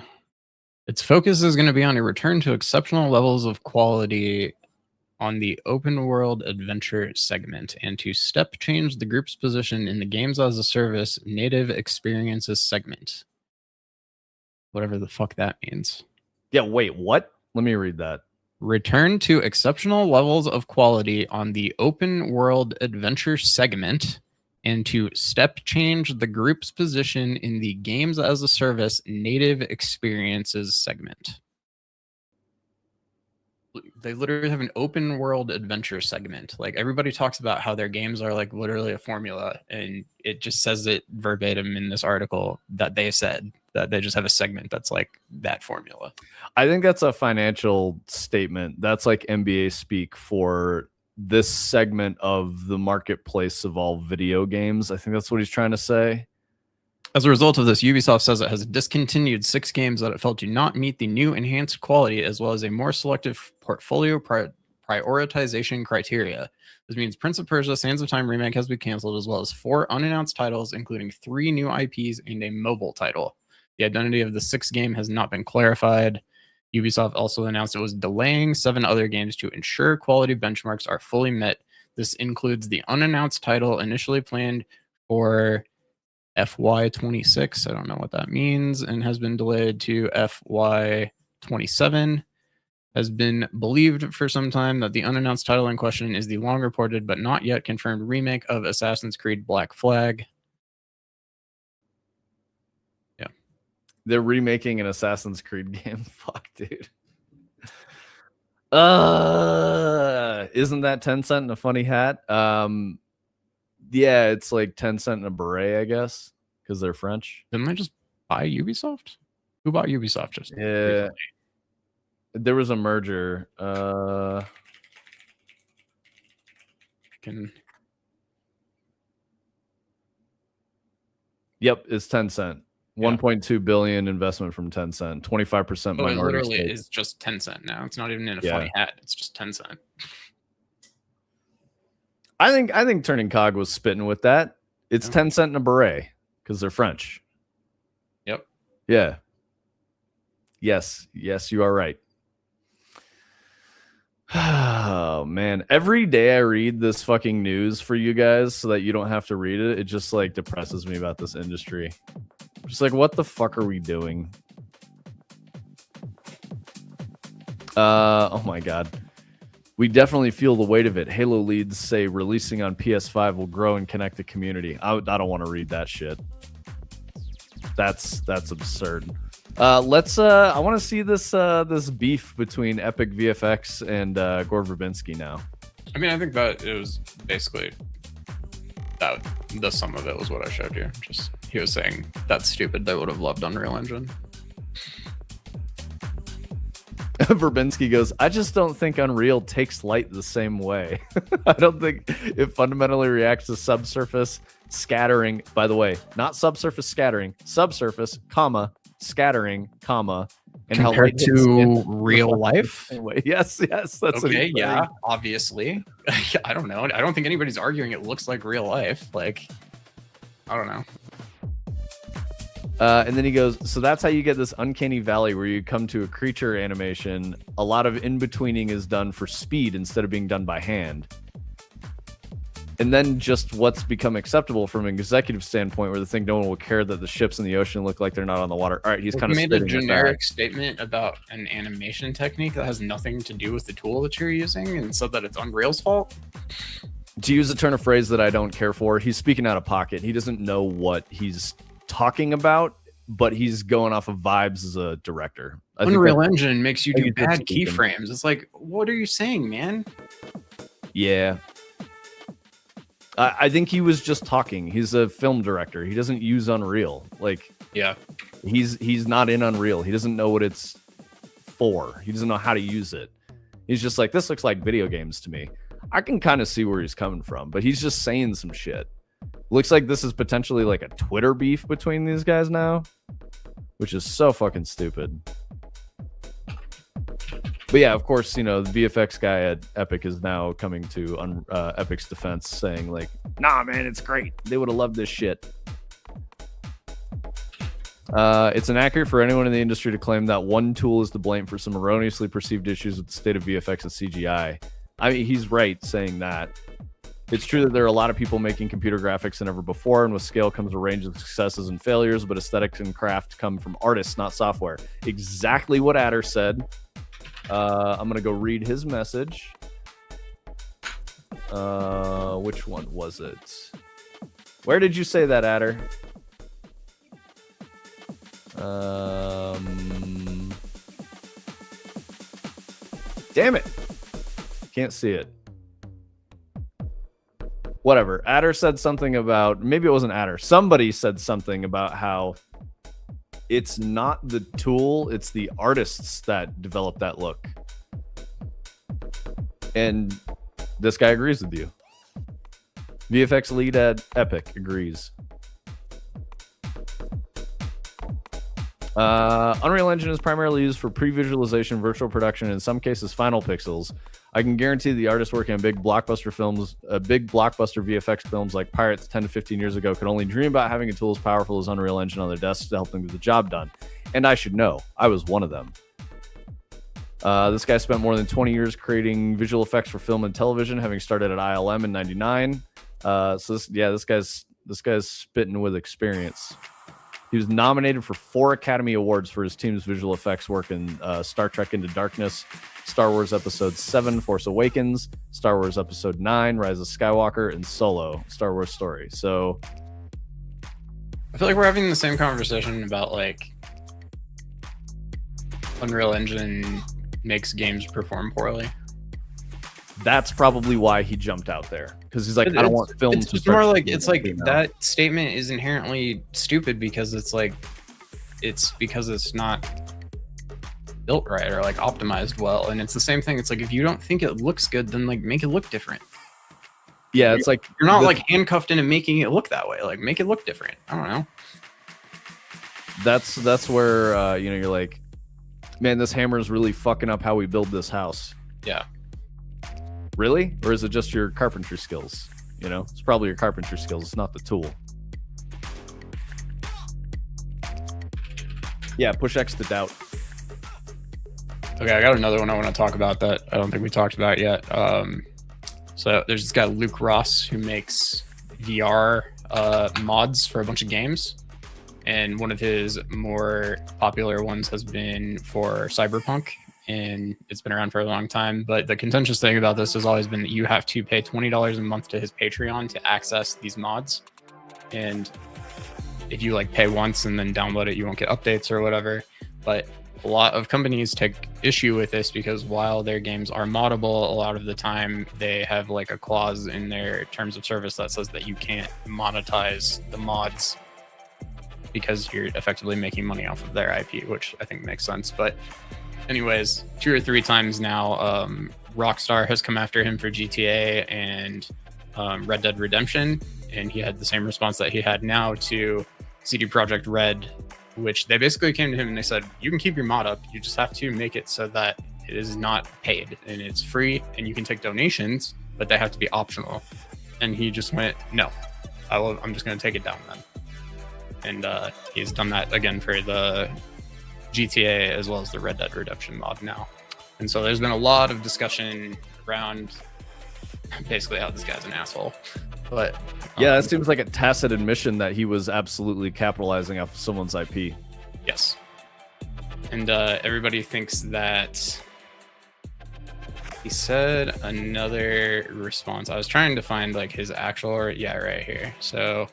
Its focus is going to be on a return to exceptional levels of quality on the open world adventure segment, and to step change the group's position in the games as a service native experiences segment. Whatever the fuck that means. Yeah, wait, what? Let me read that. Return to exceptional levels of quality on the open world adventure segment, and to step change the group's position in the games as a service native experiences segment. They literally have an open world adventure segment. Like, everybody talks about how their games are like literally a formula, and it just says it verbatim in this article that they said that they just have a segment that's like that formula. I think that's a financial statement. That's like NBA speak for this segment of the marketplace of all video games. I think that's what he's trying to say. As a result of this, Ubisoft says it has discontinued 6 games that it felt do not meet the new enhanced quality, as well as a more selective portfolio prioritization criteria. This means Prince of Persia Sands of Time remake has been canceled, as well as 4 unannounced titles, including 3 new IPs and a mobile title. The identity of the 6th game has not been clarified. Ubisoft also announced it was delaying 7 other games to ensure quality benchmarks are fully met. This includes the unannounced title initially planned for FY26. I don't know what that means, and has been delayed to FY27. Has been believed for some time that the unannounced title in question is the long reported but not yet confirmed remake of Assassin's Creed Black Flag. Yeah. They're remaking an Assassin's Creed game. Fuck, dude. Isn't that Tencent in a funny hat? Yeah, it's like Tencent in a beret, I guess, because they're French. Didn't they just buy Ubisoft? Who bought Ubisoft just recently? There was a merger. Yep, it's Tencent. 1.2 billion investment from Tencent. 25% minority. It literally is just Tencent now. It's not even in a funny hat. It's just Tencent. I think Turning Cog was spitting with that. It's 10 cent in a beret because they're French. Yep. Yeah. Yes, you are right. Oh man, every day I read this fucking news for you guys so that you don't have to read it. It just like depresses me about this industry. Just like, what the fuck are we doing? Oh my god. We definitely feel the weight of it. Halo leads say releasing on PS5 will grow and connect the community. I don't want to read that shit. That's absurd. I want to see this beef between Epic VFX and Gore Verbinski now. I mean, I think that it was basically that the sum of it was what I showed you. Just he was saying that's stupid. They would have loved Unreal Engine. Verbinski goes, I just don't think Unreal takes light the same way. I don't think it fundamentally reacts to subsurface scattering. By the way, not subsurface scattering, subsurface, comma, scattering, comma, and compared to real life. Anyway, yes, that's okay. Yeah, obviously. I don't know. I don't think anybody's arguing it looks like real life. Like, I don't know. And then he goes, so that's how you get this uncanny valley where you come to a creature animation. A lot of in-betweening is done for speed instead of being done by hand. And then just what's become acceptable from an executive standpoint where they think no one will care that the ships in the ocean look like they're not on the water. All right, he's kind of made a generic statement about an animation technique that has nothing to do with the tool that you're using and said that it's Unreal's fault. To use a turn of phrase that I don't care for, he's speaking out of pocket. He doesn't know what he's talking about, but he's going off of vibes as a director. Unreal Engine makes you do bad keyframes. It's like, what are you saying, man? Yeah. I think he was just talking. He's a film director. He doesn't use Unreal. Like, yeah, he's not in Unreal. He doesn't know what it's for. He doesn't know how to use it. He's just like, this looks like video games to me. I can kind of see where he's coming from, but he's just saying some shit. Looks like this is potentially like a Twitter beef between these guys now, which is so fucking stupid. But yeah, of course, the VFX guy at Epic is now coming to Epic's defense saying like, nah, man, it's great. They would have loved this shit. It's inaccurate for anyone in the industry to claim that one tool is to blame for some erroneously perceived issues with the state of VFX and CGI. I mean, he's right saying that. It's true that there are a lot of people making computer graphics than ever before, and with scale comes a range of successes and failures, but aesthetics and craft come from artists, not software. Exactly what Adder said. I'm going to go read his message. Which one was it? Where did you say that, Adder? Damn it. Can't see it. Whatever. Adder said something about, maybe it wasn't Adder. Somebody said something about how it's not the tool, it's the artists that develop that look. And this guy agrees with you. VFX lead at Epic agrees. Unreal Engine is primarily used for pre-visualization, virtual production, and in some cases, final pixels. I can guarantee the artists working on big blockbuster VFX films like Pirates 10 to 15 years ago could only dream about having a tool as powerful as Unreal Engine on their desks to help them get the job done. And I should know, I was one of them. This guy spent more than 20 years creating visual effects for film and television, having started at ILM in '99. This guy's spitting with experience. He was nominated for 4 Academy Awards for his team's visual effects work in Star Trek Into Darkness, Star Wars Episode 7, Force Awakens, Star Wars Episode 9, Rise of Skywalker, and Solo, Star Wars Story. So I feel like we're having the same conversation about like Unreal Engine makes games perform poorly. That's probably why he jumped out there, because he's like, I don't want film. It's just more like, it's like that statement is inherently stupid because it's like, it's because it's not built right or like optimized well. And it's the same thing. It's like, if you don't think it looks good, then like make it look different. Yeah, it's like you're not like handcuffed into making it look that way. Like make it look different. I don't know. That's where you're like, man, this hammer is really fucking up how we build this house. Yeah. Really? Or is it just your carpentry skills? You know, it's probably your carpentry skills. It's not the tool. Yeah, push X to doubt. Okay, I got another one I want to talk about that I don't think we talked about yet. So there's this guy Luke Ross who makes VR mods for a bunch of games, and one of his more popular ones has been for Cyberpunk, and it's been around for a long time. But the contentious thing about this has always been that you have to pay $20 a month to his Patreon to access these mods, and if you like pay once and then download it, you won't get updates or whatever. But a lot of companies take issue with this because while their games are moddable, a lot of the time they have like a clause in their terms of service that says that you can't monetize the mods because you're effectively making money off of their IP, which I think makes sense. But anyways, 2 or 3 times now, Rockstar has come after him for GTA and Red Dead Redemption, and he had the same response that he had now to CD Projekt Red, which they basically came to him and they said, you can keep your mod up, you just have to make it so that it is not paid and it's free and you can take donations, but they have to be optional. And he just went, no, I'm just going to take it down then. And he's done that again for the GTA as well as the Red Dead Redemption mod now. And so there's been a lot of discussion around basically how this guy's an asshole. But yeah, that seems like a tacit admission that he was absolutely capitalizing off of someone's IP. Yes. And everybody thinks that he said another response. I was trying to find like his actual, yeah, right here. So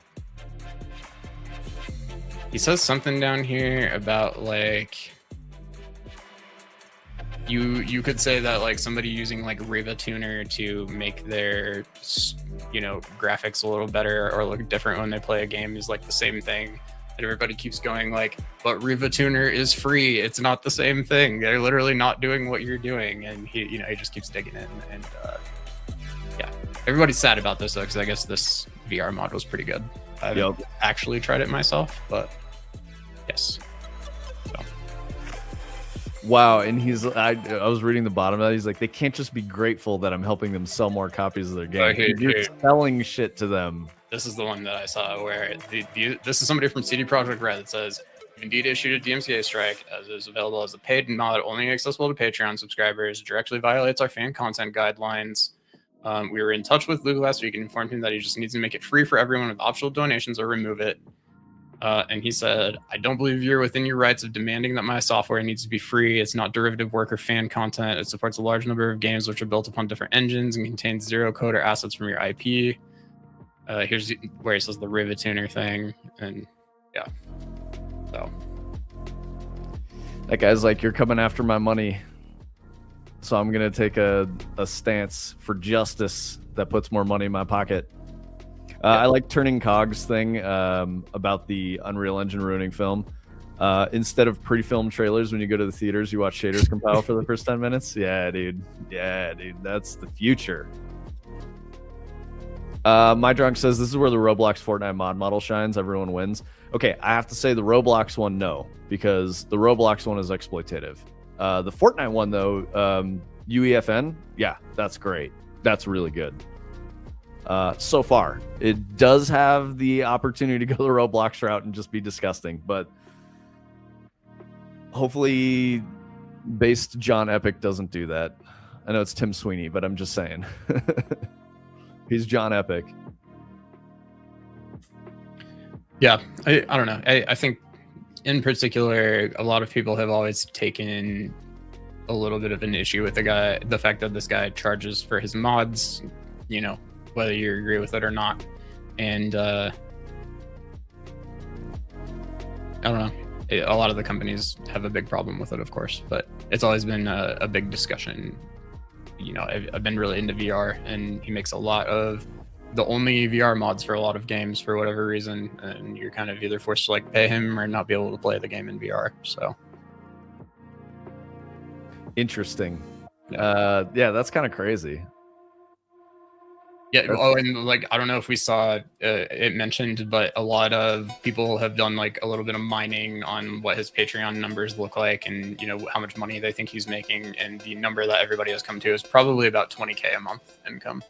he says something down here about like you could say that like somebody using like Riva Tuner to make their, you know, graphics a little better or look different when they play a game is like the same thing. And everybody keeps going like, but Riva Tuner is free. It's not the same thing. They're literally not doing what you're doing. And he, you know, he just keeps digging in. And yeah, everybody's sad about this though, because I guess this VR mod was pretty good. I haven't actually tried it myself, but yes. So. Wow, and I was reading the bottom of that. He's like, they can't just be grateful that I'm helping them sell more copies of their game. You're selling shit to them. This is the one that I saw where this is somebody from CD Projekt Red that says, Indeed issued a DMCA strike as is available as a paid mod only accessible to Patreon subscribers, directly violates our fan content guidelines. We were in touch with Luke last week and informed him that he just needs to make it free for everyone with optional donations or remove it. And he said, I don't believe you're within your rights of demanding that my software needs to be free. It's not derivative work or fan content. It supports a large number of games which are built upon different engines and contains zero code or assets from your IP. Here's where he says the Riva Tuner thing. And yeah. So. That guy's like, you're coming after my money. So I'm going to take a stance for justice that puts more money in my pocket. I like Turning Cogs thing about the Unreal Engine ruining film. Instead of pre-film trailers, when you go to the theaters, you watch shaders compile for the first 10 minutes. Yeah, dude. That's the future. My Drunk says, this is where the Roblox Fortnite mod model shines. Everyone wins. Okay, I have to say the Roblox one, no. Because the Roblox one is exploitative. The Fortnite one, though, UEFN, yeah, that's great. That's really good. So far, it does have the opportunity to go the Roblox route and just be disgusting, but hopefully based John Epic doesn't do that. I know it's Tim Sweeney, but I'm just saying. He's John Epic. Yeah, I don't know. I think in particular, a lot of people have always taken a little bit of an issue with the fact that this guy charges for his mods, you know, whether you agree with it or not. And I don't know. A lot of the companies have a big problem with it, of course, but it's always been a big discussion. You know, I've been really into VR, and he makes a lot of the only VR mods for a lot of games for whatever reason, and you're kind of either forced to like pay him or not be able to play the game in VR. So interesting. Yeah, that's kind of crazy. Yeah. Oh, and like, I don't know if we saw it mentioned, but a lot of people have done like a little bit of mining on what his Patreon numbers look like, and you know how much money they think he's making, and the number that everybody has come to is probably about 20K a month income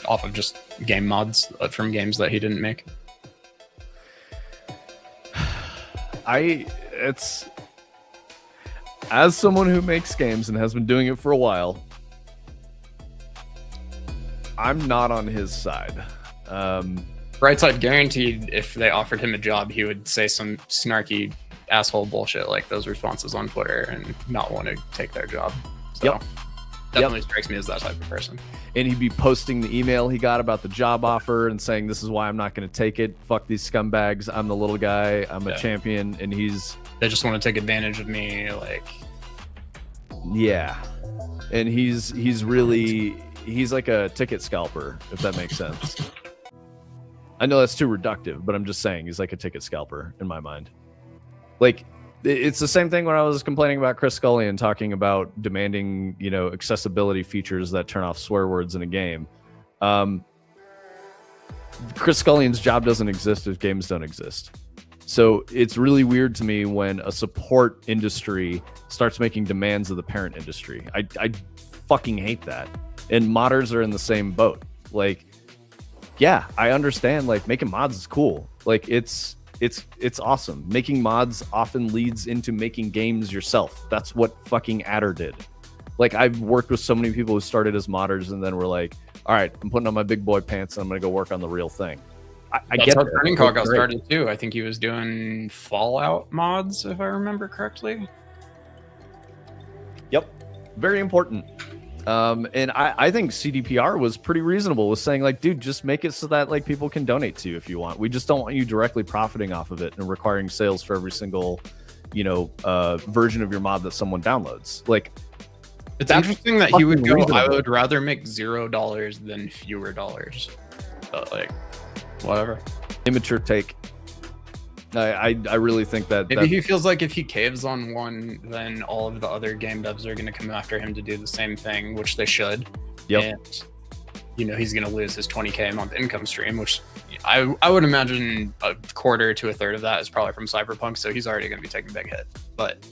off of just game mods from games that he didn't make. It's as someone who makes games and has been doing it for a while, I'm not on his side. Brightside guaranteed if they offered him a job, he would say some snarky asshole bullshit like those responses on Twitter and not want to take their job. So definitely strikes me as that type of person. And he'd be posting the email he got about the job offer and saying, this is why I'm not going to take it. Fuck these scumbags. I'm the little guy. I'm a champion. And they just want to take advantage of me. Like, yeah. And he's like a ticket scalper, if that makes sense. I know that's too reductive, but I'm just saying he's like a ticket scalper in my mind. Like, it's the same thing when I was complaining about Chris Scullion talking about demanding, you know, accessibility features that turn off swear words in a game. Chris Scullion's job doesn't exist if games don't exist. So it's really weird to me when a support industry starts making demands of the parent industry. I fucking hate that. And modders are in the same boat. Like, yeah, I understand, like, making mods is cool. Like, it's awesome. Making mods often leads into making games yourself. That's what fucking Adder did. Like, I've worked with so many people who started as modders and then were like, all right, I'm putting on my big boy pants and I'm going to go work on the real thing. I get how that. Turning Call got started too. I think he was doing Fallout mods, if I remember correctly. Yep. Very important. And I think CDPR was pretty reasonable with saying, like, dude, just make it so that, like, people can donate to you if you want. We just don't want you directly profiting off of it and requiring sales for every single, you know, version of your mod that someone downloads. Like, it's interesting that he would go, reasonable. I would rather make $0 than fewer dollars. But, like, whatever. Immature take. I really think that maybe he feels like if he caves on one, then all of the other game devs are going to come after him to do the same thing, which they should. Yep. And, you know, he's going to lose his 20K a month income stream, which I would imagine a quarter to a third of that is probably from Cyberpunk, so he's already going to be taking a big hit. But,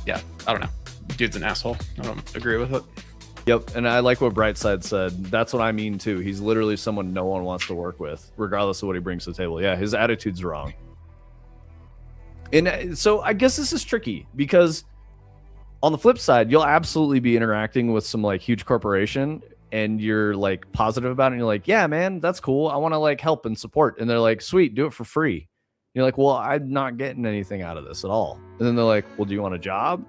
yeah, I don't know. Dude's an asshole. I don't agree with it. Yep, and I like what Brightside said. That's what I mean, too. He's literally someone no one wants to work with, regardless of what he brings to the table. Yeah, his attitude's wrong. And so I guess this is tricky, because on the flip side, you'll absolutely be interacting with some, like, huge corporation, and you're, like, positive about it, and you're like, yeah, man, that's cool. I want to, like, help and support. And they're like, sweet, do it for free. And you're like, well, I'm not getting anything out of this at all. And then they're like, well, do you want a job?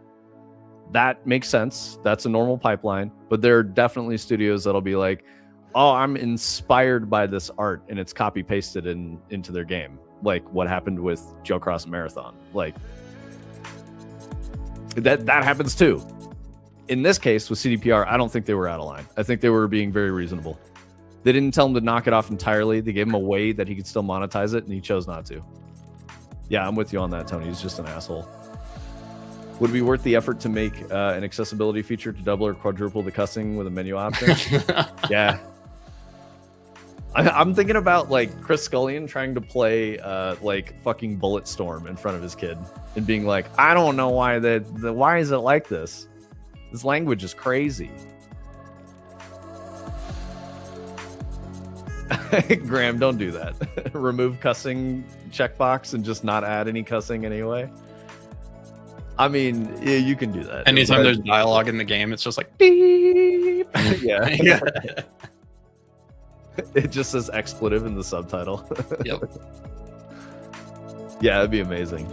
That makes sense. That's a normal pipeline. But there are definitely studios that'll be like, oh, I'm inspired by this art, and it's copy pasted into their game. Like what happened with Joe Cross Marathon. Like that happens too. In this case with CDPR, I don't think they were out of line. I think they were being very reasonable. They didn't tell him to knock it off entirely. They gave him a way that he could still monetize it, and he chose not to. Yeah, I'm with you on that, Tony. He's just an asshole. Would it be worth the effort to make an accessibility feature to double or quadruple the cussing with a menu option? Yeah. I'm thinking about, like, Chris Scullion trying to play like fucking Bulletstorm in front of his kid and being like, I don't know why why is it like this? This language is crazy. Graham, don't do that. Remove cussing checkbox and just not add any cussing anyway. I mean, yeah, you can do that. Anytime there's dialogue in the game, it's just like beep. Yeah. It just says expletive in the subtitle. Yep. Yeah, it'd be amazing.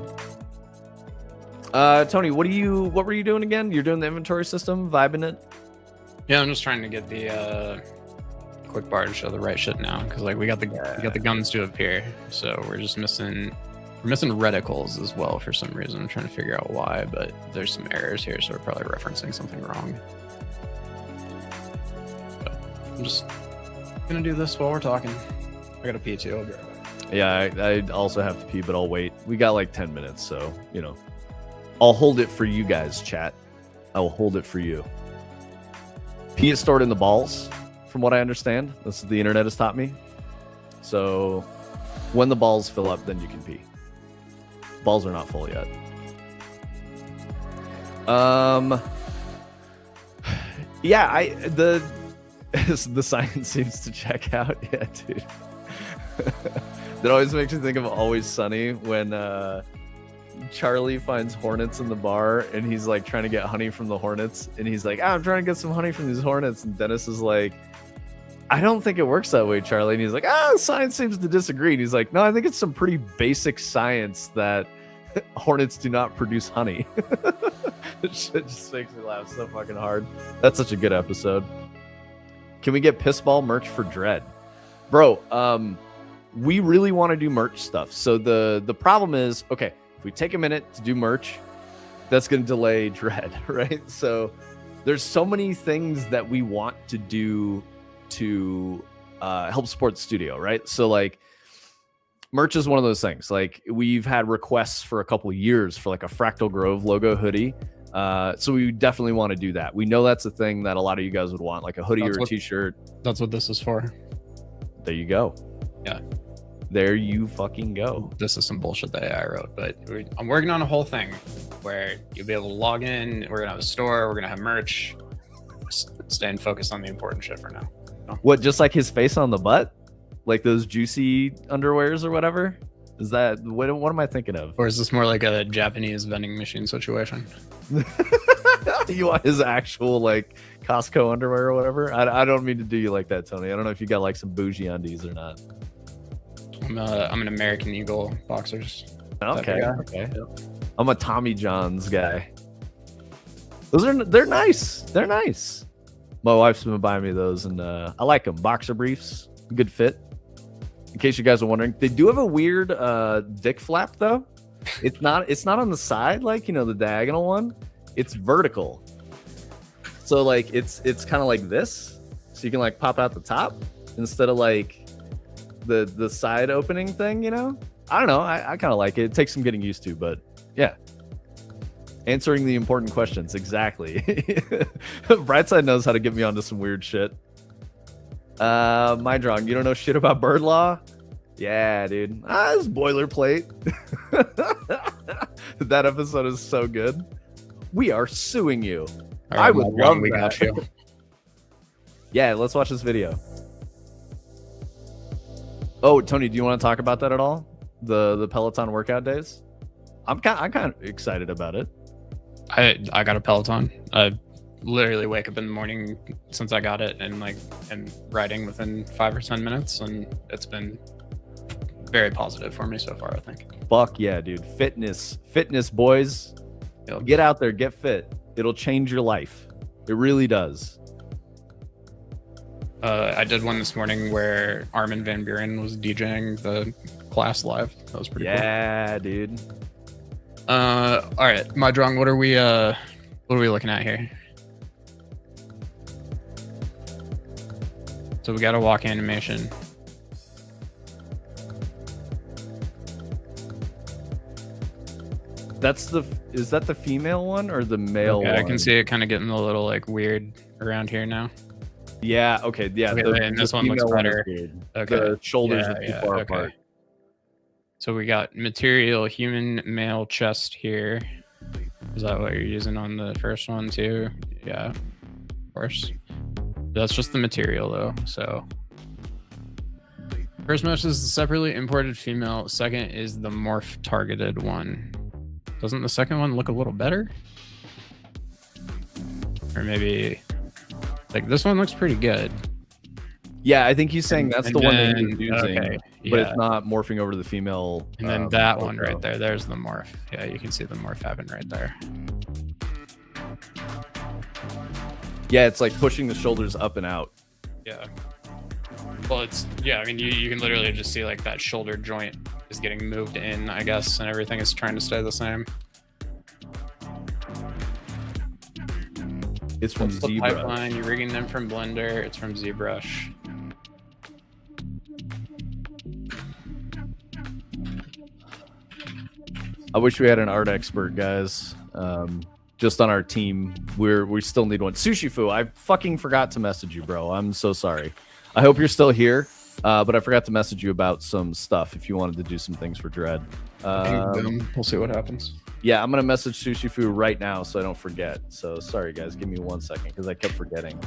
Tony, what were you doing again? You're doing the inventory system, vibing it? Yeah, I'm just trying to get the quick bar to show the right shit now, because like we got the guns to appear, so we're just missing reticles as well for some reason. I'm trying to figure out why, but there's some errors here, so we're probably referencing something wrong. But I'm just gonna do this while we're talking. I gotta pee too. I'll be right back. Yeah, I also have to pee, but I'll wait. We got like 10 minutes, so, you know. I'll hold it for you guys, chat. I will hold it for you. Pee is stored in the balls, from what I understand. This is the internet has taught me. So when the balls fill up, then you can pee. Balls are not full yet. Yeah, the science seems to check out. Yeah, dude. That always makes me think of Always Sunny when Charlie finds hornets in the bar and he's like trying to get honey from the hornets, and he's like, I'm trying to get some honey from these hornets, and Dennis is like, I don't think it works that way, Charlie. And he's like, science seems to disagree. And he's like, no, I think it's some pretty basic science that hornets do not produce honey. It just makes me laugh so fucking hard. That's such a good episode. Can we get Pissball merch for Dread? Bro, we really want to do merch stuff. So the problem is, okay, if we take a minute to do merch, that's going to delay Dread, right? So there's so many things that we want to do to help support the studio, right? So like merch is one of those things. Like we've had requests for a couple of years for like a Fractal Grove logo hoodie. So we definitely want to do that. We know that's a thing that a lot of you guys would want, like a hoodie or a t-shirt. That's what this is for. There you go. Yeah. There you fucking go. This is some bullshit that I wrote, but I'm working on a whole thing where you'll be able to log in. We're going to have a store. We're going to have merch. Just staying focused on the important shit for now. No. What, just like his face on the butt? Like those juicy underwears or whatever? Is that, what am I thinking of? Or is this more like a Japanese vending machine situation? You want his actual like Costco underwear or whatever? I don't mean to do you like that, Tony. I don't know if you got like some bougie undies or not. I'm an American Eagle boxers. Okay. Okay. Yep. I'm a Tommy John's guy. They're nice. They're nice. My wife's been buying me those, and I like them. Boxer briefs, good fit. In case you guys are wondering, they do have a weird dick flap though. It's not on the side like, you know, the diagonal one. It's vertical. So like it's kind of like this. So you can like pop out the top instead of like the side opening thing, you know? I don't know. I kind of like it. It takes some getting used to, but yeah. Answering the important questions. Exactly. Brightside knows how to get me onto some weird shit. My drawing, you don't know shit about bird law? Yeah, dude. It's boilerplate. That episode is so good. We are suing you. Right, I would love we that. got you. Yeah, let's watch this video. Oh, Tony, do you want to talk about that at all? The Peloton workout days? I'm kind of excited about it. I got a Peloton. I literally wake up in the morning since I got it and riding within 5 or 10 minutes, and it's been very positive for me so far, I think. Fuck yeah, dude. Fitness, boys. Yep. Get out there, get fit. It'll change your life. It really does. I did one this morning where Armin van Buren was DJing the class live. That was pretty cool. Yeah, dude. All right, Mahjong, what are we looking at here? So we got a walk animation. Is that the female one or the male one? I can see it kind of getting a little like weird around here now. Yeah, okay, yeah. Okay, and this one looks better. Okay. The shoulders are too far apart. So we got material, human male chest here. Is that what you're using on the first one too? Yeah, of course. That's just the material though, so. First mesh is the separately imported female. Second is the morph targeted one. Doesn't the second one look a little better? Or maybe, like this one looks pretty good. Yeah, I think he's saying that's the one that he's using, okay, but it's not morphing over to the female. And then that one right there, there's the morph. Yeah, you can see the morph happen right there. Yeah, it's like pushing the shoulders up and out. Yeah. Well, I mean, you can literally just see like that shoulder joint is getting moved in, I guess, and everything is trying to stay the same. It's from ZBrush. Pipeline, you're rigging them from Blender. It's from ZBrush. I wish we had an art expert, guys. just on our team. We still need one. Sushi Fu, I fucking forgot to message you, bro. I'm so sorry. I hope you're still here, but I forgot to message you about some stuff if you wanted to do some things for Dread. We'll see what happens. Yeah, I'm gonna message Sushi Fu right now so I don't forget. So sorry guys, give me 1 second because I kept forgetting.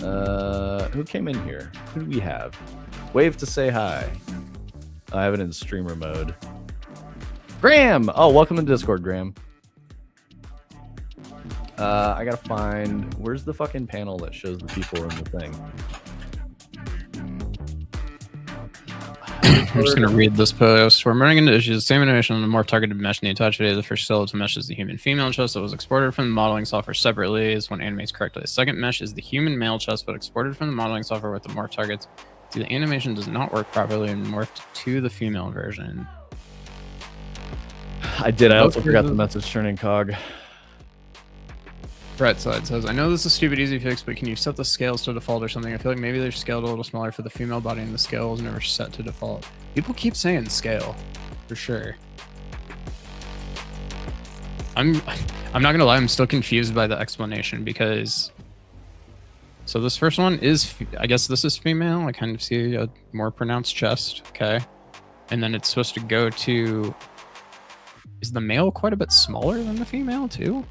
Who came in here? Who do we have? Wave to say hi. I have it in streamer mode. Graham! Oh, welcome to Discord, Graham. I gotta find... Where's the fucking panel that shows the people in the thing? I'm just going to read this post. We're running into issues. Same animation on the more targeted mesh in the attached video. The first skeleton mesh is the human female chest that was exported from the modeling software separately. Is when animates correctly. The second mesh is the human male chest, but exported from the modeling software with the morph targets. See, the animation does not work properly and morphed to the female version. I did. I also forgot the message turning cog. Right side says, I know this is a stupid easy fix, but can you set the scales to default or something? I feel like maybe they're scaled a little smaller for the female body and the scale was never set to default. People keep saying scale, for sure. I'm not gonna lie, I'm still confused by the explanation because... So this first one is, I guess this is female. I kind of see a more pronounced chest, okay. And then it's supposed to go to... Is the male quite a bit smaller than the female too?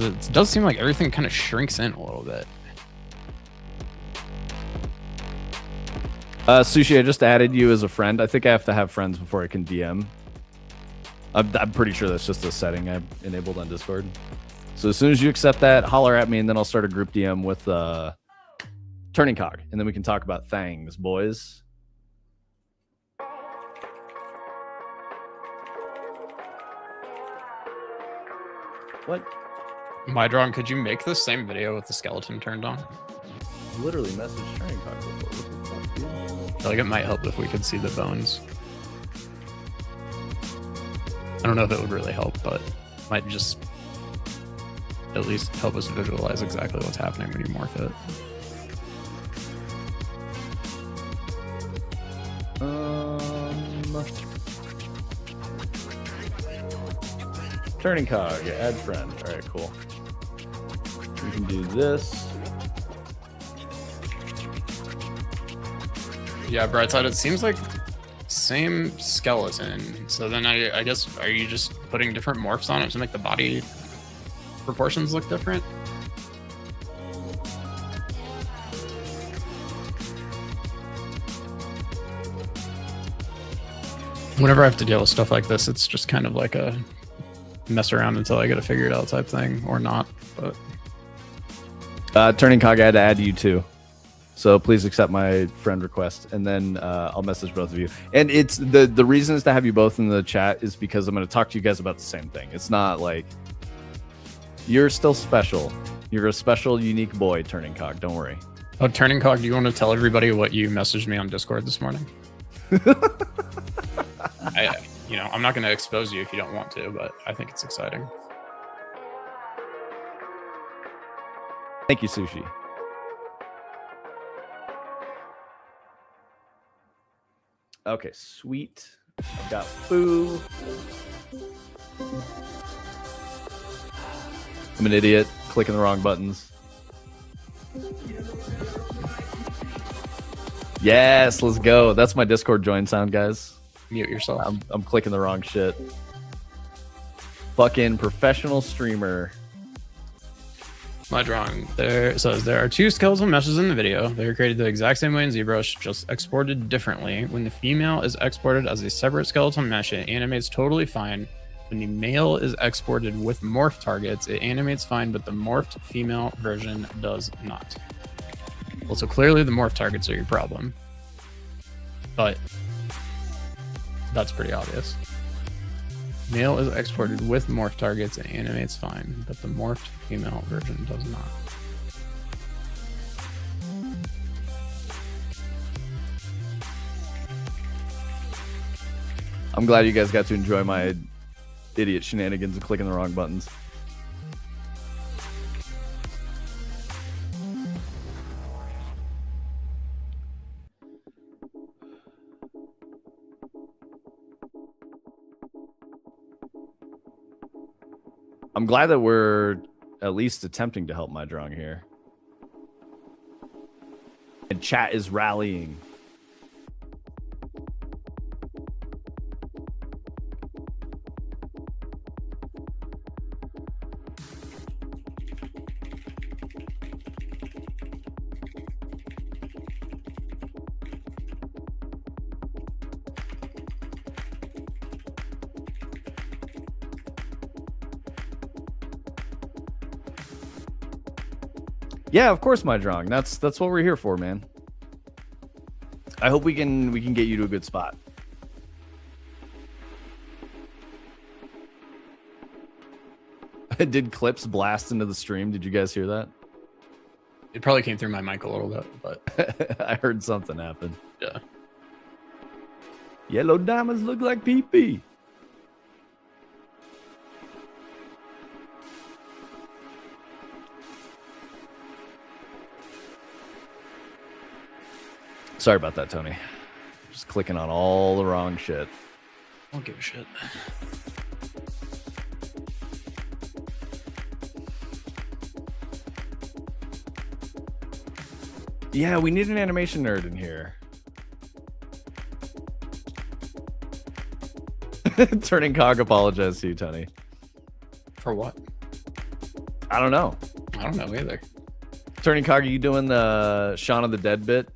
It does seem like everything kind of shrinks in a little bit. Sushi, I just added you as a friend. I think I have to have friends before I can DM. I'm pretty sure that's just a setting I've enabled on Discord. So as soon as you accept that, holler at me, and then I'll start a group DM with Turning Cog, and then we can talk about things, boys. What? Mydron, could you make the same video with the skeleton turned on? Literally messaged Turning Cog before. What the fuck, dude? I feel like it might help if we could see the bones. I don't know if it would really help, but it might just at least help us visualize exactly what's happening when you morph it. Turning Cog, add friend. All right, cool. We can do this. Yeah, Brightside, it seems like same skeleton. So then I guess, are you just putting different morphs on it to make the body proportions look different? Whenever I have to deal with stuff like this, it's just kind of like a mess around until I get it figured out type thing, or not. But Turning Cog, I had to add you too. So please accept my friend request, and then I'll message both of you. And it's the reason is to have you both in the chat is because I'm going to talk to you guys about the same thing. It's not like you're still special. You're a special, unique boy, Turning Cog. Don't worry. Oh, Turning Cog, do you want to tell everybody what you messaged me on Discord this morning? I'm not going to expose you if you don't want to, but I think it's exciting. Thank you, Sushi. Okay, sweet. I've got Foo. I'm an idiot, clicking the wrong buttons. Yes, let's go. That's my Discord join sound, guys. Mute yourself. I'm clicking the wrong shit. Fucking professional streamer. My drawing there says there are two skeletal meshes in the video. They are created the exact same way in ZBrush, just exported differently. When the female is exported as a separate skeletal mesh, it animates totally fine. When the male is exported with morph targets, it animates fine, but the morphed female version does not. Well, so clearly the morph targets are your problem, but that's pretty obvious. Male is exported with morph targets and animates fine, but the morphed female version does not. I'm glad you guys got to enjoy my idiot shenanigans and clicking the wrong buttons. I'm glad that we're at least attempting to help my drawing here. And chat is rallying. Yeah, of course, my drawing. That's what we're here for, man. I hope we can get you to a good spot. Did clips blast into the stream? Did you guys hear that? It probably came through my mic a little bit, but I heard something happen. yeah. Yellow diamonds look like pee-pee. Sorry about that, Tony. Just clicking on all the wrong shit. I don't give a shit. Yeah, we need an animation nerd in here. Turning Cog apologized to you, Tony. For what? I don't know. I don't know either. Turning Cog, are you doing the Shaun of the Dead bit?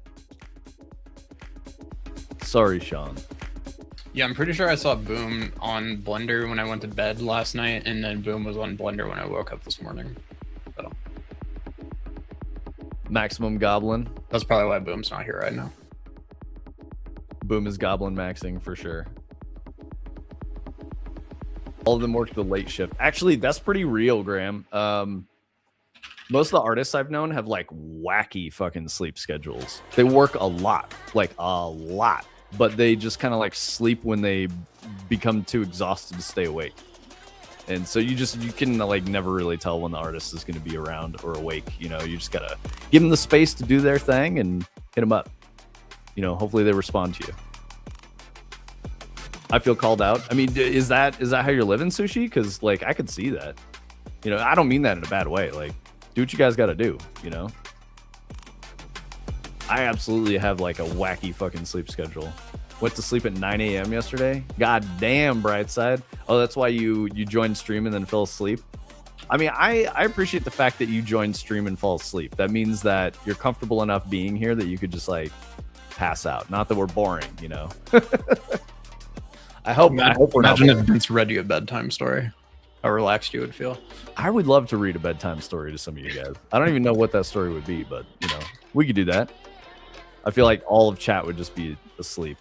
Sorry, Sean. Yeah, I'm pretty sure I saw Boom on Blender when I went to bed last night, and then Boom was on Blender when I woke up this morning. So Maximum Goblin. that's probably why Boom's not here right now. Boom is Goblin maxing for sure. All of them work the late shift. Actually, that's pretty real, Graham. Most of the artists I've known have like wacky fucking sleep schedules. They work a lot, but they just kind of like sleep when they become too exhausted to stay awake. And so you can like never really tell when the artist is going to be around or awake. You know, you just gotta give them the space to do their thing and hit them up. You know, hopefully they respond to you. I feel called out. I mean, is that how you're living, Sushi? Because like I could see that. You know, I don't mean that in a bad way. Like, do what you guys got to do. You know, I absolutely have like a wacky fucking sleep schedule. Went to sleep at 9 a.m. yesterday. God damn, Brightside. Oh, that's why you joined stream and then fell asleep. I mean, I appreciate the fact that you joined stream and fall asleep. That means that you're comfortable enough being here that you could just like pass out. Not that we're boring, you know. I hope we're not Imagine if boring. Vince read you a bedtime story. How relaxed you would feel. I would love to read a bedtime story to some of you guys. I don't even know what that story would be, but you know, we could do that. I feel like all of chat would just be asleep.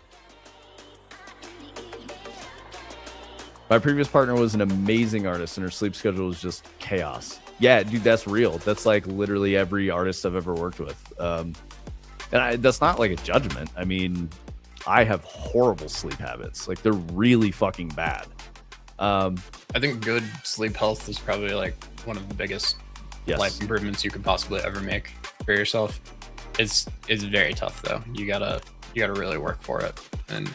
My previous partner was an amazing artist and her sleep schedule was just chaos. Yeah, dude, that's real. That's like literally every artist I've ever worked with. That's not like a judgment. I mean, I have horrible sleep habits. Like they're really fucking bad. I think good sleep health is probably like one of the biggest life improvements you could possibly ever make for yourself. It's very tough though. You gotta really work for it. And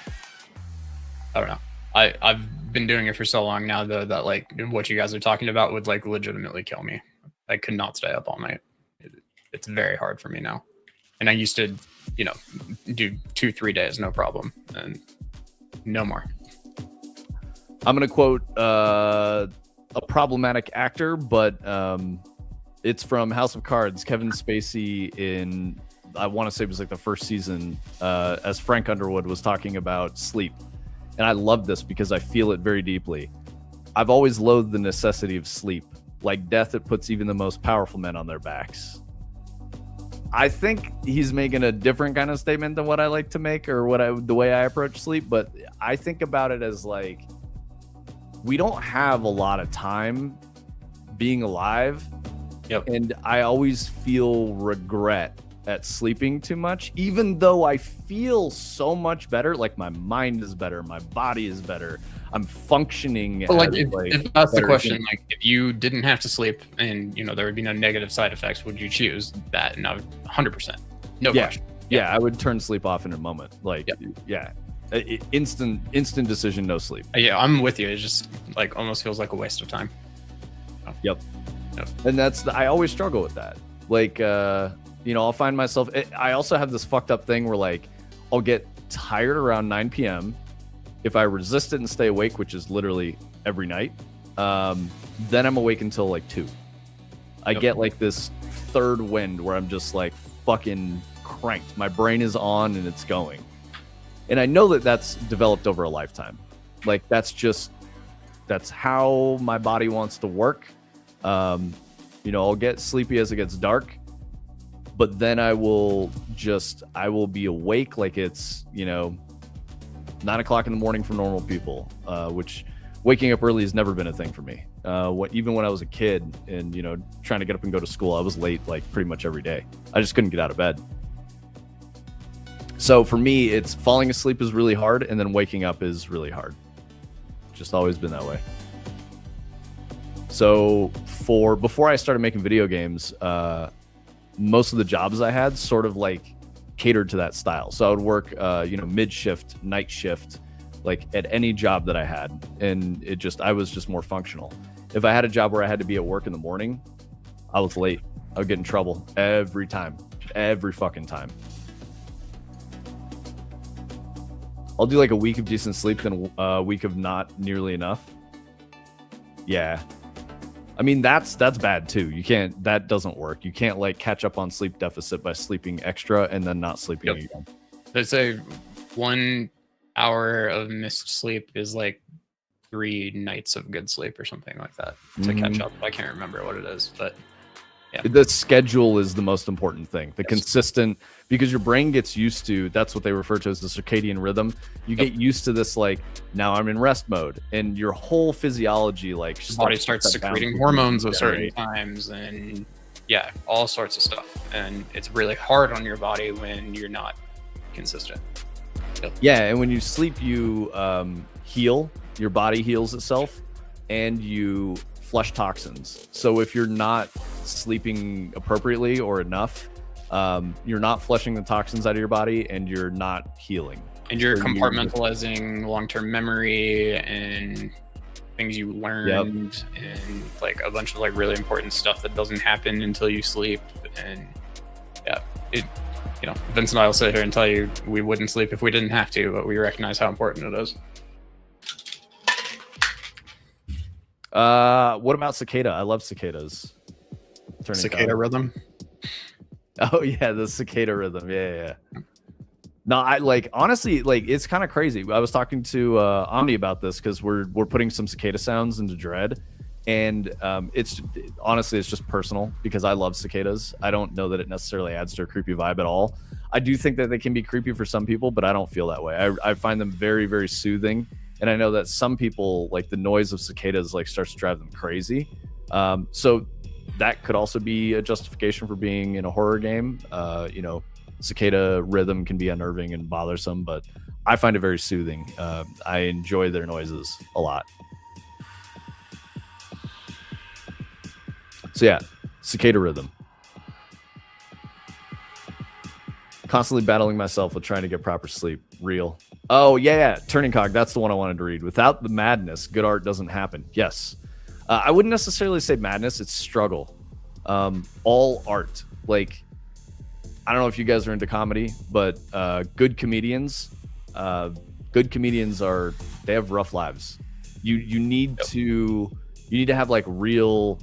I don't know. I've been doing it for so long now though that like what you guys are talking about would like legitimately kill me. I could not stay up all night. It's very hard for me now. And I used to, you know, do 2-3 days, no problem. And no more. I'm going to quote a problematic actor, but it's from House of Cards. Kevin Spacey in, I want to say it was like the first season, as Frank Underwood was talking about sleep. And I love this because I feel it very deeply. I've always loathed the necessity of sleep. Like death, it puts even the most powerful men on their backs. I think he's making a different kind of statement than what I like to make or the way I approach sleep. But I think about it as like, we don't have a lot of time being alive. Yep. And I always feel regret at sleeping too much, even though I feel so much better. Like my mind is better, my body is better, I'm functioning. But like, if that's the question, like if you didn't have to sleep and you know there would be no negative side effects, would you choose that? And I would 100%, no question. Yeah, I would turn sleep off in a moment. Like, instant decision, no sleep. Yeah, I'm with you. It just like almost feels like a waste of time. Yep. Yep. And I always struggle with that. Like, I'll find myself. I also have this fucked up thing where like I'll get tired around 9 p.m. If I resist it and stay awake, which is literally every night, then I'm awake until like 2. I get like this third wind where I'm just like fucking cranked. My brain is on and it's going. And I know that that's developed over a lifetime. Like that's how my body wants to work. I'll get sleepy as it gets dark, but then I will be awake like it's, 9 o'clock in the morning for normal people, which waking up early has never been a thing for me. Even when I was a kid and, trying to get up and go to school, I was late like pretty much every day. I just couldn't get out of bed. So for me, it's falling asleep is really hard, and then waking up is really hard. Just always been that way. So before I started making video games, most of the jobs I had sort of like catered to that style. So I would work, mid shift, night shift, like at any job that I had. And I was just more functional. If I had a job where I had to be at work in the morning, I was late. I would get in trouble every fucking time. I'll do like a week of decent sleep, then a week of not nearly enough. Yeah. I mean, that's bad too. That doesn't work. You can't like catch up on sleep deficit by sleeping extra and then not sleeping again. They say 1 hour of missed sleep is like 3 nights of good sleep or something like that to catch up. I can't remember what it is, but yeah. The schedule is the most important thing. The consistent, because your brain gets used to, that's what they refer to as the circadian rhythm. You get used to this, like, now I'm in rest mode, and your whole physiology, like, your body starts secreting hormones at certain times, and yeah, all sorts of stuff. And it's really hard on your body when you're not consistent. Yeah, and when you sleep, you heal. Your body heals itself, and you flush toxins. So if you're not sleeping appropriately or enough, you're not flushing the toxins out of your body, and you're not healing. And you're compartmentalizing long-term memory and things you learned, and like a bunch of like really important stuff that doesn't happen until you sleep. And yeah, Vince and I will sit here and tell you we wouldn't sleep if we didn't have to, but we recognize how important it is. What about cicada? I love cicadas. Cicada rhythm. Oh yeah, the cicada rhythm. Yeah. No, I like, honestly, like, it's kind of crazy. I was talking to Omni about this because we're putting some cicada sounds into Dread, and it's just personal because I love cicadas. I don't know that it necessarily adds to a creepy vibe at all. I do think that they can be creepy for some people, but I don't feel that way. I find them very, very soothing. And I know that some people, like, the noise of cicadas like starts to drive them crazy. So that could also be a justification for being in a horror game. Cicada rhythm can be unnerving and bothersome, but I find it very soothing. I enjoy their noises a lot. So yeah, cicada rhythm. Constantly battling myself with trying to get proper sleep. Real. Oh, yeah. Turning Cog. That's the one I wanted to read. Without the madness, good art doesn't happen. Yes. I wouldn't necessarily say madness. It's struggle. All art. Like, I don't know if you guys are into comedy, but good comedians they have rough lives. You need to have like real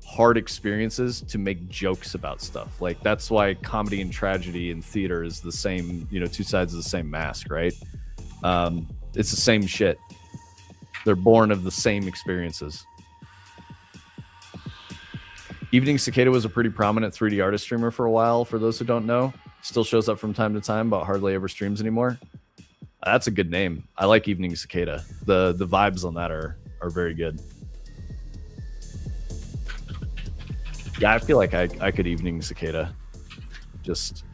hard experiences to make jokes about stuff. Like, that's why comedy and tragedy in theater is the same, two sides of the same mask, right? It's the same shit. They're born of the same experiences. Evening Cicada was a pretty prominent 3D artist streamer for a while, for those who don't know. Still shows up from time to time, but hardly ever streams anymore. That's a good name. I like Evening Cicada. The vibes on that are very good. Yeah, I feel like I could Evening Cicada just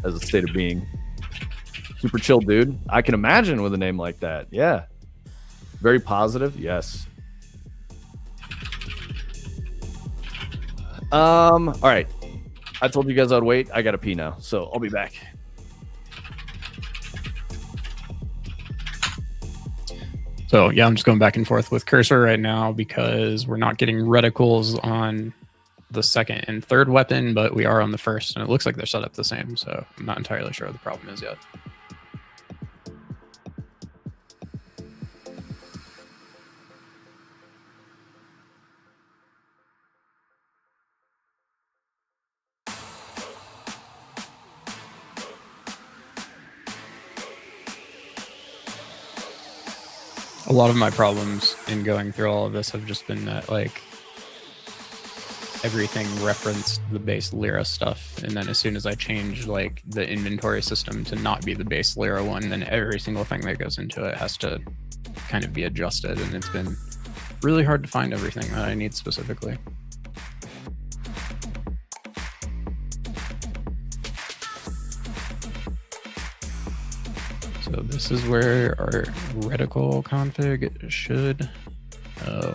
as a state of being. Super chill dude. I can imagine with a name like that. Yeah. Very positive. Yes. All right. I told you guys I'd wait. I gotta pee now, so I'll be back. So yeah, I'm just going back and forth with cursor right now because we're not getting reticles on the second and third weapon, but we are on the first, and it looks like they're set up the same. So I'm not entirely sure what the problem is yet. A lot of my problems in going through all of this have just been that, like, everything referenced the base Lyra stuff, and then as soon as I change, like, the inventory system to not be the base Lyra one, then every single thing that goes into it has to kind of be adjusted, and it's been really hard to find everything that I need specifically. So this is where our reticle config should.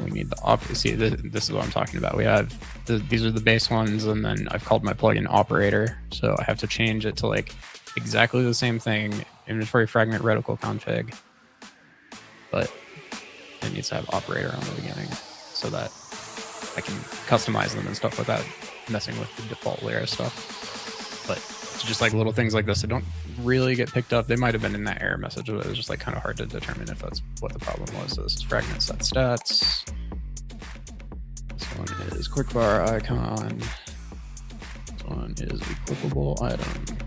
We need the see. This is what I'm talking about. We have these are the base ones, and then I've called my plugin operator. So I have to change it to like exactly the same thing. Inventory fragment reticle config, but it needs to have operator on the beginning so that I can customize them and stuff without messing with the default Lyra stuff. But it's just like little things like this that don't really get picked up. They might have been in that error message, but it was just like kind of hard to determine if that's what the problem was. So this is fragment set stats. This one is quick bar icon. This one is equipable item.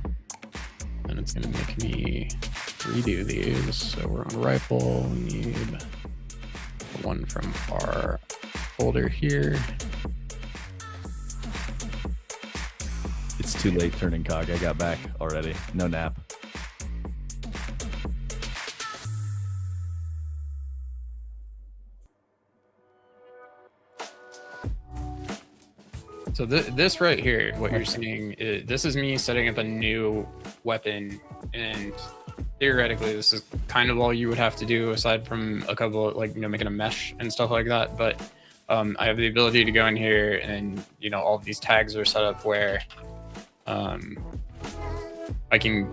And it's gonna make me redo these. So we're on rifle. We need the one from our folder here. It's too late turning cog. I got back already. No nap. So this right here, what you're seeing, this is me setting up a new weapon, and theoretically this is kind of all you would have to do aside from a couple of, like, you know, making a mesh and stuff like that. But I have the ability to go in here and, you know, all of these tags are set up where I can,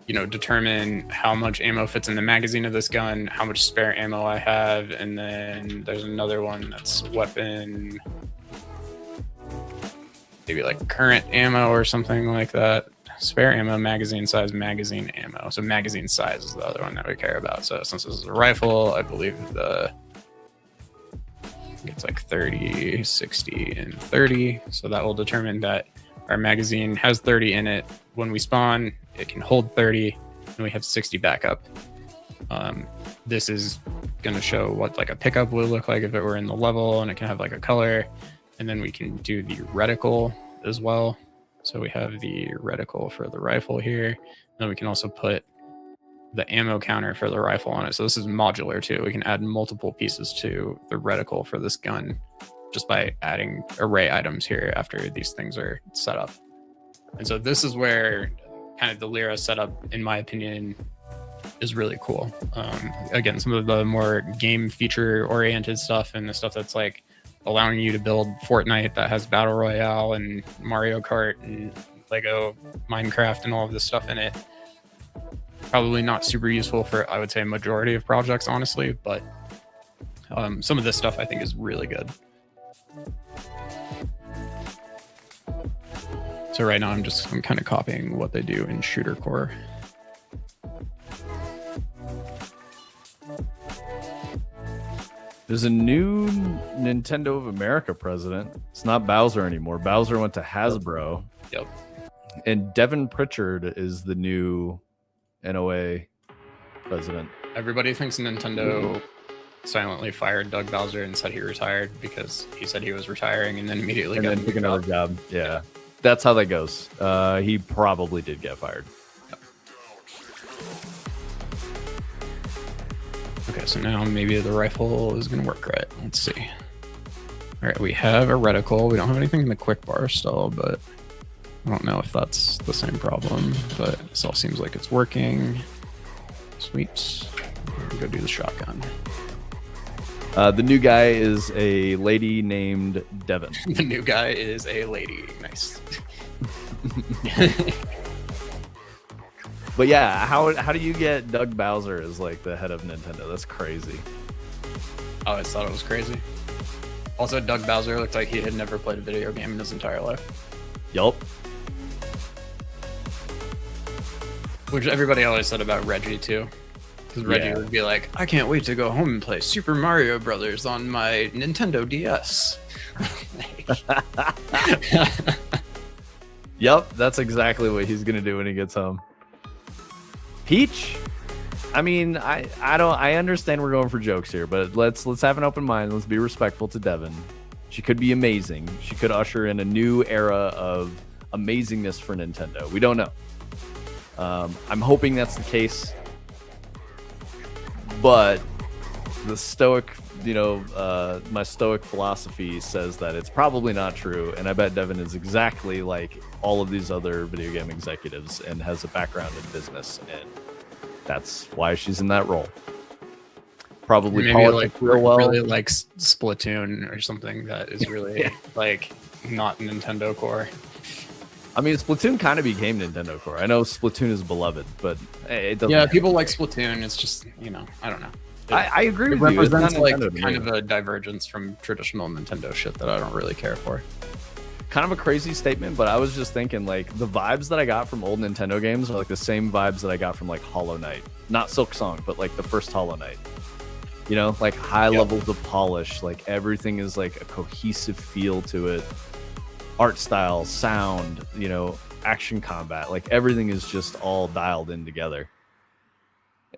you know, determine how much ammo fits in the magazine of this gun, how much spare ammo I have, and then there's another one that's weapon, maybe like current ammo or something like that. Spare ammo, magazine size, magazine ammo. So magazine size is the other one that we care about. So since this is a rifle, I believe it's like 30, 60, and 30. So that will determine that our magazine has 30 in it. When we spawn, it can hold 30, and we have 60 backup. This is going to show what like a pickup would look like if it were in the level, and it can have like a color. And then we can do the reticle as well. So we have the reticle for the rifle here. And then we can also put the ammo counter for the rifle on it. So this is modular too. We can add multiple pieces to the reticle for this gun just by adding array items here after these things are set up. And so this is where kind of the Lyra setup, in my opinion, is really cool. Again, some of the more game feature oriented stuff and the stuff that's like allowing you to build Fortnite that has Battle Royale and Mario Kart and Lego Minecraft and all of this stuff in it. Probably not super useful for, I would say, a majority of projects, honestly, but some of this stuff I think is really good. So right now I'm kind of copying what they do in Shooter Core. There's a new Nintendo of America president. It's not Bowser anymore. Bowser went to Hasbro. Yep. And Devin Pritchard is the new NOA president. Everybody thinks Nintendo silently fired Doug Bowser and said he retired because he said he was retiring and then immediately and got then took another job. Yeah. That's how that goes. He probably did get fired. Okay, so now maybe the rifle is going to work right. Let's see. All right, we have a reticle. We don't have anything in the quick bar still, but I don't know if that's the same problem, but this all seems like it's working. Sweet. Go do the shotgun. The new guy is a lady named Devin. The new guy is a lady. Nice. But yeah, how do you get Doug Bowser as like the head of Nintendo? That's crazy. I always thought it was crazy. Also, Doug Bowser looked like he had never played a video game in his entire life. Yup. Which everybody always said about Reggie, too. Because Reggie would be like, I can't wait to go home and play Super Mario Brothers on my Nintendo DS. Yep, that's exactly what he's gonna do when he gets home. Peach? I mean, I understand we're going for jokes here, but let's have an open mind. Let's be respectful to Devin. She could be amazing. She could usher in a new era of amazingness for Nintendo. We don't know. I'm hoping that's the case, but the stoic, my stoic philosophy says that it's probably not true, and I bet Devin is exactly like all of these other video game executives and has a background in business, and that's why she's in that role. Probably maybe politics real well. Really likes Splatoon or something that is really like not Nintendo core. I mean, Splatoon kind of became Nintendo core. I know Splatoon is beloved, but it doesn't. Yeah, people like Splatoon. It's just, I don't know. I agree with it you. It represents like Nintendo kind of a divergence from traditional Nintendo shit that I don't really care for. Kind of a crazy statement, but I was just thinking, like, the vibes that I got from old Nintendo games are like the same vibes that I got from like Hollow Knight. Not Silk Song, but like the first Hollow Knight. Like high levels of polish. Like everything is like a cohesive feel to it. Art style, sound, action combat. Like everything is just all dialed in together.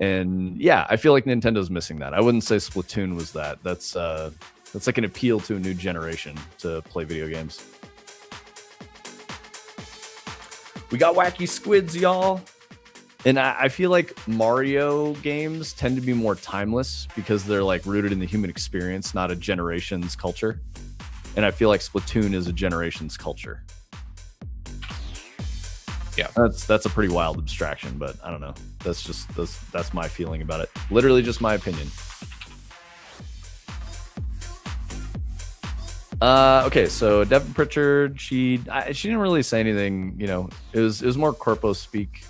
And yeah, I feel like Nintendo's missing that. I wouldn't say Splatoon was that. That's like an appeal to a new generation to play video games. We got wacky squids, y'all. And I feel like Mario games tend to be more timeless because they're like rooted in the human experience, not a generation's culture. And I feel like Splatoon is a generation's culture. Yeah, that's a pretty wild abstraction, but I don't know. That's my feeling about it. Literally just my opinion. Okay, so Devin Pritchard, she didn't really say anything. It was more corpo speak,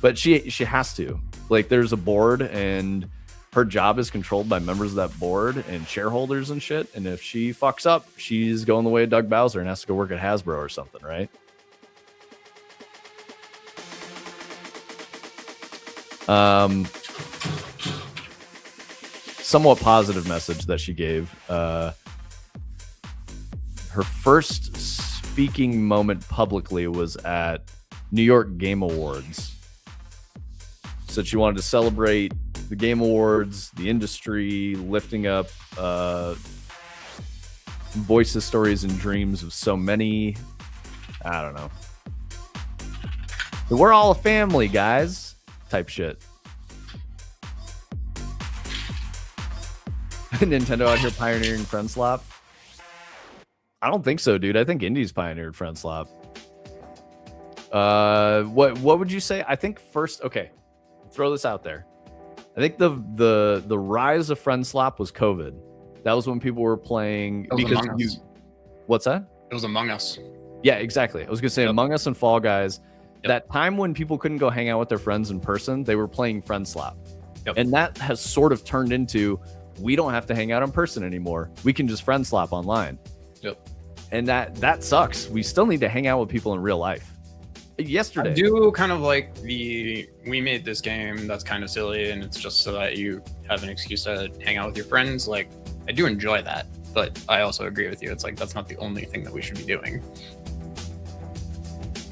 but she has to. Like, there's a board, and her job is controlled by members of that board and shareholders and shit. And if she fucks up, she's going the way of Doug Bowser and has to go work at Hasbro or something, right? Somewhat positive message that she gave. Her first speaking moment publicly was at New York Game Awards. Said she wanted to celebrate the Game Awards, the industry, lifting up voices, stories, and dreams of so many. I don't know. We're all a family, guys. Type shit. Nintendo out here pioneering friend slap. I don't think so, dude. I think Indies pioneered friend slap. What would you say? I think first. Okay, throw this out there. I think the rise of friend slap was COVID. That was when people were playing because what's that? It was Among Us. Yeah, exactly. I was gonna say Among Us and Fall Guys. Yep. That time when people couldn't go hang out with their friends in person, they were playing friend slap. Yep. And that has sort of turned into, we don't have to hang out in person anymore. We can just friend slap online. Yep. And that sucks. We still need to hang out with people in real life. Yesterday, I do kind of like we made this game that's kind of silly, and it's just so that you have an excuse to hang out with your friends. Like, I do enjoy that, but I also agree with you. It's like, that's not the only thing that we should be doing.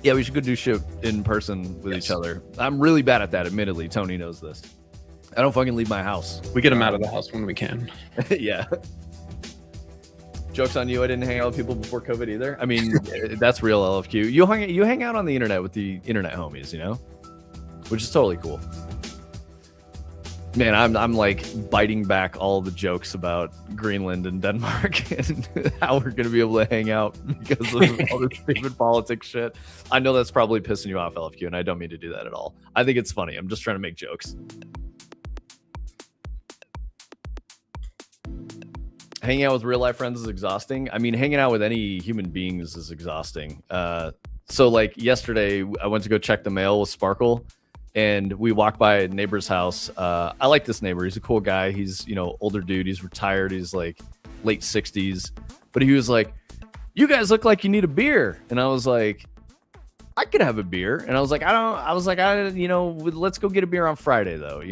Yeah, we should go do shit in person with each other. I'm really bad at that, admittedly. Tony knows this. I don't fucking leave my house. We get them out of the house when we can. Yeah. Joke's on you. I didn't hang out with people before COVID either. I mean, that's real LFQ. You hang out on the internet with the internet homies, which is totally cool. Man, I'm like biting back all the jokes about Greenland and Denmark and how we're going to be able to hang out because of all this stupid politics shit. I know that's probably pissing you off, LFQ, and I don't mean to do that at all. I think it's funny. I'm just trying to make jokes. Hanging out with real life friends is exhausting. I mean, hanging out with any human beings is exhausting. So like yesterday, I went to go check the mail with Sparkle. and we walk by a neighbor's house. I like this neighbor. He's a cool guy. He's, older dude. He's retired. He's like late 60s. But he was like, "You guys look like you need a beer." And I was like, "I could have a beer." And I was like, let's go get a beer on Friday though.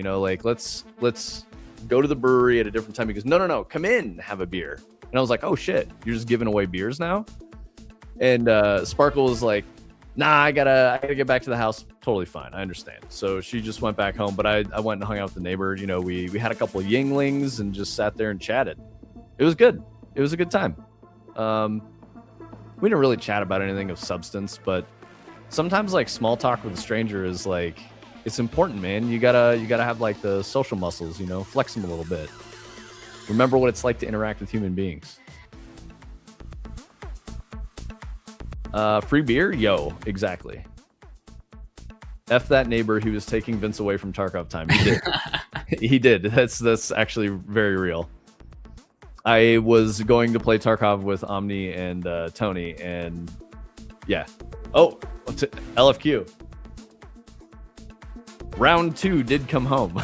Let's go to the brewery at a different time. He goes, no, come in, have a beer. And I was like, "Oh shit, you're just giving away beers now?" And Sparkle was like, "Nah, I gotta get back to the house." Totally fine, I understand. So she just went back home, but I went and hung out with the neighbor. We had a couple of Yinglings and just sat there and chatted. It was good. It was a good time. We didn't really chat about anything of substance, but sometimes like small talk with a stranger is like, it's important, man. You gotta have like the social muscles, flex them a little bit. Remember what it's like to interact with human beings. Free beer? Yo, exactly. F that neighbor who was taking Vince away from Tarkov time. He did. He did. That's actually very real. I was going to play Tarkov with Omni and Tony, and yeah. Oh, LFQ. Round 2 did come home.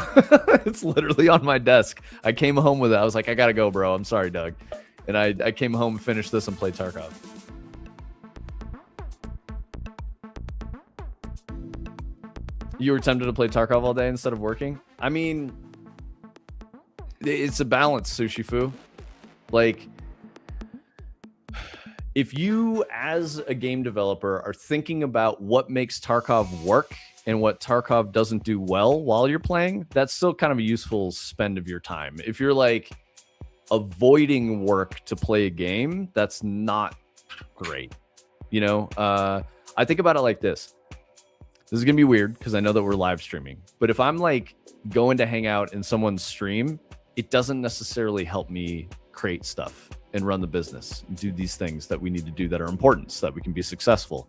It's literally on my desk. I came home with it. I was like, "I gotta go, bro. I'm sorry, Doug." And I came home, finished this, and played Tarkov. You were tempted to play Tarkov all day instead of working? I mean, it's a balance, Sushi Fu. Like, if you, as a game developer, are thinking about what makes Tarkov work and what Tarkov doesn't do well while you're playing, that's still kind of a useful spend of your time. If you're like avoiding work to play a game, that's not great. I think about it like this. This is going to be weird because I know that we're live streaming, but if I'm like going to hang out in someone's stream, it doesn't necessarily help me create stuff and run the business and do these things that we need to do that are important so that we can be successful.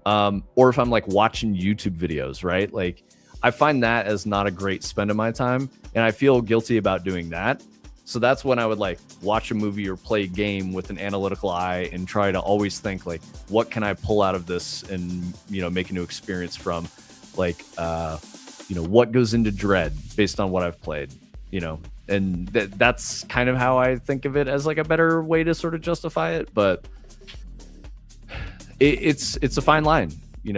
Or if I'm like watching YouTube videos, right? Like I find that as not a great spend of my time, and I feel guilty about doing that. So that's when I would like watch a movie or play a game with an analytical eye and try to always think like, what can I pull out of this and, make a new experience from, like, what goes into Dread based on what I've played, and that's kind of how I think of it as like a better way to sort of justify it. But it's a fine line, you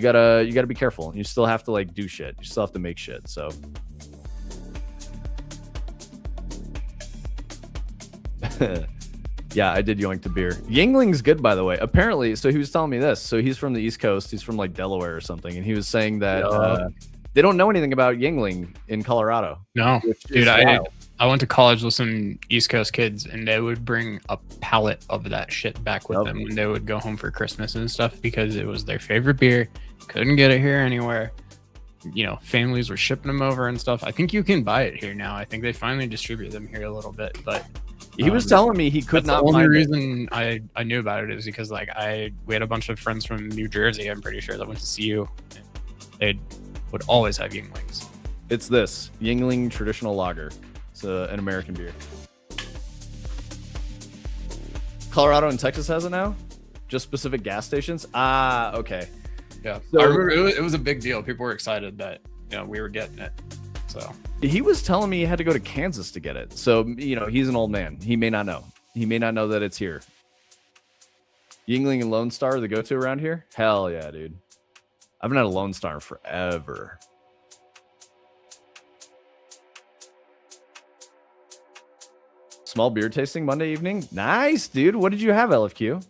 gotta be careful. You still have to like do shit. You still have to make shit. So. Yeah, I did yoink the beer. Yingling's good, by the way. Apparently, so he was telling me this. So he's from the East Coast. He's from like Delaware or something, and he was saying that they don't know anything about Yingling in Colorado. No, dude, I went to college with some East Coast kids, and they would bring a pallet of that shit back with them when they would go home for Christmas and stuff because it was their favorite beer. Couldn't get it here anywhere. Families were shipping them over and stuff. I think you can buy it here now. I think they finally distribute them here a little bit, but. He was telling me he could not find it. The only reason I knew about it is because like we had a bunch of friends from New Jersey, I'm pretty sure, that went to CU. They would always have Yinglings. It's this Yingling traditional lager. It's an American beer. Colorado and Texas has it now? Just specific gas stations? Ah, okay. Yeah. So, I remember it was a big deal. People were excited that we were getting it. So he was telling me he had to go to Kansas to get it. So, he's an old man. He may not know. He may not know that it's here. Yingling and Lone Star are the go-to around here? Hell yeah, dude. I haven't had a Lone Star in forever. Small beer tasting Monday evening? Nice, dude. What did you have, LFQ?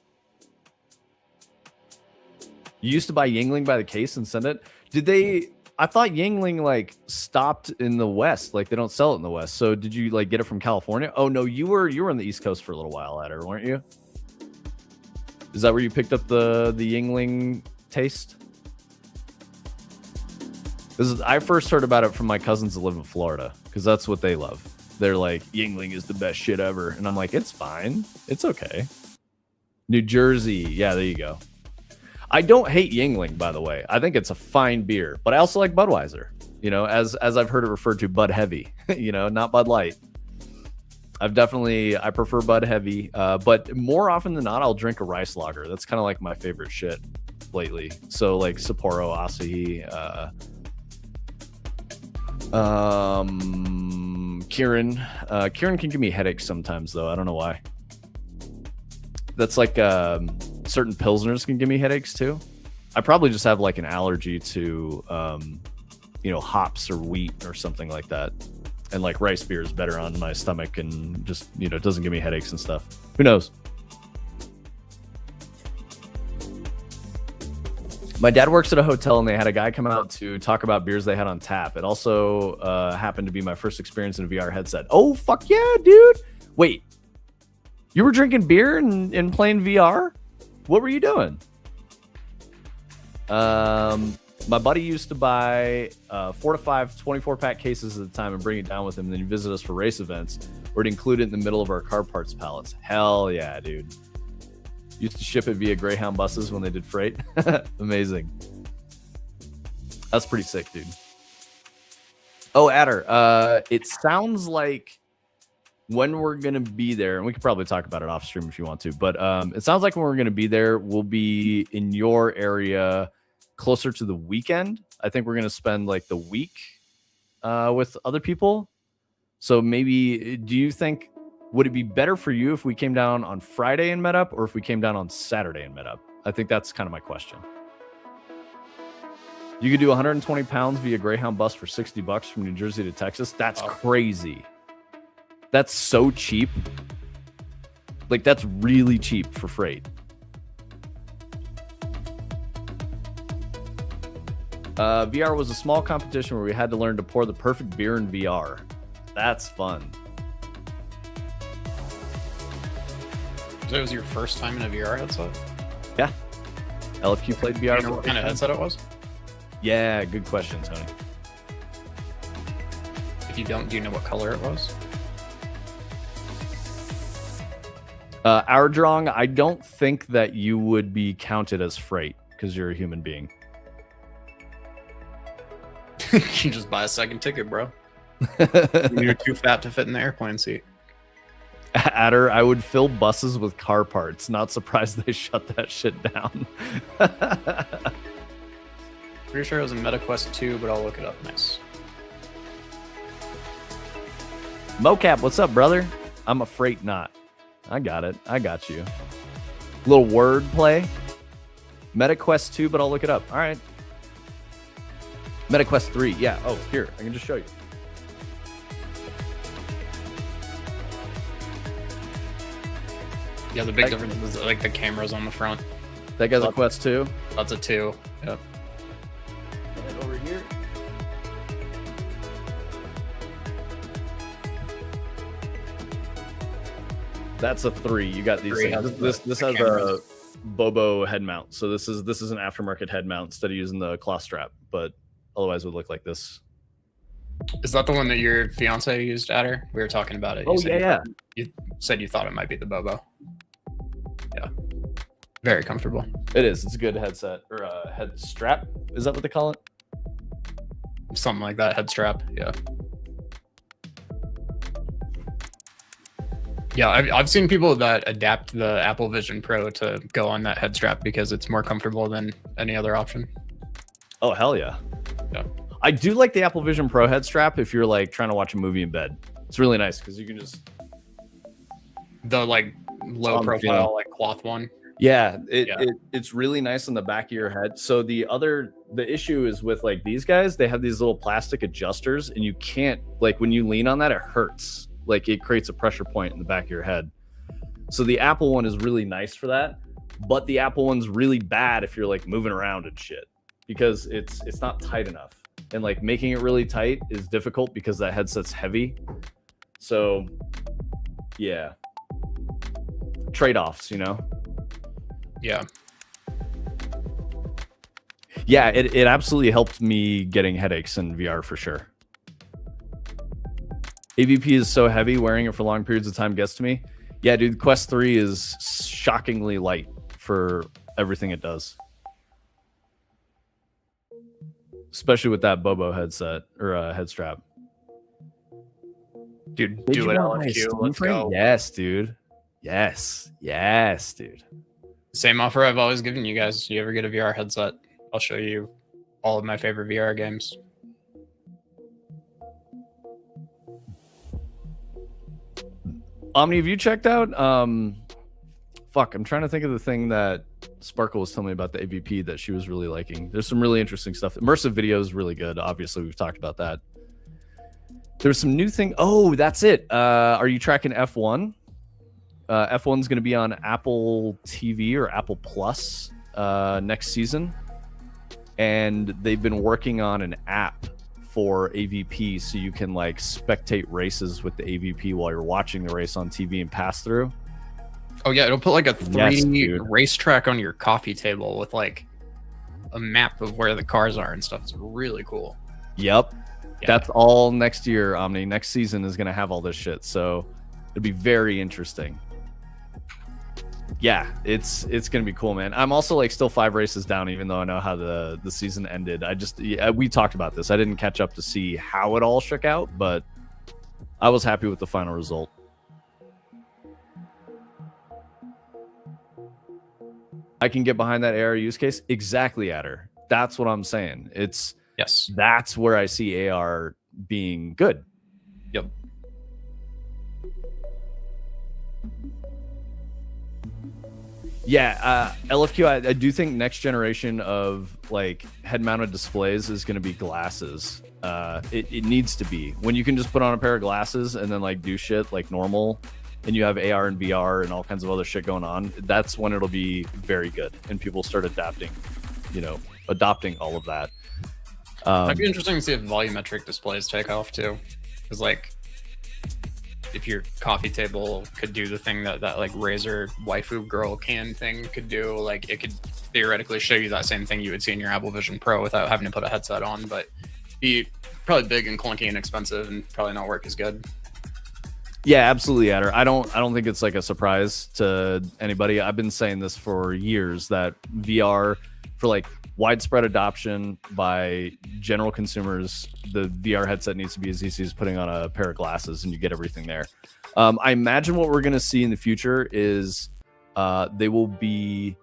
You used to buy Yingling by the case and send it? Did they... I thought Yingling like stopped in the West. Like they don't sell it in the West. So did you like get it from California? Oh no, you were on the East Coast for a little while, Adder, weren't you? Is that where you picked up the Yingling taste? I first heard about it from my cousins that live in Florida because that's what they love. They're like, Yingling is the best shit ever, and I'm like, it's fine, it's okay. New Jersey, yeah, there you go. I don't hate Yingling, by the way. I think it's a fine beer, but I also like Budweiser. As I've heard it referred to, Bud Heavy. Not Bud Light. I prefer Bud Heavy, but more often than not, I'll drink a rice lager. That's kind of like my favorite shit lately. So like Sapporo, Asahi, Kieran. Kieran can give me headaches sometimes, though. I don't know why. That's like certain Pilsners can give me headaches, too. I probably just have like an allergy to, hops or wheat or something like that. And like rice beer is better on my stomach and just, it doesn't give me headaches and stuff. Who knows? My dad works at a hotel and they had a guy come out to talk about beers they had on tap. It also happened to be my first experience in a VR headset. Oh, fuck yeah, dude. Wait, you were drinking beer and playing VR? What were you doing? My buddy used to buy 4 to 5 24-pack cases at the time and bring it down with him. And then he'd visit us for race events or he'd include it in the middle of our car parts pallets. Hell yeah, dude. Used to ship it via Greyhound buses when they did freight. Amazing. That's pretty sick, dude. Oh, Adder, it sounds like when we're going to be there, and we could probably talk about it off stream if you want to, but it sounds like when we're going to be there, we'll be in your area closer to the weekend. I think we're going to spend like the week with other people. So maybe, do you think, would it be better for you if we came down on Friday and met up or if we came down on Saturday and met up? I think that's kind of my question. You could do 120 pounds via Greyhound bus for $60 from New Jersey to Texas. That's crazy. That's so cheap. Like, that's really cheap for freight. VR was a small competition where we had to learn to pour the perfect beer in VR. That's fun. So it was your first time in a VR headset? Yeah. LFQ played VR. Do you know what kind of headset it was? Yeah, good question, Tony. If you don't, do you know what color it was? Our drawing, I don't think that you would be counted as freight because you're a human being. You can just buy a second ticket, bro. You're too fat to fit in the airplane seat. Adder, I would fill buses with car parts. Not surprised they shut that shit down. Pretty sure it was in MetaQuest 2, but I'll look it up. Nice. Mocap, what's up, brother? I'm a freight knot. I got it. I got you. Little word play. MetaQuest 2, but I'll look it up. All right. MetaQuest 3. Yeah. Oh, here. I can just show you. Yeah, the big difference is like the cameras on the front. That guy's a Quest 2. That's a 2. Yep. And over here. That's a 3. You got these things. This has a Bobo head mount. So this is an aftermarket head mount instead of using the cloth strap, but otherwise it would look like this. Is that the one that your fiance used, Adder? We were talking about it. Oh, yeah. You said you thought it might be the Bobo. Yeah. Very comfortable. It is. It's a good headset or a head strap. Is that what they call it? Something like that. Head strap. Yeah. Yeah, I've seen people that adapt the Apple Vision Pro to go on that head strap because it's more comfortable than any other option. Oh, hell yeah. Yeah. I do like the Apple Vision Pro head strap if you're like trying to watch a movie in bed. It's really nice because you can just the like low profile like cloth one. Yeah, it's really nice on the back of your head. So the issue is with like these guys, they have these little plastic adjusters and you can't, like when you lean on that, it hurts. Like it creates a pressure point in the back of your head. So the Apple one is really nice for that, but the Apple one's really bad if you're like moving around and shit because it's not tight enough. And like making it really tight is difficult because that headset's heavy. So yeah. Trade-offs, you know? Yeah. Yeah, it absolutely helped me getting headaches in VR for sure. AVP is so heavy, wearing it for long periods of time gets to me. Yeah, dude, Quest 3 is shockingly light for everything it does. Especially with that Bobo headset or head strap. Dude, do it LFQ. Let's go. Yes, dude. Yes, dude. Same offer I've always given you guys. If you ever get a VR headset, I'll show you all of my favorite VR games. Omni, have you checked out? Fuck, I'm trying to think of the thing that Sparkle was telling me about the AVP that she was really liking. There's some really interesting stuff. Immersive video is really good. Obviously, we've talked about that. There's some new thing. Oh, that's it. Are you tracking F1? F1's going to be on Apple TV or Apple Plus next season. And they've been working on an app for AVP so you can like spectate races with the AVP while you're watching the race on TV and pass through. Oh yeah, it'll put like a 3D racetrack on your coffee table with like a map of where the cars are and stuff. It's really cool. Yep. Yeah. That's all next year, Omni. Next season is going to have all this shit. So it'll be very interesting. Yeah, it's going to be cool, man. I'm also like still 5 races down, even though I know how the season ended. We talked about this. I didn't catch up to see how it all shook out, but I was happy with the final result. I can get behind that AR use case. Exactly, Adder. That's what I'm saying. Yes. That's where I see AR being good. Yep. Yeah, LFQ, I do think next generation of like head-mounted displays is going to be glasses. It needs to be. When you can just put on a pair of glasses and then like do shit like normal, and you have AR and VR and all kinds of other shit going on, that's when it'll be very good and people start adopting all of that. It'd be interesting to see if volumetric displays take off too, because like if your coffee table could do the thing that like Razer waifu girl can thing could do, like it could theoretically show you that same thing you would see in your Apple Vision Pro without having to put a headset on, but be probably big and clunky and expensive and probably not work as good. Yeah, absolutely, Adder. I don't think it's like a surprise to anybody. I've been saying this for years that VR for like widespread adoption by general consumers, the VR headset needs to be as easy as putting on a pair of glasses and you get everything there. I imagine what we're going to see in the future is they will be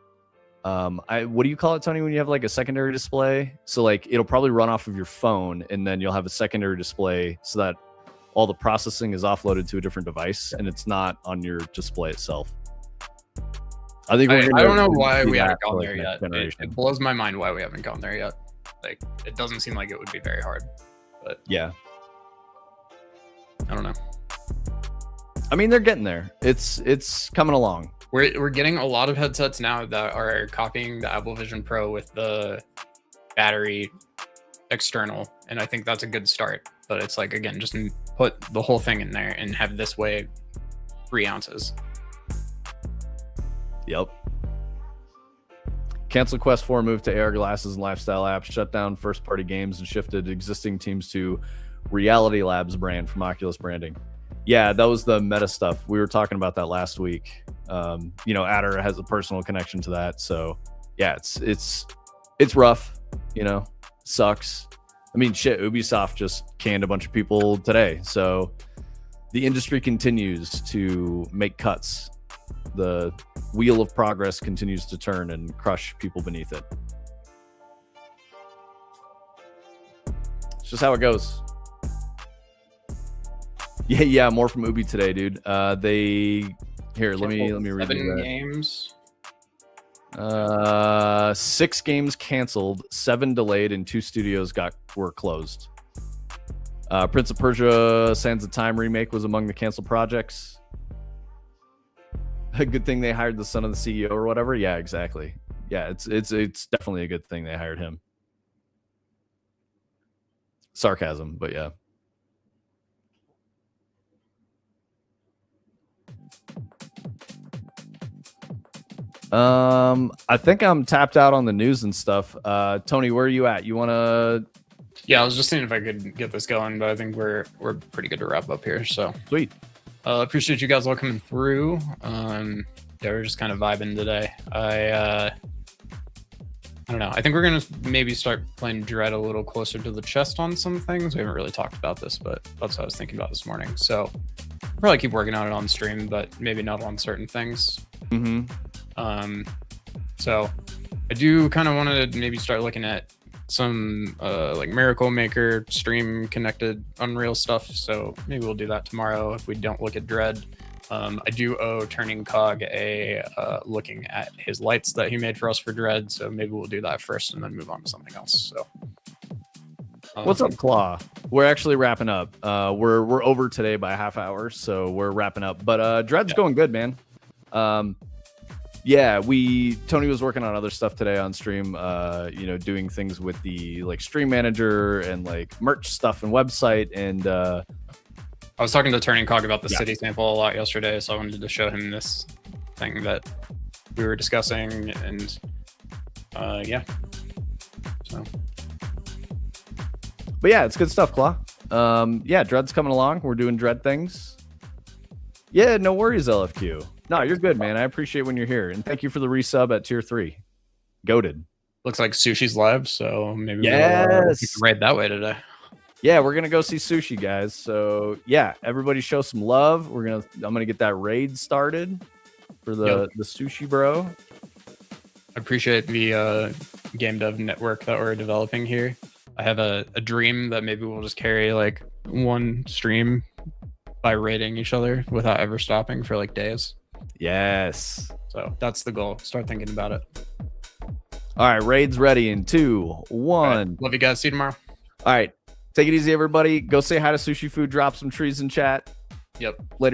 what do you call it, Tony, when you have like a secondary display? So like it'll probably run off of your phone and then you'll have a secondary display so that all the processing is offloaded to a different device and it's not on your display itself. I think I don't know why we haven't gone there yet. It blows my mind why we haven't gone there yet. Like, it doesn't seem like it would be very hard, but yeah, I don't know. I mean, they're getting there. It's coming along. We're getting a lot of headsets now that are copying the Apple Vision Pro with the battery external, and I think that's a good start. But it's like, again, just put the whole thing in there and have this weigh 3 ounces. Yep. Cancel Quest 4, moved to AR glasses and lifestyle apps, shut down first-party games, and shifted existing teams to Reality Labs brand from Oculus branding. Yeah, that was the meta stuff. We were talking about that last week. Adder has a personal connection to that, so yeah, it's rough. Sucks. I mean, shit, Ubisoft just canned a bunch of people today, so the industry continues to make cuts. The wheel of progress continues to turn and crush people beneath it. It's just how it goes. Yeah, more from Ubi today, dude. Let me read 7 games. 6 games canceled, 7 delayed, and 2 studios were closed. Prince of Persia: Sands of Time remake was among the canceled projects. A good thing they hired the son of the CEO or whatever. Yeah, exactly. Yeah, it's definitely a good thing they hired him. Sarcasm, but yeah. I think I'm tapped out on the news and stuff. Tony, where are you at? You want to? Yeah, I was just seeing if I could get this going, but I think we're pretty good to wrap up here. So sweet. Appreciate you guys all coming through. Yeah, we're just kind of vibing today. I don't know. I think we're gonna maybe start playing Dread a little closer to the chest on some things. We haven't really talked about this, but that's what I was thinking about this morning. So I'll probably keep working on it on stream, but maybe not on certain things. So I do kind of want to maybe start looking at some like Miracle Maker stream connected Unreal stuff. So maybe we'll do that tomorrow if we don't look at Dread. I do owe Turning Cog a looking at his lights that he made for us for Dread, so maybe we'll do that first and then move on to something else. So, what's up, Claw? We're actually wrapping up. We're over today by a half hour, so we're wrapping up. But Dread's going good, man. Yeah, Tony was working on other stuff today on stream, doing things with the like stream manager and like merch stuff and website. And I was talking to Turning Cog about the city sample a lot yesterday, so I wanted to show him this thing that we were discussing, and yeah. So, but yeah, it's good stuff, Claw. Yeah, Dread's coming along. We're doing Dread things. Yeah, no worries, LFQ. No, you're good, man. I appreciate when you're here, and thank you for the resub at tier 3. Goated. Looks like Sushi's live, so maybe we'll raid that way today. Yeah, we're gonna go see Sushi, guys. So yeah, everybody show some love. I'm gonna get that raid started for the Sushi bro. I appreciate the game dev network that we're developing here. I have a dream that maybe we'll just carry like one stream by raiding each other without ever stopping for like days. Yes. So that's the goal. Start thinking about it. All right, raid's ready in 2, 1. Right. Love you guys. See you tomorrow. All right. Take it easy, everybody. Go say hi to Sushi Food. Drop some trees in chat. Yep. Later.